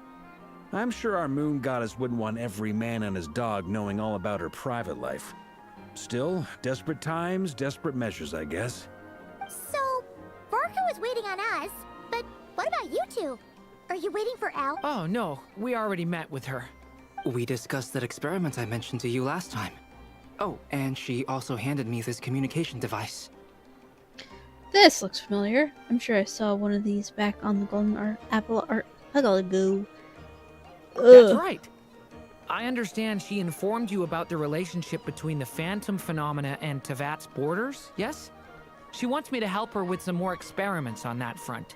I'm sure our moon goddess wouldn't want every man and his dog knowing all about her private life. Still, desperate times, desperate measures, I guess. So, Varka was waiting on us, but what about you two? Are you waiting for Al? Oh, no. We already met with her. We discussed that experiment I mentioned to you last time. Oh, and she also handed me this communication device. This looks familiar. I'm sure I saw one of these back on the Golden Apple Archipelago. That's right. I understand she informed you about the relationship between the Phantom phenomena and Tevat's borders, yes? She wants me to help her with some more experiments on that front.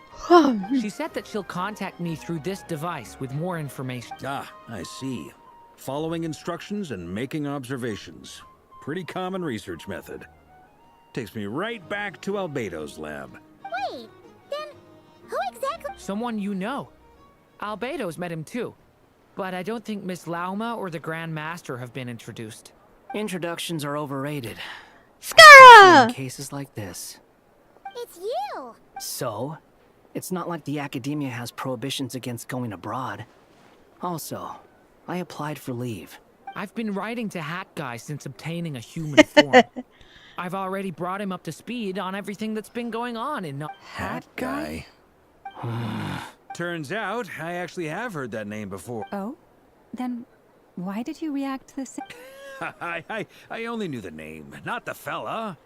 She said that she'll contact me through this device with more information. Ah, I see. Following instructions and making observations. Pretty common research method. Takes me right back to Albedo's lab. Wait, then who exactly? Someone you know. Albedo's met him too. But I don't think Miss Lauma or the Grand Master have been introduced. Introductions are overrated. Skara! In cases like this. It's you! So, it's not like the academia has prohibitions against going abroad. Also, I applied for leave. I've been writing to Hat Guy since obtaining a human form. I've already brought him up to speed on everything that's been going on in... Hat Guy? Turns out, I actually have heard that name before. Oh? Then why did you react the same? I only knew the name, not the fella.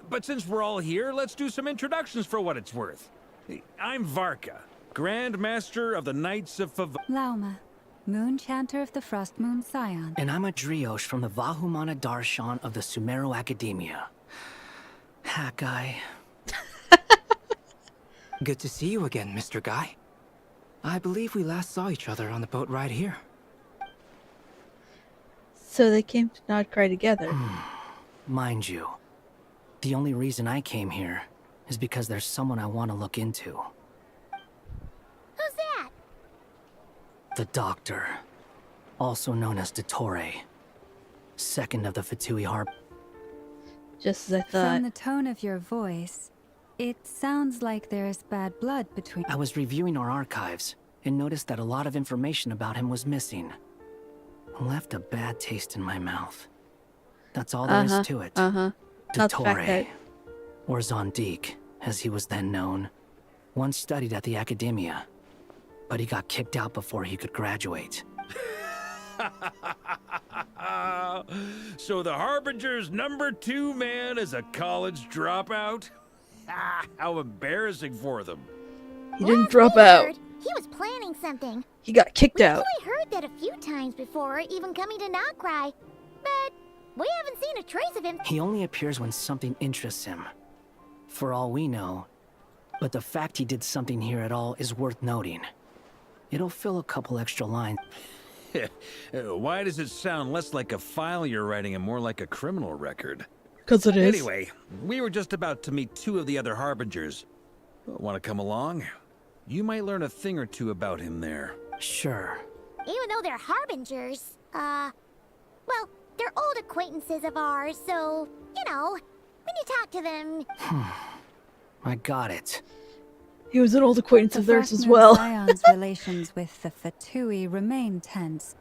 But since we're all here, let's do some introductions for what it's worth. I'm Varka, Grand Master of the Knights of Lauma, Moon Chanter of the Frost Moon Scion. And I'm a Driosh from the Vahumana Darshan of the Sumeru Academia. Hat Guy. Good to see you again, Mr. Guy. I believe we last saw each other on the boat ride here. So they came to Nodcry together. Mind you, the only reason I came here is because there's someone I want to look into. Who's that? The Doctor, also known as Dottore, second of the Fatui Harp. Just as I thought. From the tone of your voice, it sounds like there is bad blood between... I was reviewing our archives and noticed that a lot of information about him was missing. Left a bad taste in my mouth. That's all there is to it. Dottore, or Zondique, as he was then known, once studied at the Academia, but he got kicked out before he could graduate. So the Harbinger's #2 man is a college dropout? How embarrassing for them. He didn't drop out. He was planning something. He got kicked out. We heard that a few times before, even coming to Nodcry, but we haven't seen a trace of him. He only appears when something interests him. For all we know, but the fact he did something here at all is worth noting. It'll fill a couple extra lines. Why does it sound less like a file you're writing and more like a criminal record? 'Cause it is. Anyway, we were just about to meet 2 of the other Harbingers. Want to come along? You might learn a thing or two about him there. Sure. Even though they're Harbingers, well, they're old acquaintances of ours, so, you know, when you talk to them... I got it. He was an old acquaintance of theirs as Frost Moon well. Scion's relations with the Fatui remain tense.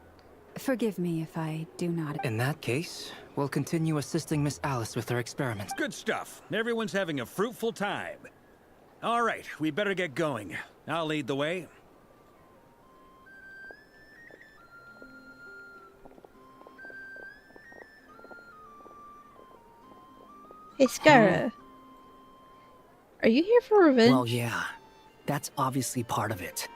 Forgive me if I do not... In that case, we'll continue assisting Miss Alice with her experiments. Good stuff. Everyone's having a fruitful time. All right, we better get going. I'll lead the way. Hey, Skara. Are you here for revenge? Well, yeah. That's obviously part of it.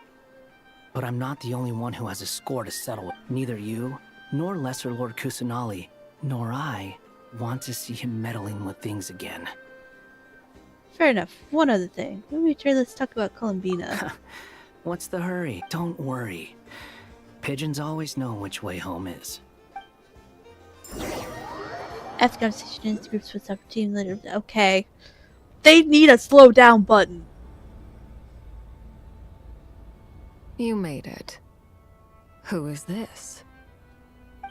But I'm not the only one who has a score to settle with. Neither you, nor Lesser Lord Kusanali, nor I want to see him meddling with things again. Fair enough. One other thing. When we return, let's talk about Columbina. What's the hurry? Don't worry. Pigeons always know which way home is. After conversation in groups with separate team later. Okay. They need a slow down button. You made it. Who is this?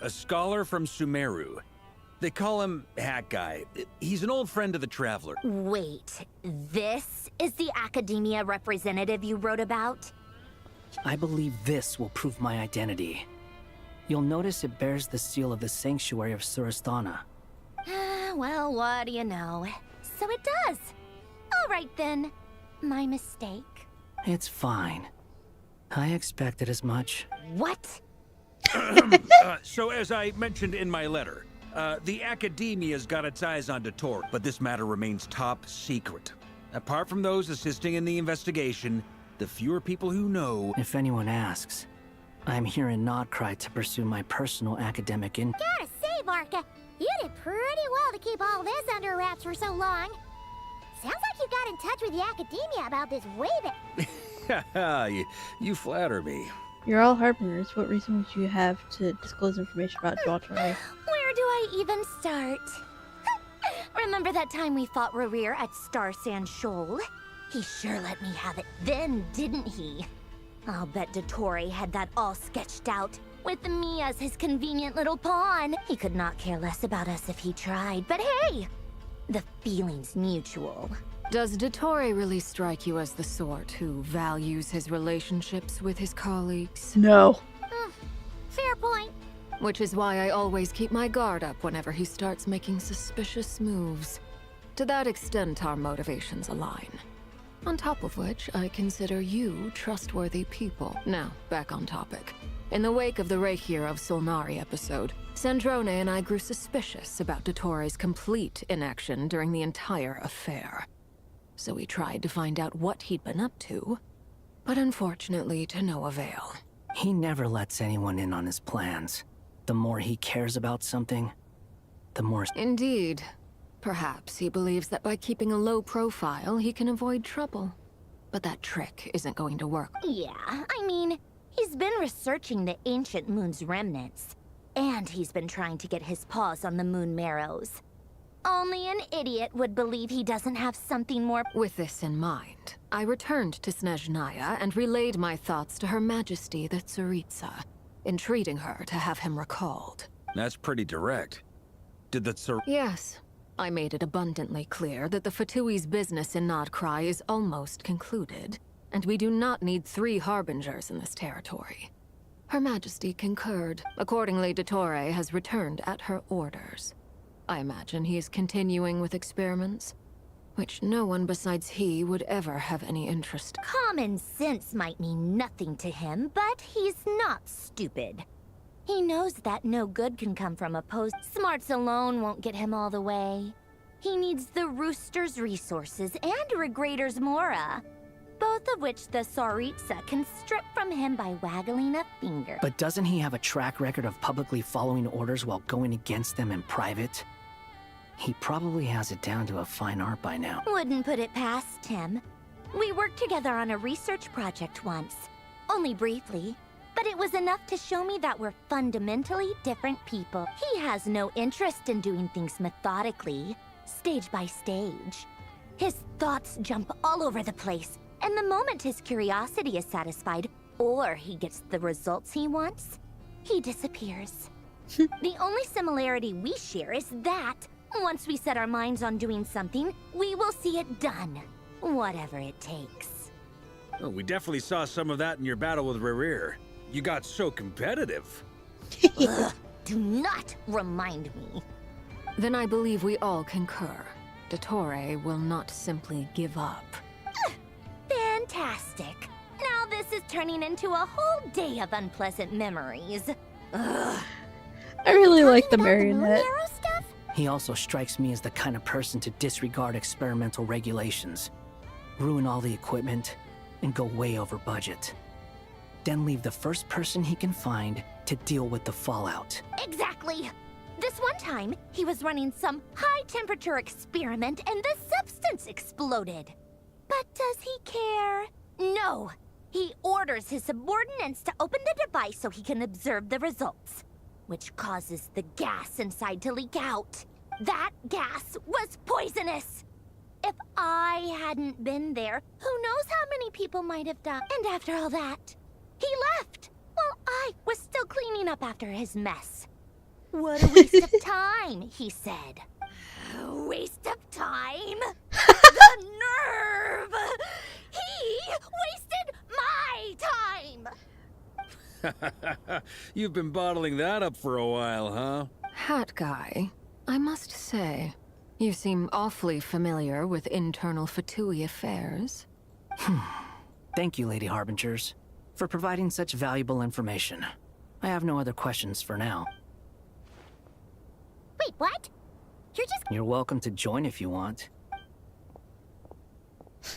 A scholar from Sumeru. They call him Hat Guy. He's an old friend of the Traveler. Wait, this is the academia representative you wrote about? I believe this will prove my identity. You'll notice it bears the seal of the Sanctuary of Surasthana. Well, what do you know? So it does. All right then. My mistake. It's fine. I expected as much. What? So as I mentioned in my letter, the Academia's got its eyes on Dottore, but this matter remains top secret. Apart from those assisting in the investigation, the fewer people who know... If anyone asks, I'm here in Nodcry to pursue my personal academic Gotta say, Barca, you did pretty well to keep all this under wraps for so long. Sounds like you got in touch with the Academia about this way back. you flatter me. You're all Harbingers. What reason would you have to disclose information about Dottore? Where do I even start? Remember that time we fought Rerir at Star Sand Shoal? He sure let me have it then, didn't he? I'll bet Dottore had that all sketched out, with me as his convenient little pawn. He could not care less about us if he tried, but hey! The feeling's mutual. Does Dottore really strike you as the sort who values his relationships with his colleagues? No. Fair point. Which is why I always keep my guard up whenever he starts making suspicious moves. To that extent, our motivations align. On top of which, I consider you trustworthy people. Now, back on topic. In the wake of the Reihir of Solnari episode, Sandrone and I grew suspicious about Dottore's complete inaction during the entire affair. So we tried to find out what he'd been up to, but unfortunately to no avail. He never lets anyone in on his plans. The more he cares about something, the more... Indeed. Perhaps he believes that by keeping a low profile, he can avoid trouble. But that trick isn't going to work. Yeah, I mean, he's been researching the ancient moon's remnants. And he's been trying to get his paws on the moon marrows. Only an idiot would believe he doesn't have something more... With this in mind, I returned to Snezhnaya and relayed my thoughts to Her Majesty the Tsaritsa, entreating her to have him recalled. That's pretty direct. Did the Yes. I made it abundantly clear that the Fatui's business in Nodcry is almost concluded, and we do not need 3 harbingers in this territory. Her Majesty concurred. Accordingly, Dottore has returned at her orders. I imagine he is continuing with experiments, which no one besides he would ever have any interest. Common sense might mean nothing to him, but he's not stupid. He knows that no good can come from a post. Smarts alone won't get him all the way. He needs the Rooster's resources and Regrator's Mora, both of which the Tsaritsa can strip from him by waggling a finger. But doesn't he have a track record of publicly following orders while going against them in private? He probably has it down to a fine art by now. Wouldn't put it past him. We worked together on a research project once. Only briefly. But it was enough to show me that we're fundamentally different people. He has no interest in doing things methodically, stage by stage. His thoughts jump all over the place, and the moment his curiosity is satisfied, or he gets the results he wants, he disappears. The only similarity we share is that, once we set our minds on doing something, we will see it done, whatever it takes. Oh, we definitely saw some of that in your battle with Rerir. You got so competitive. Ugh, do not remind me. Then I believe we all concur. Dottore will not simply give up. Fantastic. Now this is turning into a whole day of unpleasant memories. Ugh. I really like the marionette. He also strikes me as the kind of person to disregard experimental regulations, ruin all the equipment, and go way over budget. Then leave the first person he can find to deal with the fallout. Exactly. This one time, he was running some high-temperature experiment and the substance exploded. But does he care? No. He orders his subordinates to open the device so he can observe the results, which causes the gas inside to leak out. That gas was poisonous. If I hadn't been there, who knows how many people might have died. And after all that, he left while I was still cleaning up after his mess. What a waste of time, he said. A waste of time? The nerve! He wasted my time! You've been bottling that up for a while, huh? Hat guy, I must say, you seem awfully familiar with internal Fatui affairs. Thank you, Lady Harbingers, for providing such valuable information. I have no other questions for now. Wait, what? You're welcome to join if you want.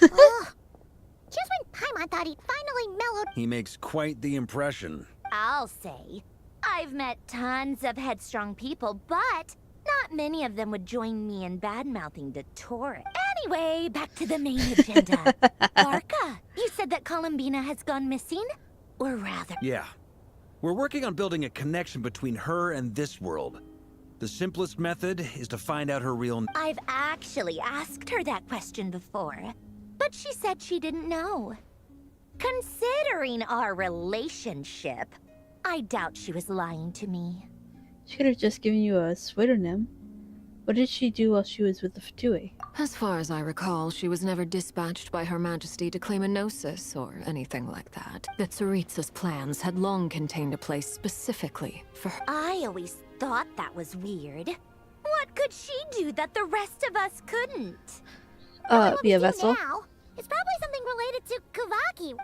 Ugh. Just when Paimon thought he'd finally mellowed... He makes quite the impression. I'll say. I've met tons of headstrong people, but not many of them would join me in bad-mouthing the tourist. Anyway, back to the main agenda. Barca, you said that Columbina has gone missing? Or rather... Yeah. We're working on building a connection between her and this world. The simplest method is to find out her real... I've actually asked her that question before, but she said she didn't know. Considering our relationship, I doubt she was lying to me. She could have just given you a pseudonym. What did she do while she was with the Fatui? As far as I recall, she was never dispatched by Her Majesty to claim a gnosis or anything like that. The Tsaritsa's plans had long contained a place specifically for her. I always thought that was weird. What could she do that the rest of us couldn't? Be a vessel? Now, it's probably something related to Kavaki.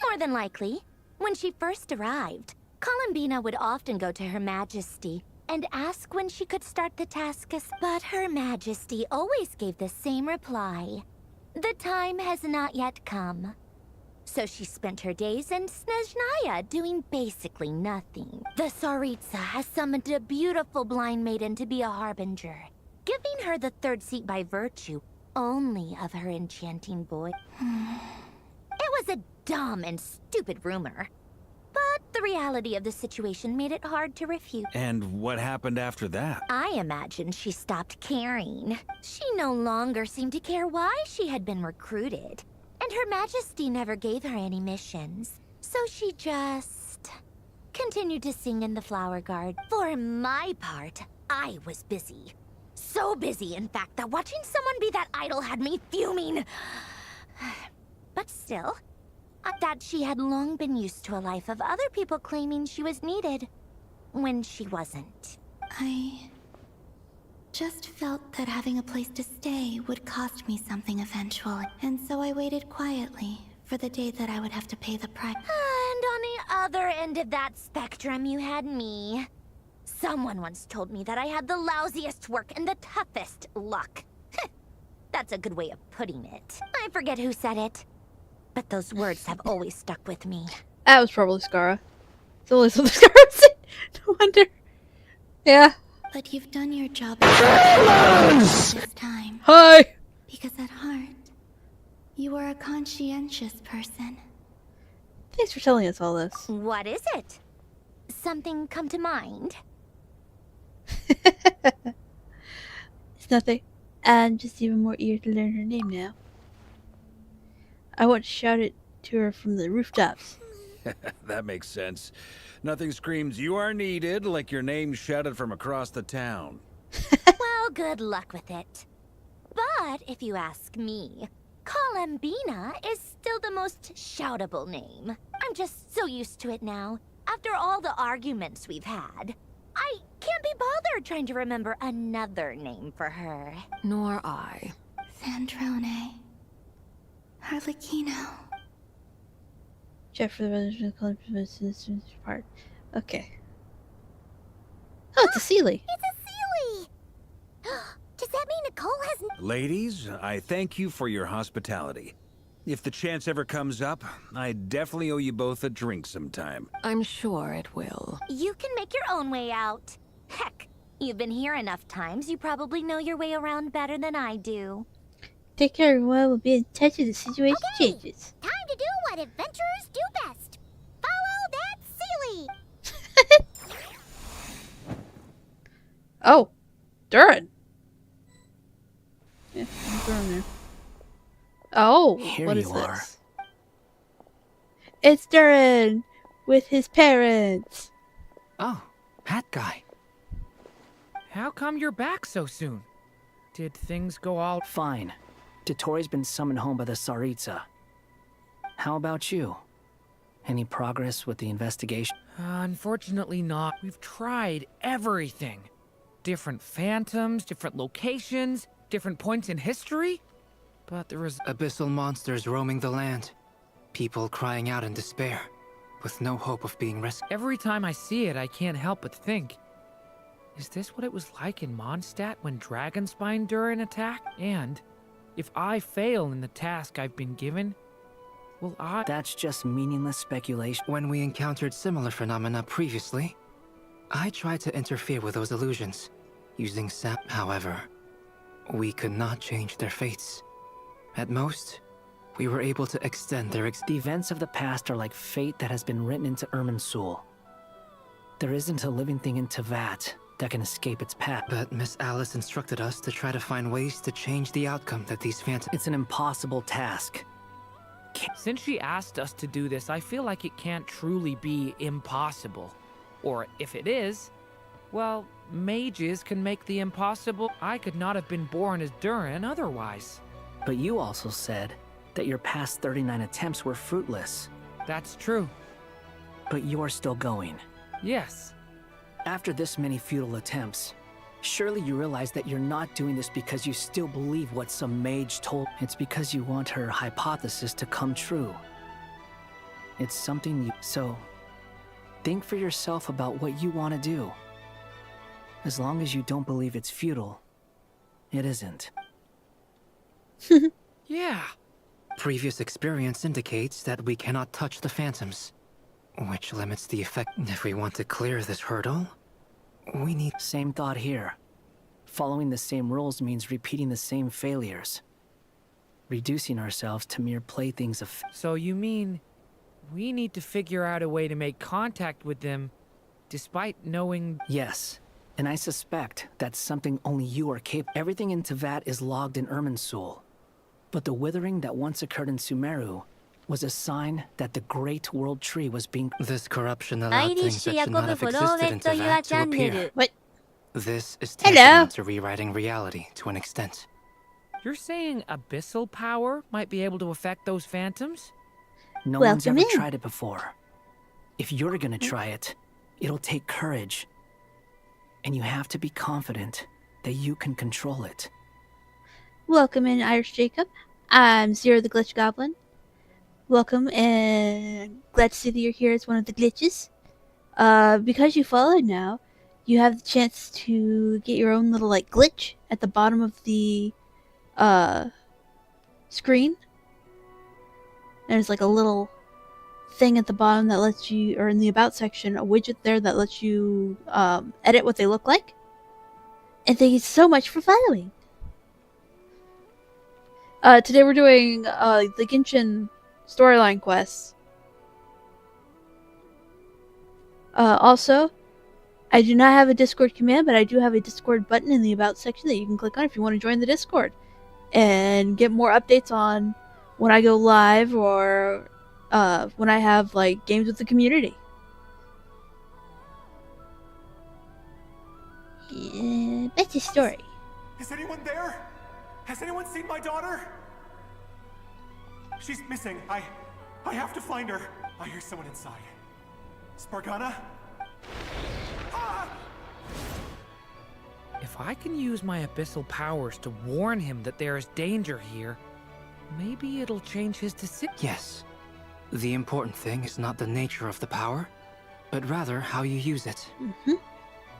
More than likely. When she first arrived, Columbina would often go to Her Majesty and ask when she could start the task, but Her Majesty always gave the same reply. The time has not yet come. So she spent her days in Snezhnaya doing basically nothing. The Tsaritsa has summoned a beautiful blind maiden to be a harbinger, giving her the third seat by virtue only of her enchanting voice. It was a dumb and stupid rumor, but the reality of the situation made it hard to refute. And what happened after that? I imagine she stopped caring. She no longer seemed to care why she had been recruited, and Her Majesty never gave her any missions. So she just continued to sing in the flower garden. For my part, I was busy. So busy, in fact, that watching someone be that idol had me fuming. But still, I thought she had long been used to a life of other people claiming she was needed when she wasn't. I just felt that having a place to stay would cost me something eventually, and so I waited quietly for the day that I would have to pay the price. And on the other end of that spectrum, you had me. Someone once told me that I had the lousiest work and the toughest luck. That's a good way of putting it. I forget who said it, but those words have always stuck with me. That was probably Skara. It's always what Skara said. No wonder. Yeah. But you've done your job this time. Hi! Because at heart, you are a conscientious person. Thanks for telling us all this. What is it? Something come to mind? It's nothing. I'm just even more eager to learn her name now. I want to shout it to her from the rooftops. That makes sense. Nothing screams you are needed like your name shouted from across the town. Well, good luck with it. But if you ask me, Columbina is still the most shoutable name. I'm just so used to it now. After all the arguments we've had, I can't be bothered trying to remember another name for her. Nor I. Sandrone. Harlequino. Check for the resolution of this part. Okay. Oh, it's a Sealy. It's a Sealy! Does that mean Nicole has... Ladies, I thank you for your hospitality. If the chance ever comes up, I definitely owe you both a drink sometime. I'm sure it will. You can make your own way out. Heck, you've been here enough times, you probably know your way around better than I do. Take care, everyone. We'll be in touch if the situation changes. Time to do what adventurers do best. Follow that Sealy! Oh, Durin. Yeah, Durin there. Oh, Here what you is are. this? It's Durin with his parents. Oh, Hat Guy. How come you're back so soon? Did things go all fine? Dotori's been summoned home by the Tsaritsa. How about you? Any progress with the investigation? Unfortunately not. We've tried everything. Different phantoms, different locations, different points in history. But there is abyssal monsters roaming the land. People crying out in despair, with no hope of being rescued. Every time I see it, I can't help but think, is this what it was like in Mondstadt when Dragonspine Durin attacked? And if I fail in the task I've been given, will I— That's just meaningless speculation. When we encountered similar phenomena previously, I tried to interfere with those illusions, using sap. However, we could not change their fates. At most, we were able to extend their The events of the past are like fate that has been written into Irminsul. There isn't a living thing in Teyvat that can escape its path. But Miss Alice instructed us to try to find ways to change the outcome that these phantoms— It's an impossible task. Since she asked us to do this, I feel like it can't truly be impossible. Or if it is, well, mages can make the impossible. I could not have been born as Durin otherwise. But you also said that your past 39 attempts were fruitless. That's true. But you're still going. Yes. After this many futile attempts, surely you realize that you're not doing this because you still believe what some mage told. It's because you want her hypothesis to come true. It's something you— So, think for yourself about what you want to do. As long as you don't believe it's futile, it isn't. Yeah. Previous experience indicates that we cannot touch the phantoms, which limits the effect. If we want to clear this hurdle, we need— Same thought here. Following the same rules means repeating the same failures. Reducing ourselves to mere playthings of— So you mean we need to figure out a way to make contact with them despite knowing— Yes. And I suspect that's something only you are capable. Everything in Teyvat is logged in Irminsul. But the withering that once occurred in Sumeru was a sign that the Great World Tree was being— This corruption allowed things that should not have existed in Teyvat to appear. What? This is Hello? tantamount to rewriting reality to an extent. You're saying abyssal power might be able to affect those phantoms? No one's ever tried it before. If you're gonna try it, it'll take courage. And you have to be confident that you can control it. Welcome in, Irish Jacob. I'm Xeerow the Glitch Goblin. Welcome, and glad to see that you're here as one of the glitches. Because you followed now, you have the chance to get your own little, like, glitch at the bottom of the, screen. There's, like, a little thing at the bottom that lets you, or in the About section, a widget there that lets you, edit what they look like. And thank you so much for following. Today we're doing, the Genshin storyline quests. Also, I do not have a Discord command, but I do have a Discord button in the About section that you can click on if you want to join the Discord. And get more updates on when I go live or, when I have, like, games with the community. Yeah, that's a story. Is anyone there? Has anyone seen my daughter? She's missing. I have to find her. I hear someone inside. Spargana? Ah! If I can use my abyssal powers to warn him that there is danger here, maybe it'll change his decision. Yes. The important thing is not the nature of the power, but rather how you use it. Mm-hmm.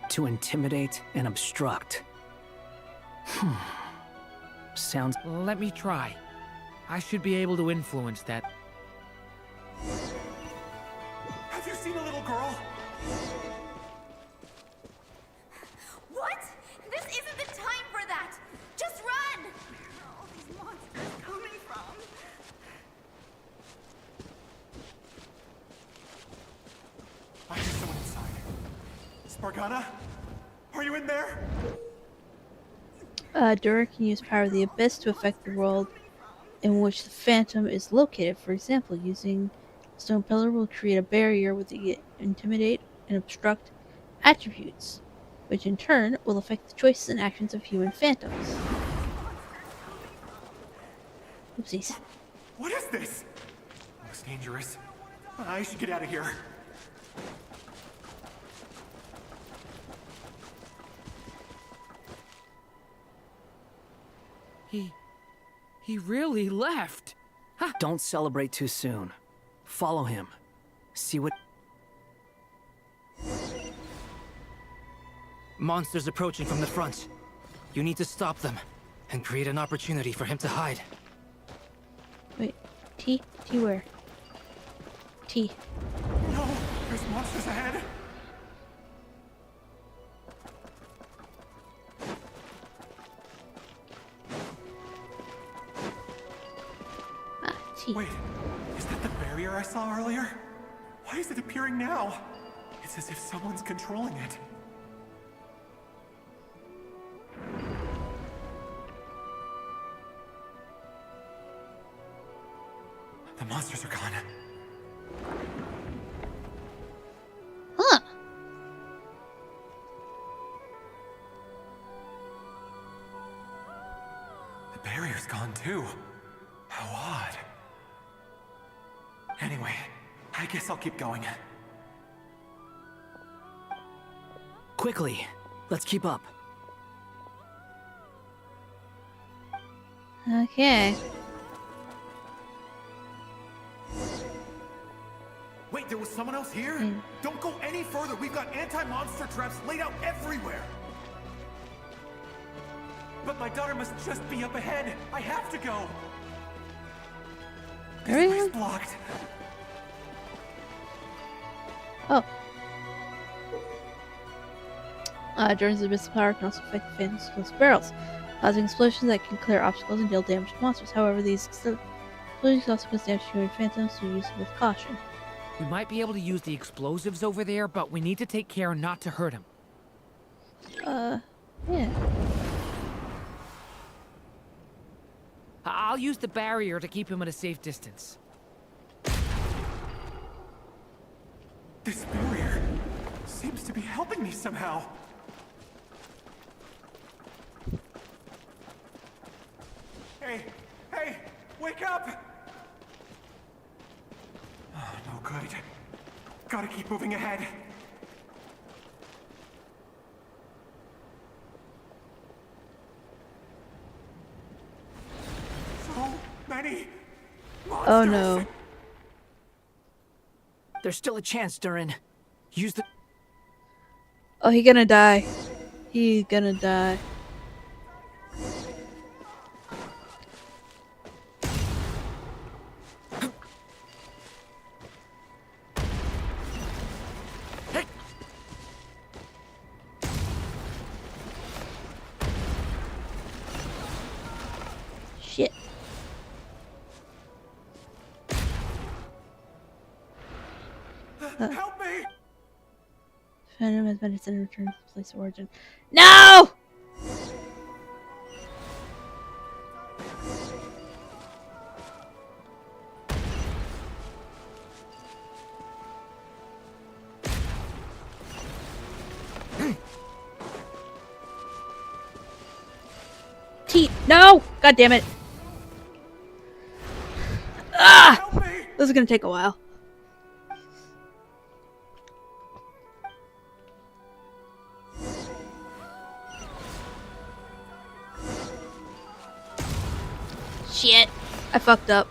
To intimidate and obstruct. Sounds— Let me try. I should be able to influence that. Have you seen a little girl? What? This isn't the time for that! Just run! Where are all these monsters coming from? I hear someone inside. Spargana? Are you in there? Durin can use Power of the Abyss to affect the world in which the Phantom is located. For example, using Stone Pillar will create a barrier with the Intimidate and Obstruct attributes. which in turn will affect the choices and actions of human phantoms. Oopsies. What is this? Looks dangerous. I should get out of here. He really left. Don't celebrate too soon. Follow him. See what... Monsters approaching from the front. You need to stop them and create an opportunity for him to hide. Wait, T where? T. No, there's monsters ahead. T. Wait, is that the barrier I saw earlier? Why is it appearing now? It's as if someone's controlling it. The monsters are gone. Huh. The barrier's gone too. How odd. Anyway, I guess I'll keep going. Quickly, let's keep up. Okay. Wait, there was someone else here? Don't go any further. We've got anti-monster traps laid out everywhere. But my daughter must just be up ahead. I have to go. This way's blocked. Oh. Drones of missile power can also affect the phantoms with barrels, causing explosions that can clear obstacles and deal damage to monsters. However, these explosions also cause damage to human phantoms, so use with caution. We might be able to use the explosives over there, but we need to take care not to hurt him. Yeah. I'll use the barrier to keep him at a safe distance. This barrier seems to be helping me somehow. Hey, wake up! Oh, no good. Gotta keep moving ahead. So many monsters! Oh no. There's still a chance, Durin. Use the... Oh, he gonna die. He's gonna die. Shit. Help me! Phantom has been sent and returned to the place of origin. No! No! God damn it! Ah! This is gonna take a while. Shit! I fucked up.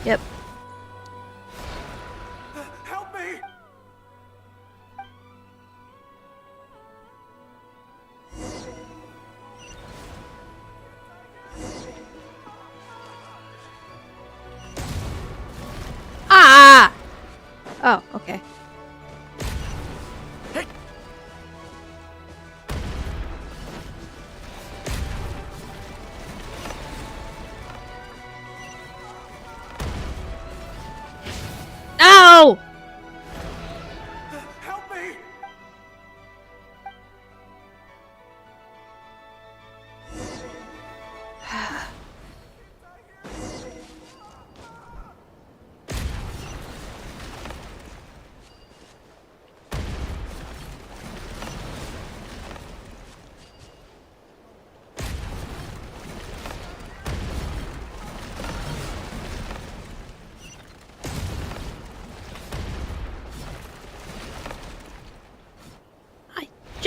Yep. Help me! Ah! Oh, okay. No! Help me!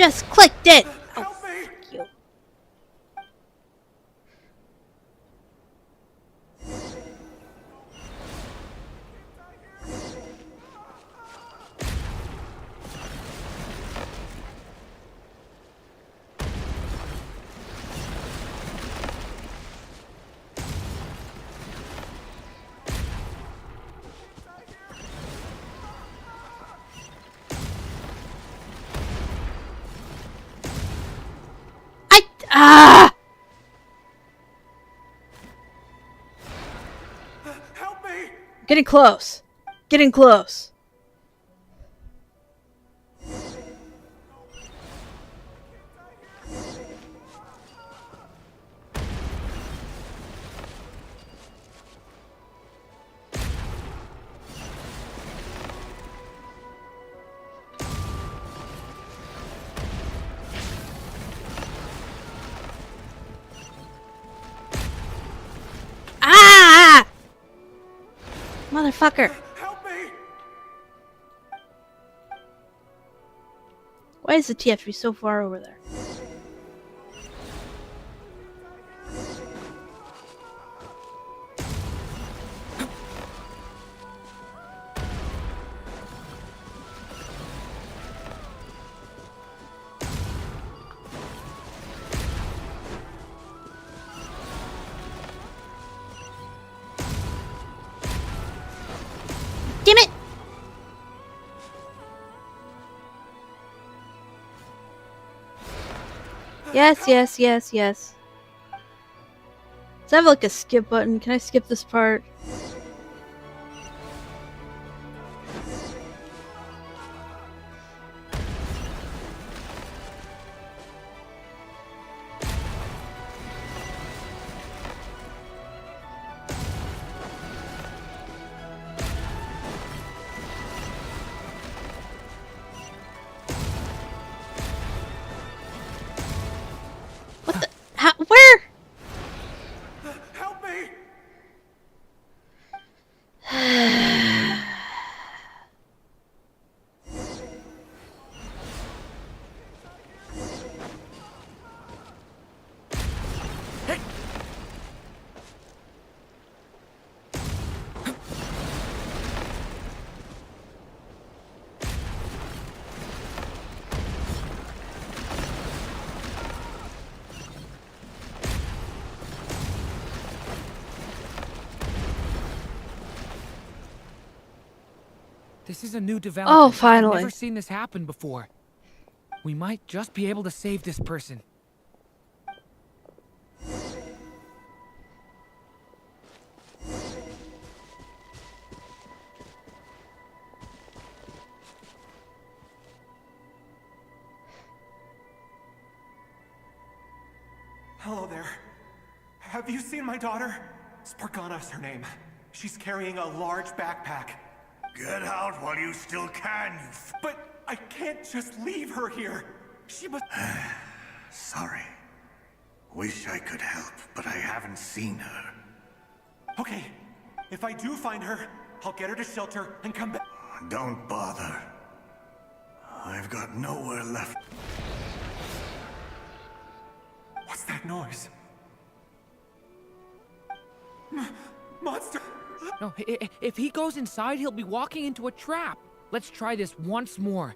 just clicked it! Oh, fuck you. Ah! Help me! Getting close. Getting close. Ah! Motherfucker. Help me! Why does the TF be so far over there? Damn it! Yes, yes, yes, yes. Does it have like a skip button? Can I skip this part? What the? How? Where? Help me! This is a new development. Oh, finally. I've never seen this happen before. We might just be able to save this person. Hello there. Have you seen my daughter? Spargana's her name. She's carrying a large backpack. Get out while you still can, you But I can't just leave her here. She must... Sorry. Wish I could help, but I haven't seen her. Okay, if I do find her, I'll get her to shelter and come back. Don't bother. I've got nowhere left. What's that noise? Monster! No, if he goes inside, he'll be walking into a trap. Let's try this once more.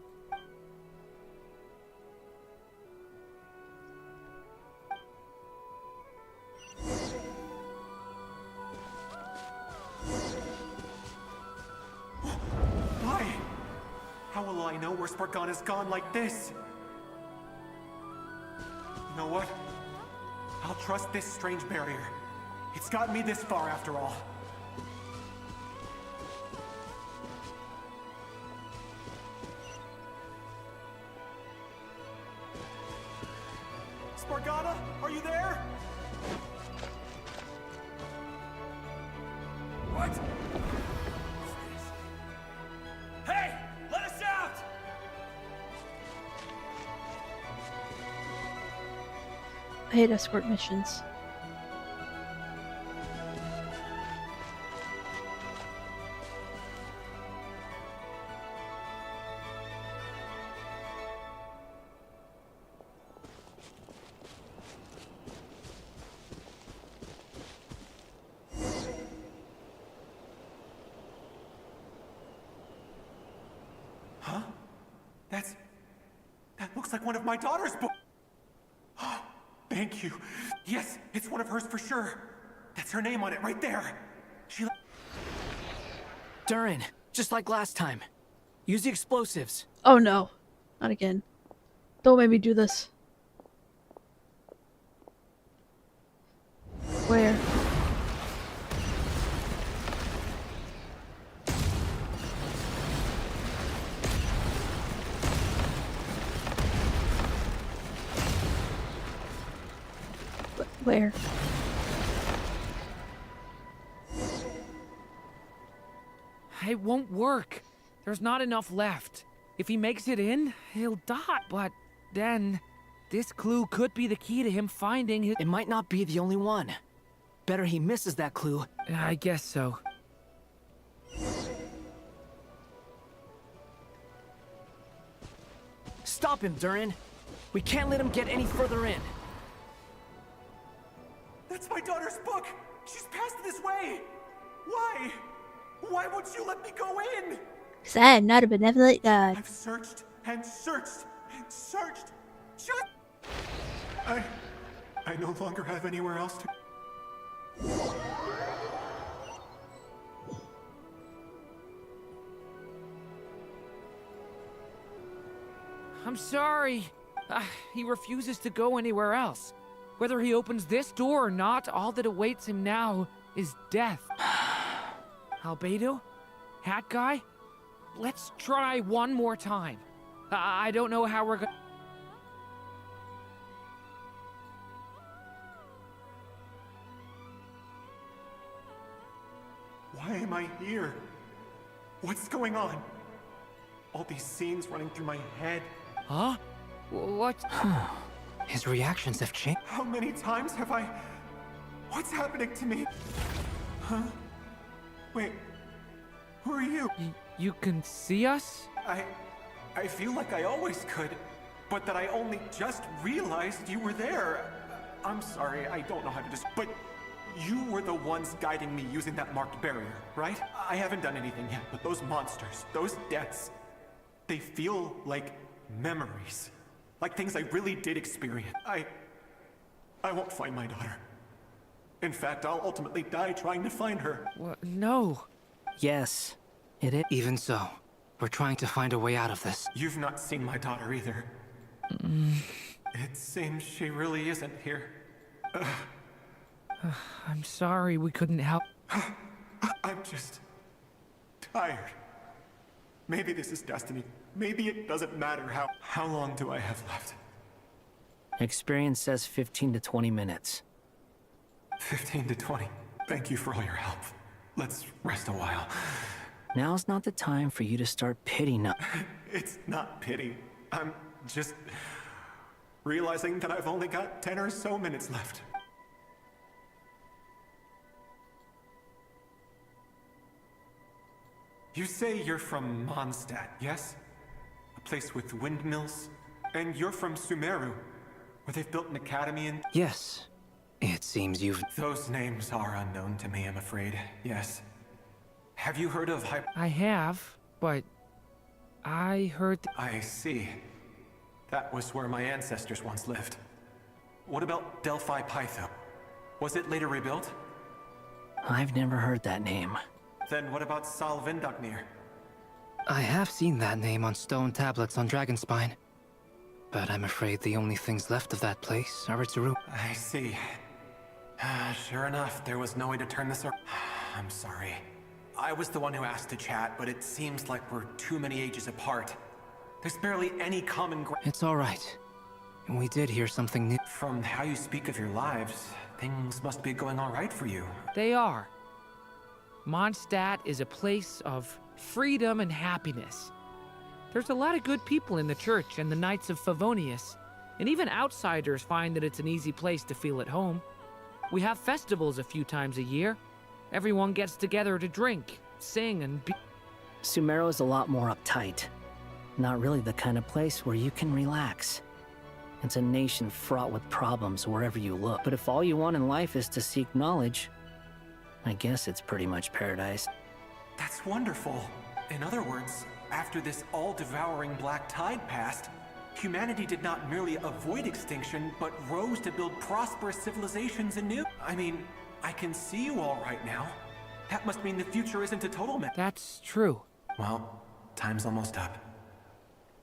Why? How will I know where Spargana's gone like this? You know what? I'll trust this strange barrier. It's gotten me this far after all. Spargana, are you there? What? Hey! Let us out! I hate escort missions. Huh? That looks like one of my daughter's books. Thank you. Yes, it's one of hers for sure. That's her name on it right there. She... Durin, just like last time. Use the explosives. Oh no. Not again. Don't make me do this. Where? Where? It won't work. There's not enough left. If he makes it in, he'll die. But then, this clue could be the key to him finding his... It might not be the only one. Better he misses that clue. I guess so. Stop him, Durin. We can't let him get any further in. That's my daughter's book! She's passed this way! Why? Why won't you let me go in? 'Cause I am not a benevolent god. I've searched and searched and searched. Just... I no longer have anywhere else to... I'm sorry. He refuses to go anywhere else. Whether he opens this door or not, all that awaits him now is death. Albedo? Hat guy? Let's try one more time. I don't know how we're going... Why am I here? What's going on? All these scenes running through my head. Huh? What? His reactions have changed. How many times have I... What's happening to me? Huh? Wait, who are you? You can see us? I feel like I always could, but that I only just realized you were there. I'm sorry, I don't know how to but you were the ones guiding me using that marked barrier, right? I haven't done anything yet, but those monsters, those deaths, they feel like memories. Like things I really did experience. I won't find my daughter. In fact, I'll ultimately die trying to find her. What? No. Yes, it is. Even so, we're trying to find a way out of this. You've not seen my daughter either. It seems she really isn't here. I'm sorry we couldn't help. I'm just tired. Maybe this is destiny. Maybe it doesn't matter how long do I have left? Experience says 15 to 20 minutes. 15 to 20. Thank you for all your help. Let's rest a while. Now's not the time for you to start pitying us. It's not pity. I'm just realizing that I've only got 10 or so minutes left. You say you're from Mondstadt, yes? A place with windmills? And you're from Sumeru, where they've built an academy and... Yes. It seems you've... Those names are unknown to me, I'm afraid. Yes. Have you heard of I have, but... I heard... I see. That was where my ancestors once lived. What about Delphi Pytho? Was it later rebuilt? I've never heard that name. Then what about Sal Vindagnir? I have seen that name on stone tablets on Dragonspine. But I'm afraid the only things left of that place are its ruins. I see. Sure enough, there was no way to turn this around. I'm sorry. I was the one who asked to chat, but it seems like we're too many ages apart. There's barely any common ground. It's all right. We did hear something new. From how you speak of your lives, things must be going all right for you. They are. Mondstadt is a place of freedom and happiness. There's a lot of good people in the church and the Knights of Favonius, and even outsiders find that it's an easy place to feel at home. We have festivals a few times a year. Everyone gets together to drink, sing, and be... Sumeru is a lot more uptight. Not really the kind of place where you can relax. It's a nation fraught with problems wherever you look. But if all you want in life is to seek knowledge, I guess it's pretty much paradise. That's wonderful. In other words, after this all-devouring black tide passed, humanity did not merely avoid extinction, but rose to build prosperous civilizations anew. I mean, I can see you all right now. That must mean the future isn't a total mess. That's true. Well, time's almost up.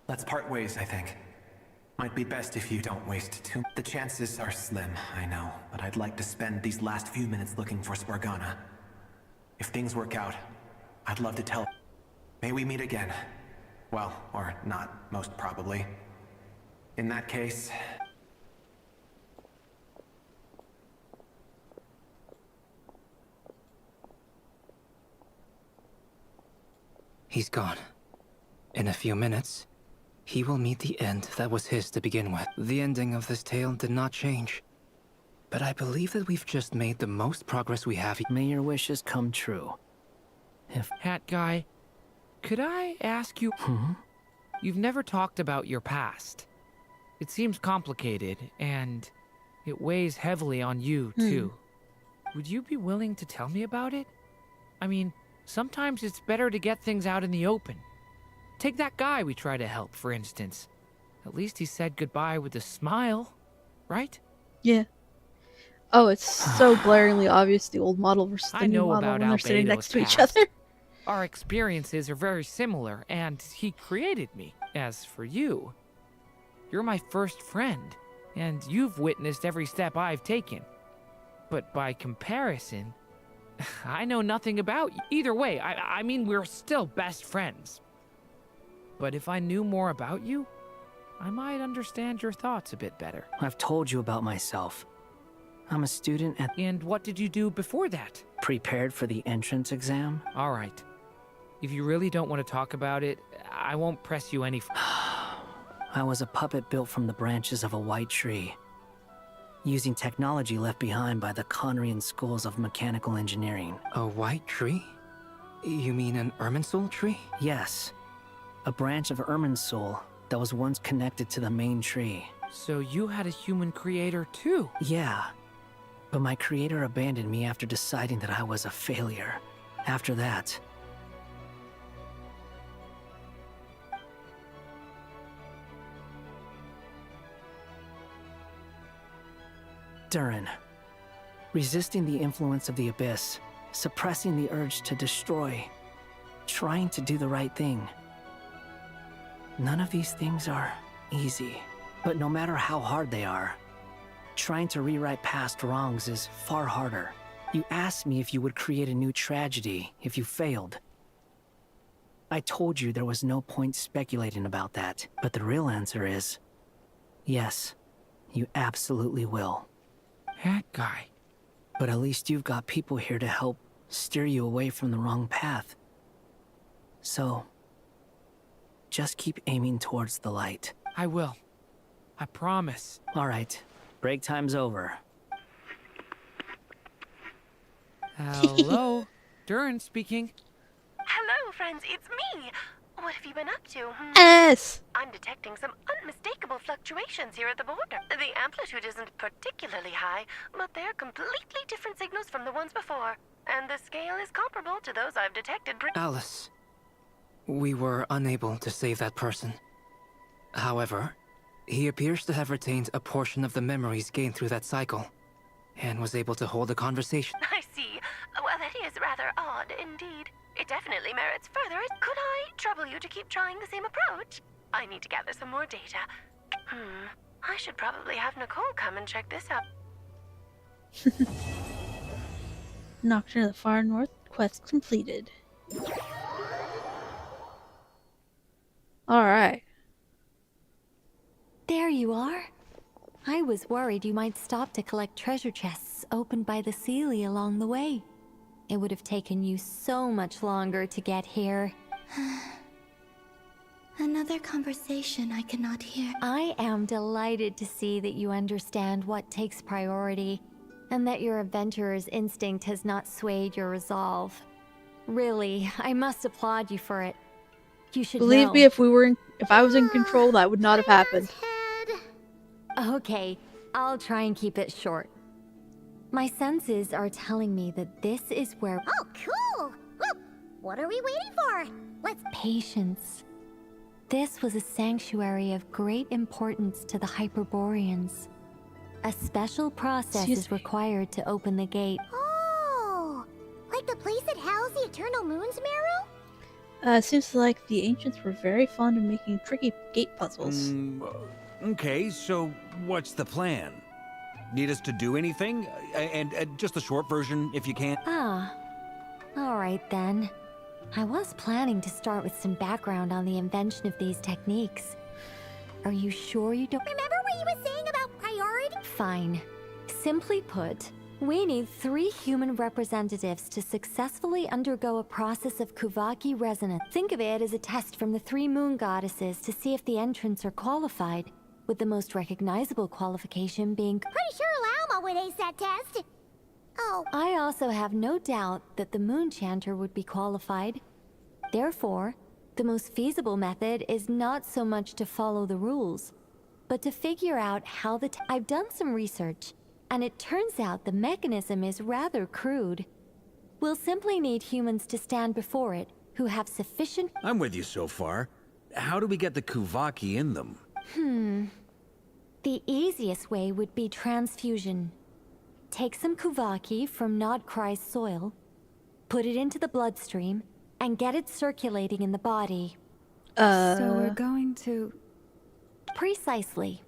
Let's part ways, I think. Might be best if you don't waste too. The chances are slim, I know, but I'd like to spend these last few minutes looking for Spargana. If things work out, I'd love to tell. May we meet again. Well, or not, most probably. In that case... He's gone. In a few minutes, he will meet the end that was his to begin with. The ending of this tale did not change. But I believe that we've just made the most progress we have. May your wishes come true. Hat guy, could I ask you... You've never talked about your past. It seems complicated, and it weighs heavily on you, too. Would you be willing to tell me about it? I mean, sometimes it's better to get things out in the open. Take that guy we try to help, for instance. At least he said goodbye with a smile, right? Yeah. Oh, it's so glaringly obvious the old model versus the new model when they're sitting next to each other. Our experiences are very similar, and he created me. As for you, you're my first friend, and you've witnessed every step I've taken. But by comparison, I know nothing about you. Either way, I mean, we're still best friends. But if I knew more about you, I might understand your thoughts a bit better. I've told you about myself. I'm a student at... And what did you do before that? Prepared for the entrance exam. All right. If you really don't want to talk about it, I won't press you any... I was a puppet built from the branches of a white tree, using technology left behind by the Conrian schools of mechanical engineering. A white tree? You mean an Irminsul tree? Yes. A branch of Irminsul that was once connected to the main tree. So you had a human creator too? Yeah. But my creator abandoned me after deciding that I was a failure. After that... Durin. Resisting the influence of the Abyss, suppressing the urge to destroy, trying to do the right thing. None of these things are easy, but no matter how hard they are, trying to rewrite past wrongs is far harder. You asked me if you would create a new tragedy if you failed. I told you there was no point speculating about that, but the real answer is, yes, you absolutely will. That guy. But at least you've got people here to help steer you away from the wrong path. So, just keep aiming towards the light. I will. I promise. All right. Break time's over. Hello? Durin speaking. Hello, friends, it's me. What have you been up to? S. I'm detecting some unmistakable fluctuations here at the border. The amplitude isn't particularly high, but they're completely different signals from the ones before. And the scale is comparable to those I've detected. Alice, we were unable to save that person. However, he appears to have retained a portion of the memories gained through that cycle, and was able to hold a conversation. I see. Well, that is rather odd indeed. It definitely merits further. Could I trouble you to keep trying the same approach? I need to gather some more data. I should probably have Nicole come and check this out. Nocturne of the Far North quest completed. Alright. There you are. I was worried you might stop to collect treasure chests opened by the Seelie along the way. It would have taken you so much longer to get here. Another conversation I cannot hear. I am delighted to see that you understand what takes priority, and that your adventurer's instinct has not swayed your resolve. Really, I must applaud you for it. You should Believe know. me, if I was in control, that would not have happened. Okay, I'll try and keep it short. My senses are telling me that this is where... Oh, cool! Well, What are we waiting for? Let's... Patience. This was a sanctuary of great importance to the Hyperboreans. A special process is required to open the gate. Oh! Like the place that housed the Eternal Moon's marrow? Seems like the ancients were very fond of making tricky gate puzzles. Okay, so what's the plan? Need us to do anything? And just the short version, if you can. Ah. Alright then. I was planning to start with some background on the invention of these techniques. Are you sure you don't— Remember what you were saying about priority? Fine. Simply put, we need 3 human representatives to successfully undergo a process of Kuvaki resonance. Think of it as a test from the 3 moon goddesses to see if the entrants are qualified, with the most recognizable qualification being— Pretty sure Lauma would ace that test. Oh. I also have no doubt that the Moon Chanter would be qualified. Therefore, the most feasible method is not so much to follow the rules, but to figure out how I've done some research, and it turns out the mechanism is rather crude. We'll simply need humans to stand before it, who have sufficient— I'm with you so far. How do we get the Kuvaki in them? The easiest way would be transfusion. Take some Kuvaki from Nodcry's soil, put it into the bloodstream, and get it circulating in the body. So we're going to... Precisely.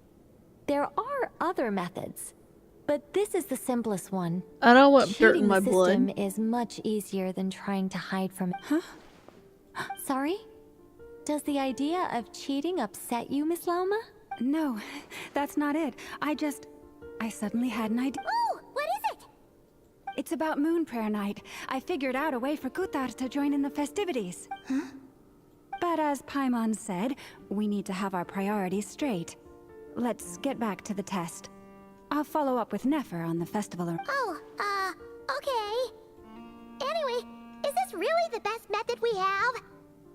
There are other methods, but this is the simplest one. I don't want dirt in Cheating my the blood. system is much easier than trying to hide from it. Huh? Sorry? Does the idea of cheating upset you, Miss Lauma? No, that's not it. I suddenly had an idea. Oh, what is it? It's about Moon Prayer Night. I figured out a way for Kutar to join in the festivities. Huh? But as Paimon said, we need to have our priorities straight. Let's get back to the test. I'll follow up with Nefer on the festival. Oh, okay. Anyway, is this really the best method we have?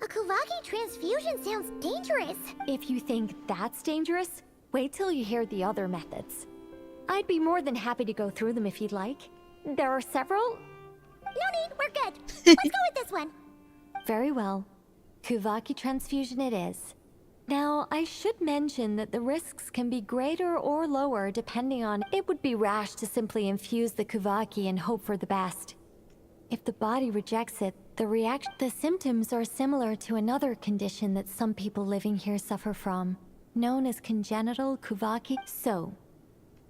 A Kuvaki transfusion sounds dangerous. If you think that's dangerous, wait till you hear the other methods. I'd be more than happy to go through them if you'd like. There are several. No need, we're good. Let's go with this one. Very well. Kuvaki transfusion it is. Now, I should mention that the risks can be greater or lower depending on— It would be rash to simply infuse the Kuvaki and hope for the best. If the body rejects it, the symptoms are similar to another condition that some people living here suffer from, known as congenital Kuvaki. So,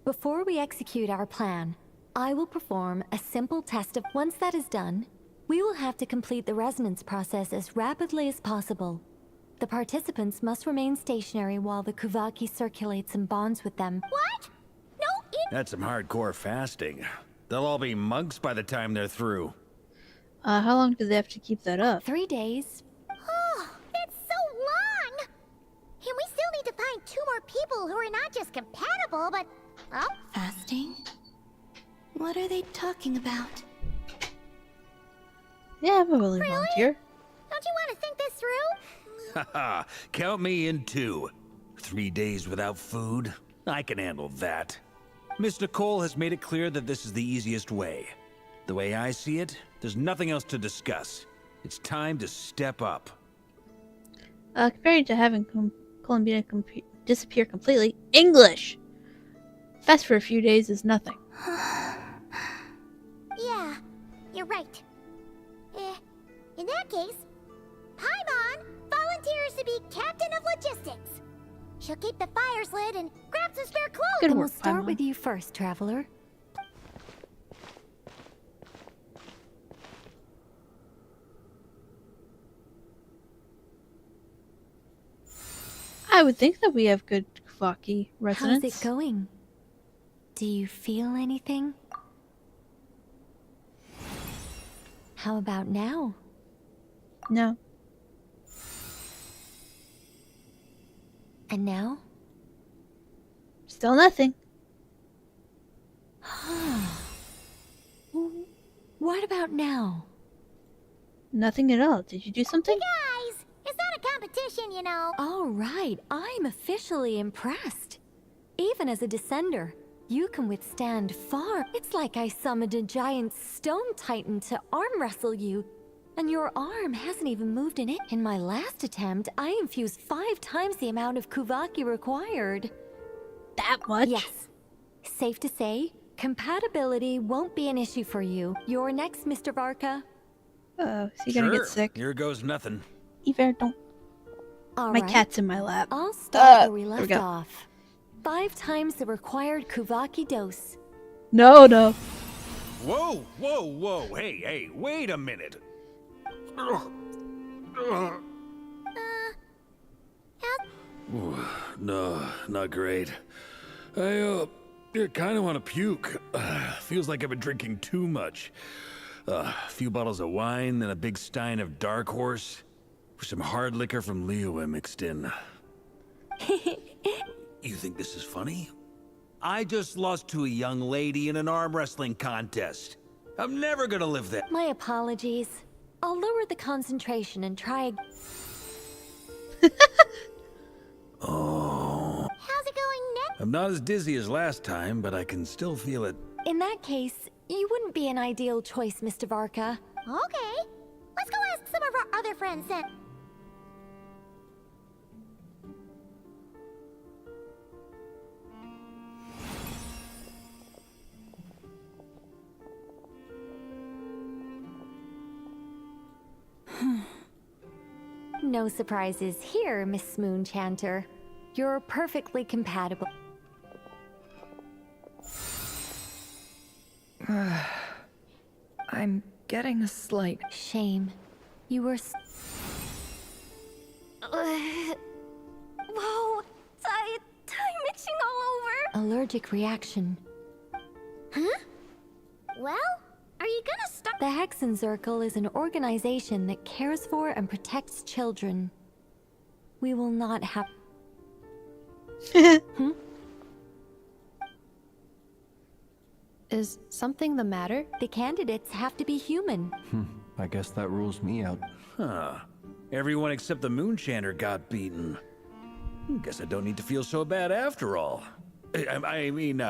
before we execute our plan, I will perform a simple test of— Once that is done, we will have to complete the resonance process as rapidly as possible. The participants must remain stationary while the Kuvaki circulates and bonds with them. What? No, That's some hardcore fasting. They'll all be monks by the time they're through. How long do they have to keep that up? 3 days. Oh, that's so long! And we still need to find 2 more people who are not just compatible, but... Oh? Fasting? What are they talking about? Yeah, I'm a willing volunteer. Don't you want to think this through? Haha, count me in 2. 3 days without food? I can handle that. Miss Nicole has made it clear that this is the easiest way. The way I see it, there's nothing else to discuss. It's time to step up. Compared to having Columbina disappear completely, English! Fast for a few days is nothing. Yeah, you're right. In that case, Paimon volunteers to be captain of logistics. She'll keep the fires lit and grab some spare clothes. Then we'll start with you first, traveler. I would think that we have good Kuvaki resonance. How's it going? Do you feel anything? How about now? No. And now? Still nothing. What about now? Nothing at all. Did you do something? Guys, it's not a competition, you know. All right, I'm officially impressed. Even as a descender, you can withstand far. It's like I summoned a giant stone titan to arm wrestle you, And your arm hasn't even moved in it. In my last attempt, I infused 5 times the amount of Kuvaki required. That much? Yes. Safe to say, compatibility won't be an issue for you. You're next, Mr. Varka. Oh, is he gonna get sick? Here goes nothing. Ever don't. All My right. cat's in my lap. I'll start where we there we left go. off. 5 times the required Kuvaki dose. No, no. Whoa, whoa, whoa. Hey, wait a minute. No, not great. I kind of want to puke. Feels like I've been drinking too much. A few bottles of wine, then a big stein of Dark Horse. Some hard liquor from Liyue mixed in. You think this is funny? I just lost to a young lady in an arm wrestling contest. I'm never gonna live that. My apologies. I'll lower the concentration and try. Oh. How's it going next? I'm not as dizzy as last time, but I can still feel it. In that case, you wouldn't be an ideal choice, Mr. Varka. Okay. Let's go ask some of our other friends then. No surprises here, Miss Moonchanter. You're perfectly compatible. I'm getting a slight... Shame. You were Whoa! Time itching all over! allergic reaction. Huh? Well, are you gonna stop? The Hexenzirkel is an organization that cares for and protects children. We will not have... Is something the matter? The candidates have to be human. I guess that rules me out. Huh. Everyone except the Moonchanter got beaten. Guess I don't need to feel so bad after all. I mean,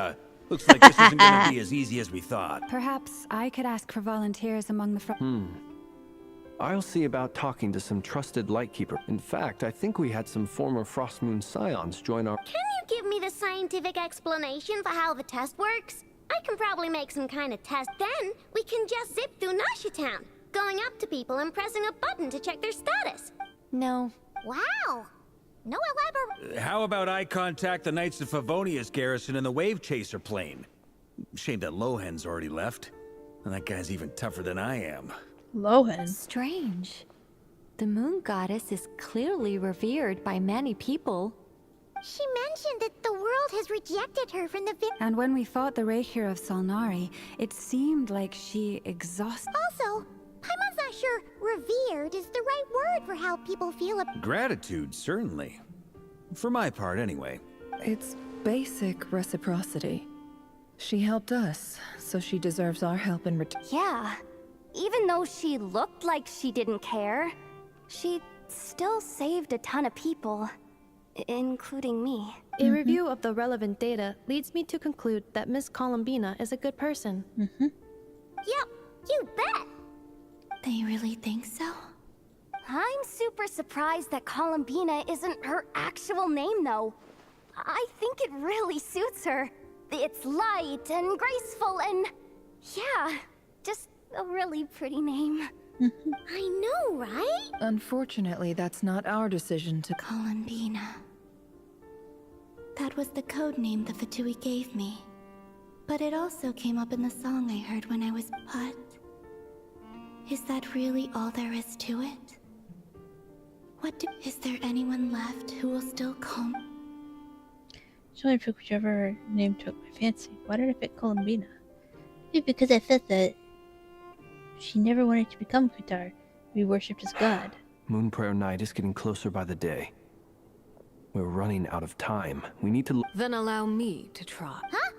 looks like this isn't gonna be as easy as we thought. Perhaps I could ask for volunteers among the I'll see about talking to some trusted Lightkeeper. In fact, I think we had some former Frostmoon Scions join our... Can you give me the scientific explanation for how the test works? I can probably make some kind of test. Then we can just zip through Nasha Town, going up to people and pressing a button to check their status. No. Wow. No elaborate... How about I contact the Knights of Favonia's garrison in the Wave Chaser plane? Shame that Lohan's already left. And that guy's even tougher than I am. Lohan? Strange. The moon goddess is clearly revered by many people. She mentioned that the world has rejected her from the... And when we fought the Reikir of Solnari, it seemed like she exhausted... Also, Paimon's not sure revered is the right word for how people feel about... Gratitude, certainly. For my part, anyway. It's basic reciprocity. She helped us, so she deserves our help in return. Yeah. Even though she looked like she didn't care, she still saved a ton of people, including me. A review of the relevant data leads me to conclude that Miss Columbina is a good person. Yep, you bet! They really think so? I'm super surprised that Columbina isn't her actual name, though. I think it really suits her. It's light and graceful and... yeah, just a really pretty name. I know, right? Unfortunately, that's not our decision to... Columbina. That was the code name the Fatui gave me. But it also came up in the song I heard when I was put. Is that really all there is to it? Is there anyone left who will still call me? She only took whichever name took my fancy. Why did I pick Columbina? Maybe because I felt that she never wanted to become Kutar, to be worshipped as god. Moon Prayer Night is getting closer by the day. We're running out of time. We need to... Then allow me to try. Huh?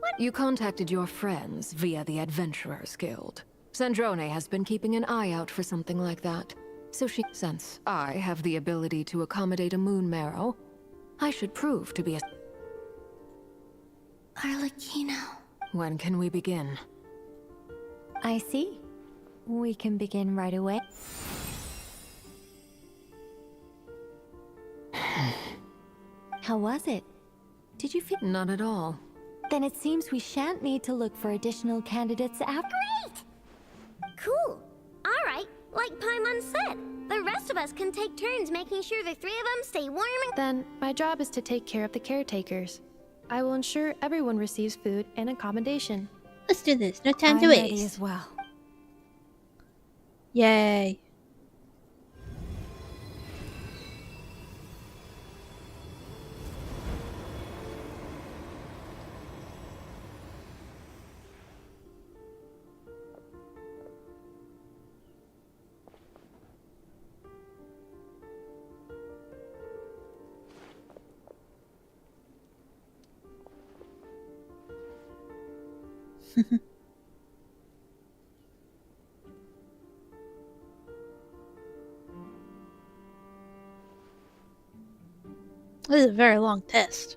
What? You contacted your friends via the Adventurers Guild. Sandrone has been keeping an eye out for something like that. So since I have the ability to accommodate a moon marrow, I should prove to be a... Arlecchino. When can we begin? I see. We can begin right away. How was it? Did you feel? Not at all. Then it seems we shan't need to look for additional candidates after. Great! Cool. Alright, like Paimon said, the rest of us can take turns making sure the three of them stay warm and... Then, my job is to take care of the caretakers. I will ensure everyone receives food and accommodation. Let's do this. No time to I'm waste. ready as well. Yay. This is a very long test.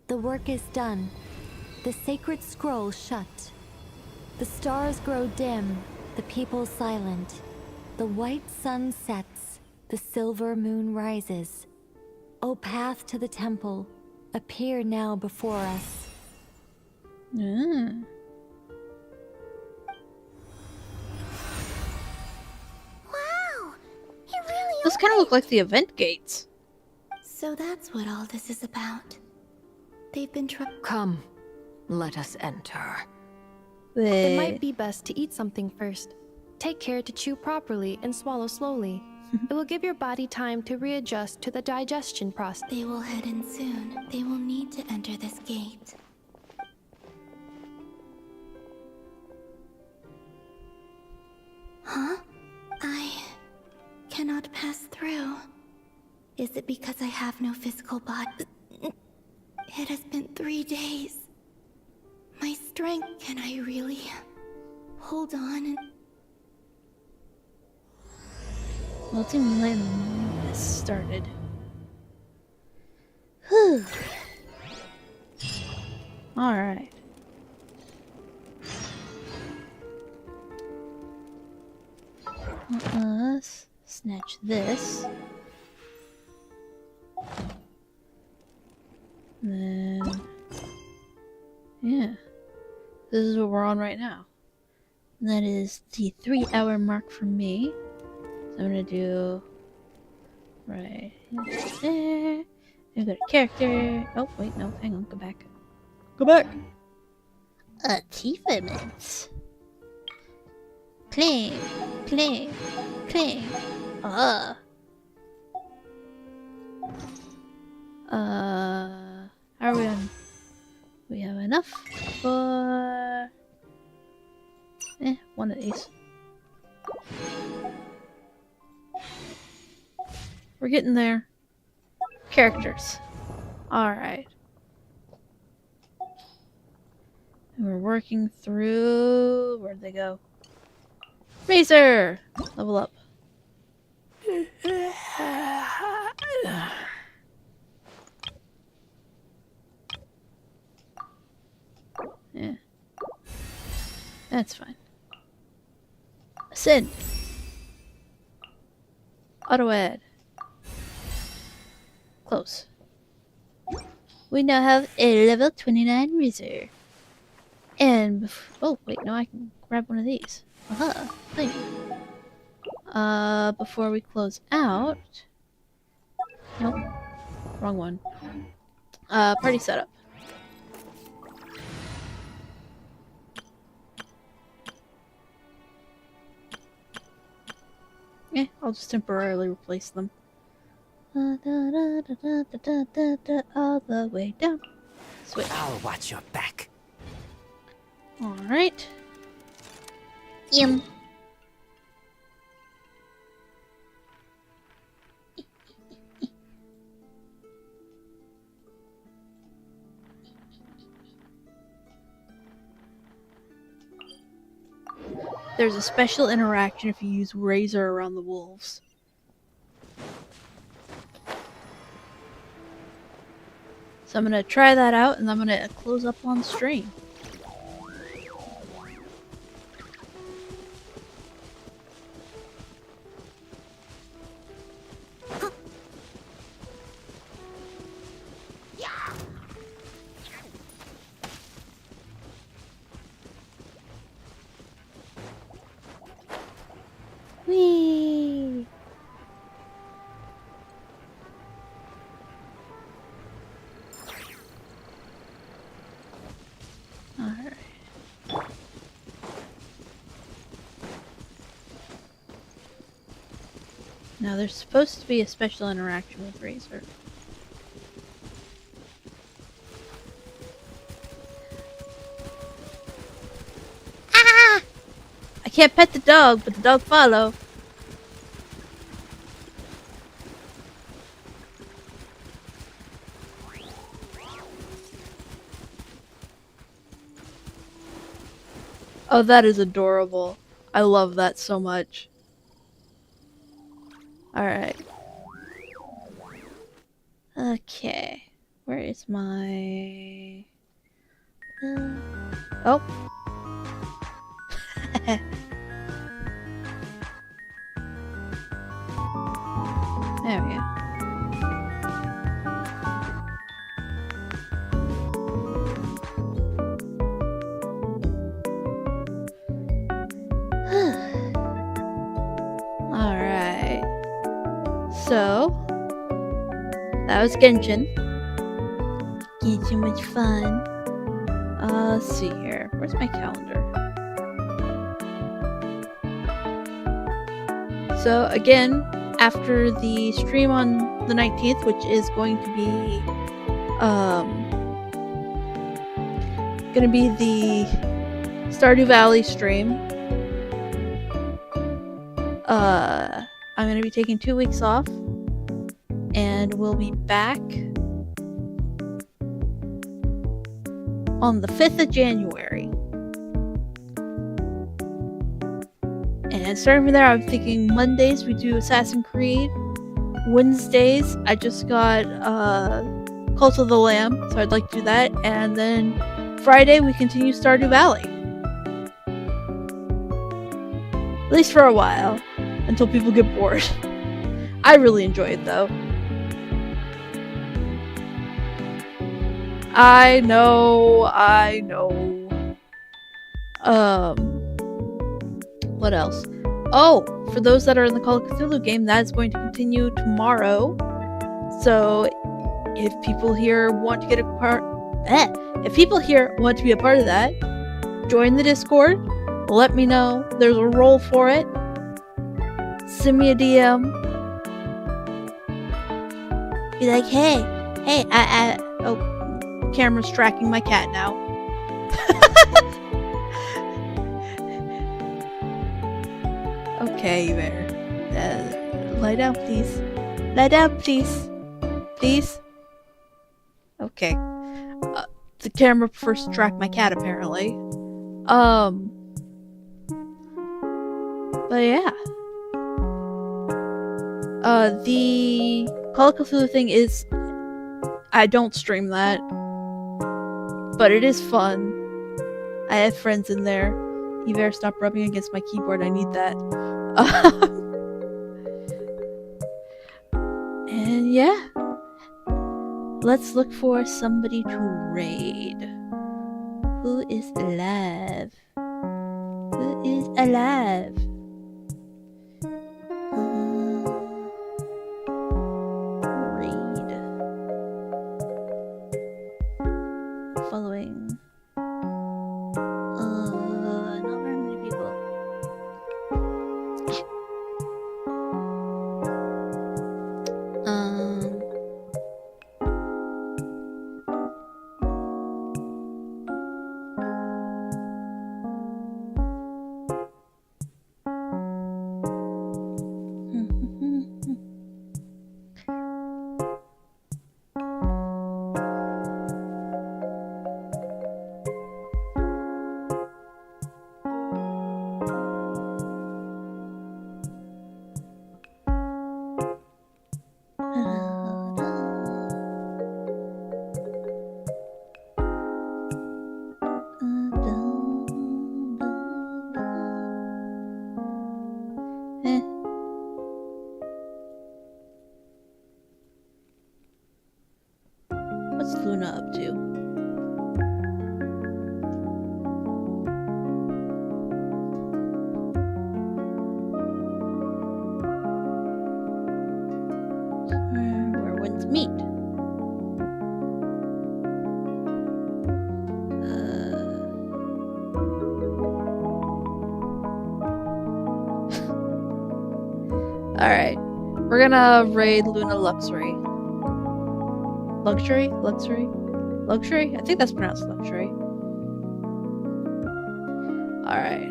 The work is done. The sacred scroll shut. The stars grow dim, the people silent. The white sun sets, the silver moon rises. O path to the temple, appear now before us. Mm. Wow! It really Those kind of look like the event gates. So that's what all this is about. They've been Come, let us enter. It might be best to eat something first. Take care to chew properly and swallow slowly. It will give your body time to readjust to the digestion process. They will head in soon. They will need to enter this gate. Huh? I cannot pass through. Is it because I have no physical body? It has been 3 days. My strength, can I really hold on and... Multi-million has started. Whew. Alright. Let's snatch this. Then... yeah. This is what we're on right now. And that is the 3-hour mark for me. So I'm gonna do... right there. And go to character. Oh, wait, no, hang on, go back. Go back! Achievements. Claim, claim, claim. How are we on? We have enough for... one of these. We're getting there. Characters. Alright. And we're working through... where'd they go? Razor! Level up. Yeah. That's fine. Ascend. Auto-add. Close. We now have a level 29 Razor. And oh wait, no, I can grab one of these. Aha, thank you. Before we close out. Nope. Wrong one. Party setup. Yeah, I'll just temporarily replace them. All the way down. Switch. I'll watch your back. Alright. Yum. There's a special interaction if you use Razor around the wolves. So I'm gonna try that out, and I'm gonna close up on stream. Whee! Alright. Now there's supposed to be a special interaction with Razor. Ah! I can't pet the dog, but the dog follow. Oh, that is adorable. I love that so much. Alright. Okay. Where is my... Oh. There we go. Alright. So, that was Genshin. Genshin was fun. Let's see here. Where's my calendar? So, again, after the stream on the 19th, which is going to be, the Stardew Valley stream. I'm gonna be taking 2 weeks off, and we'll be back on the 5th of January. And starting from there, I'm thinking Mondays we do Assassin's Creed. Wednesdays, I just got Cult of the Lamb, so I'd like to do that. And then Friday, we continue Stardew Valley. At least for a while, until people get bored. I really enjoy it, though. I know. What else? Oh, for those that are in the Call of Cthulhu game, that is going to continue tomorrow. So, if people here want to get a part, if people here want to be a part of that, join the Discord. Let me know. There's a role for it. Send me a DM. Be like, hey, oh, camera's tracking my cat now. Okay, there. Lie down, please. Lie down, please. Please. Okay. The camera prefers to track my cat, apparently. But yeah. The Call of Cthulhu thing is... I don't stream that. But it is fun. I have friends in there. You better stop rubbing against my keyboard, I need that. And yeah. Let's look for somebody to raid. Who is alive? Who is alive? Raid. Following. Not very many people. Eh. What's Luna up to? Where winds meet. Alright. We're gonna raid Luna Luxury. Luxury? Luxury? Luxury? I think that's pronounced luxury. Alright.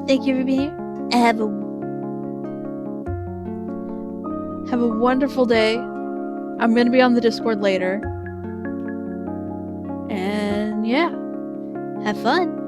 Thank you for being here. Have a wonderful day. I'm gonna be on the Discord later. And yeah. Have fun.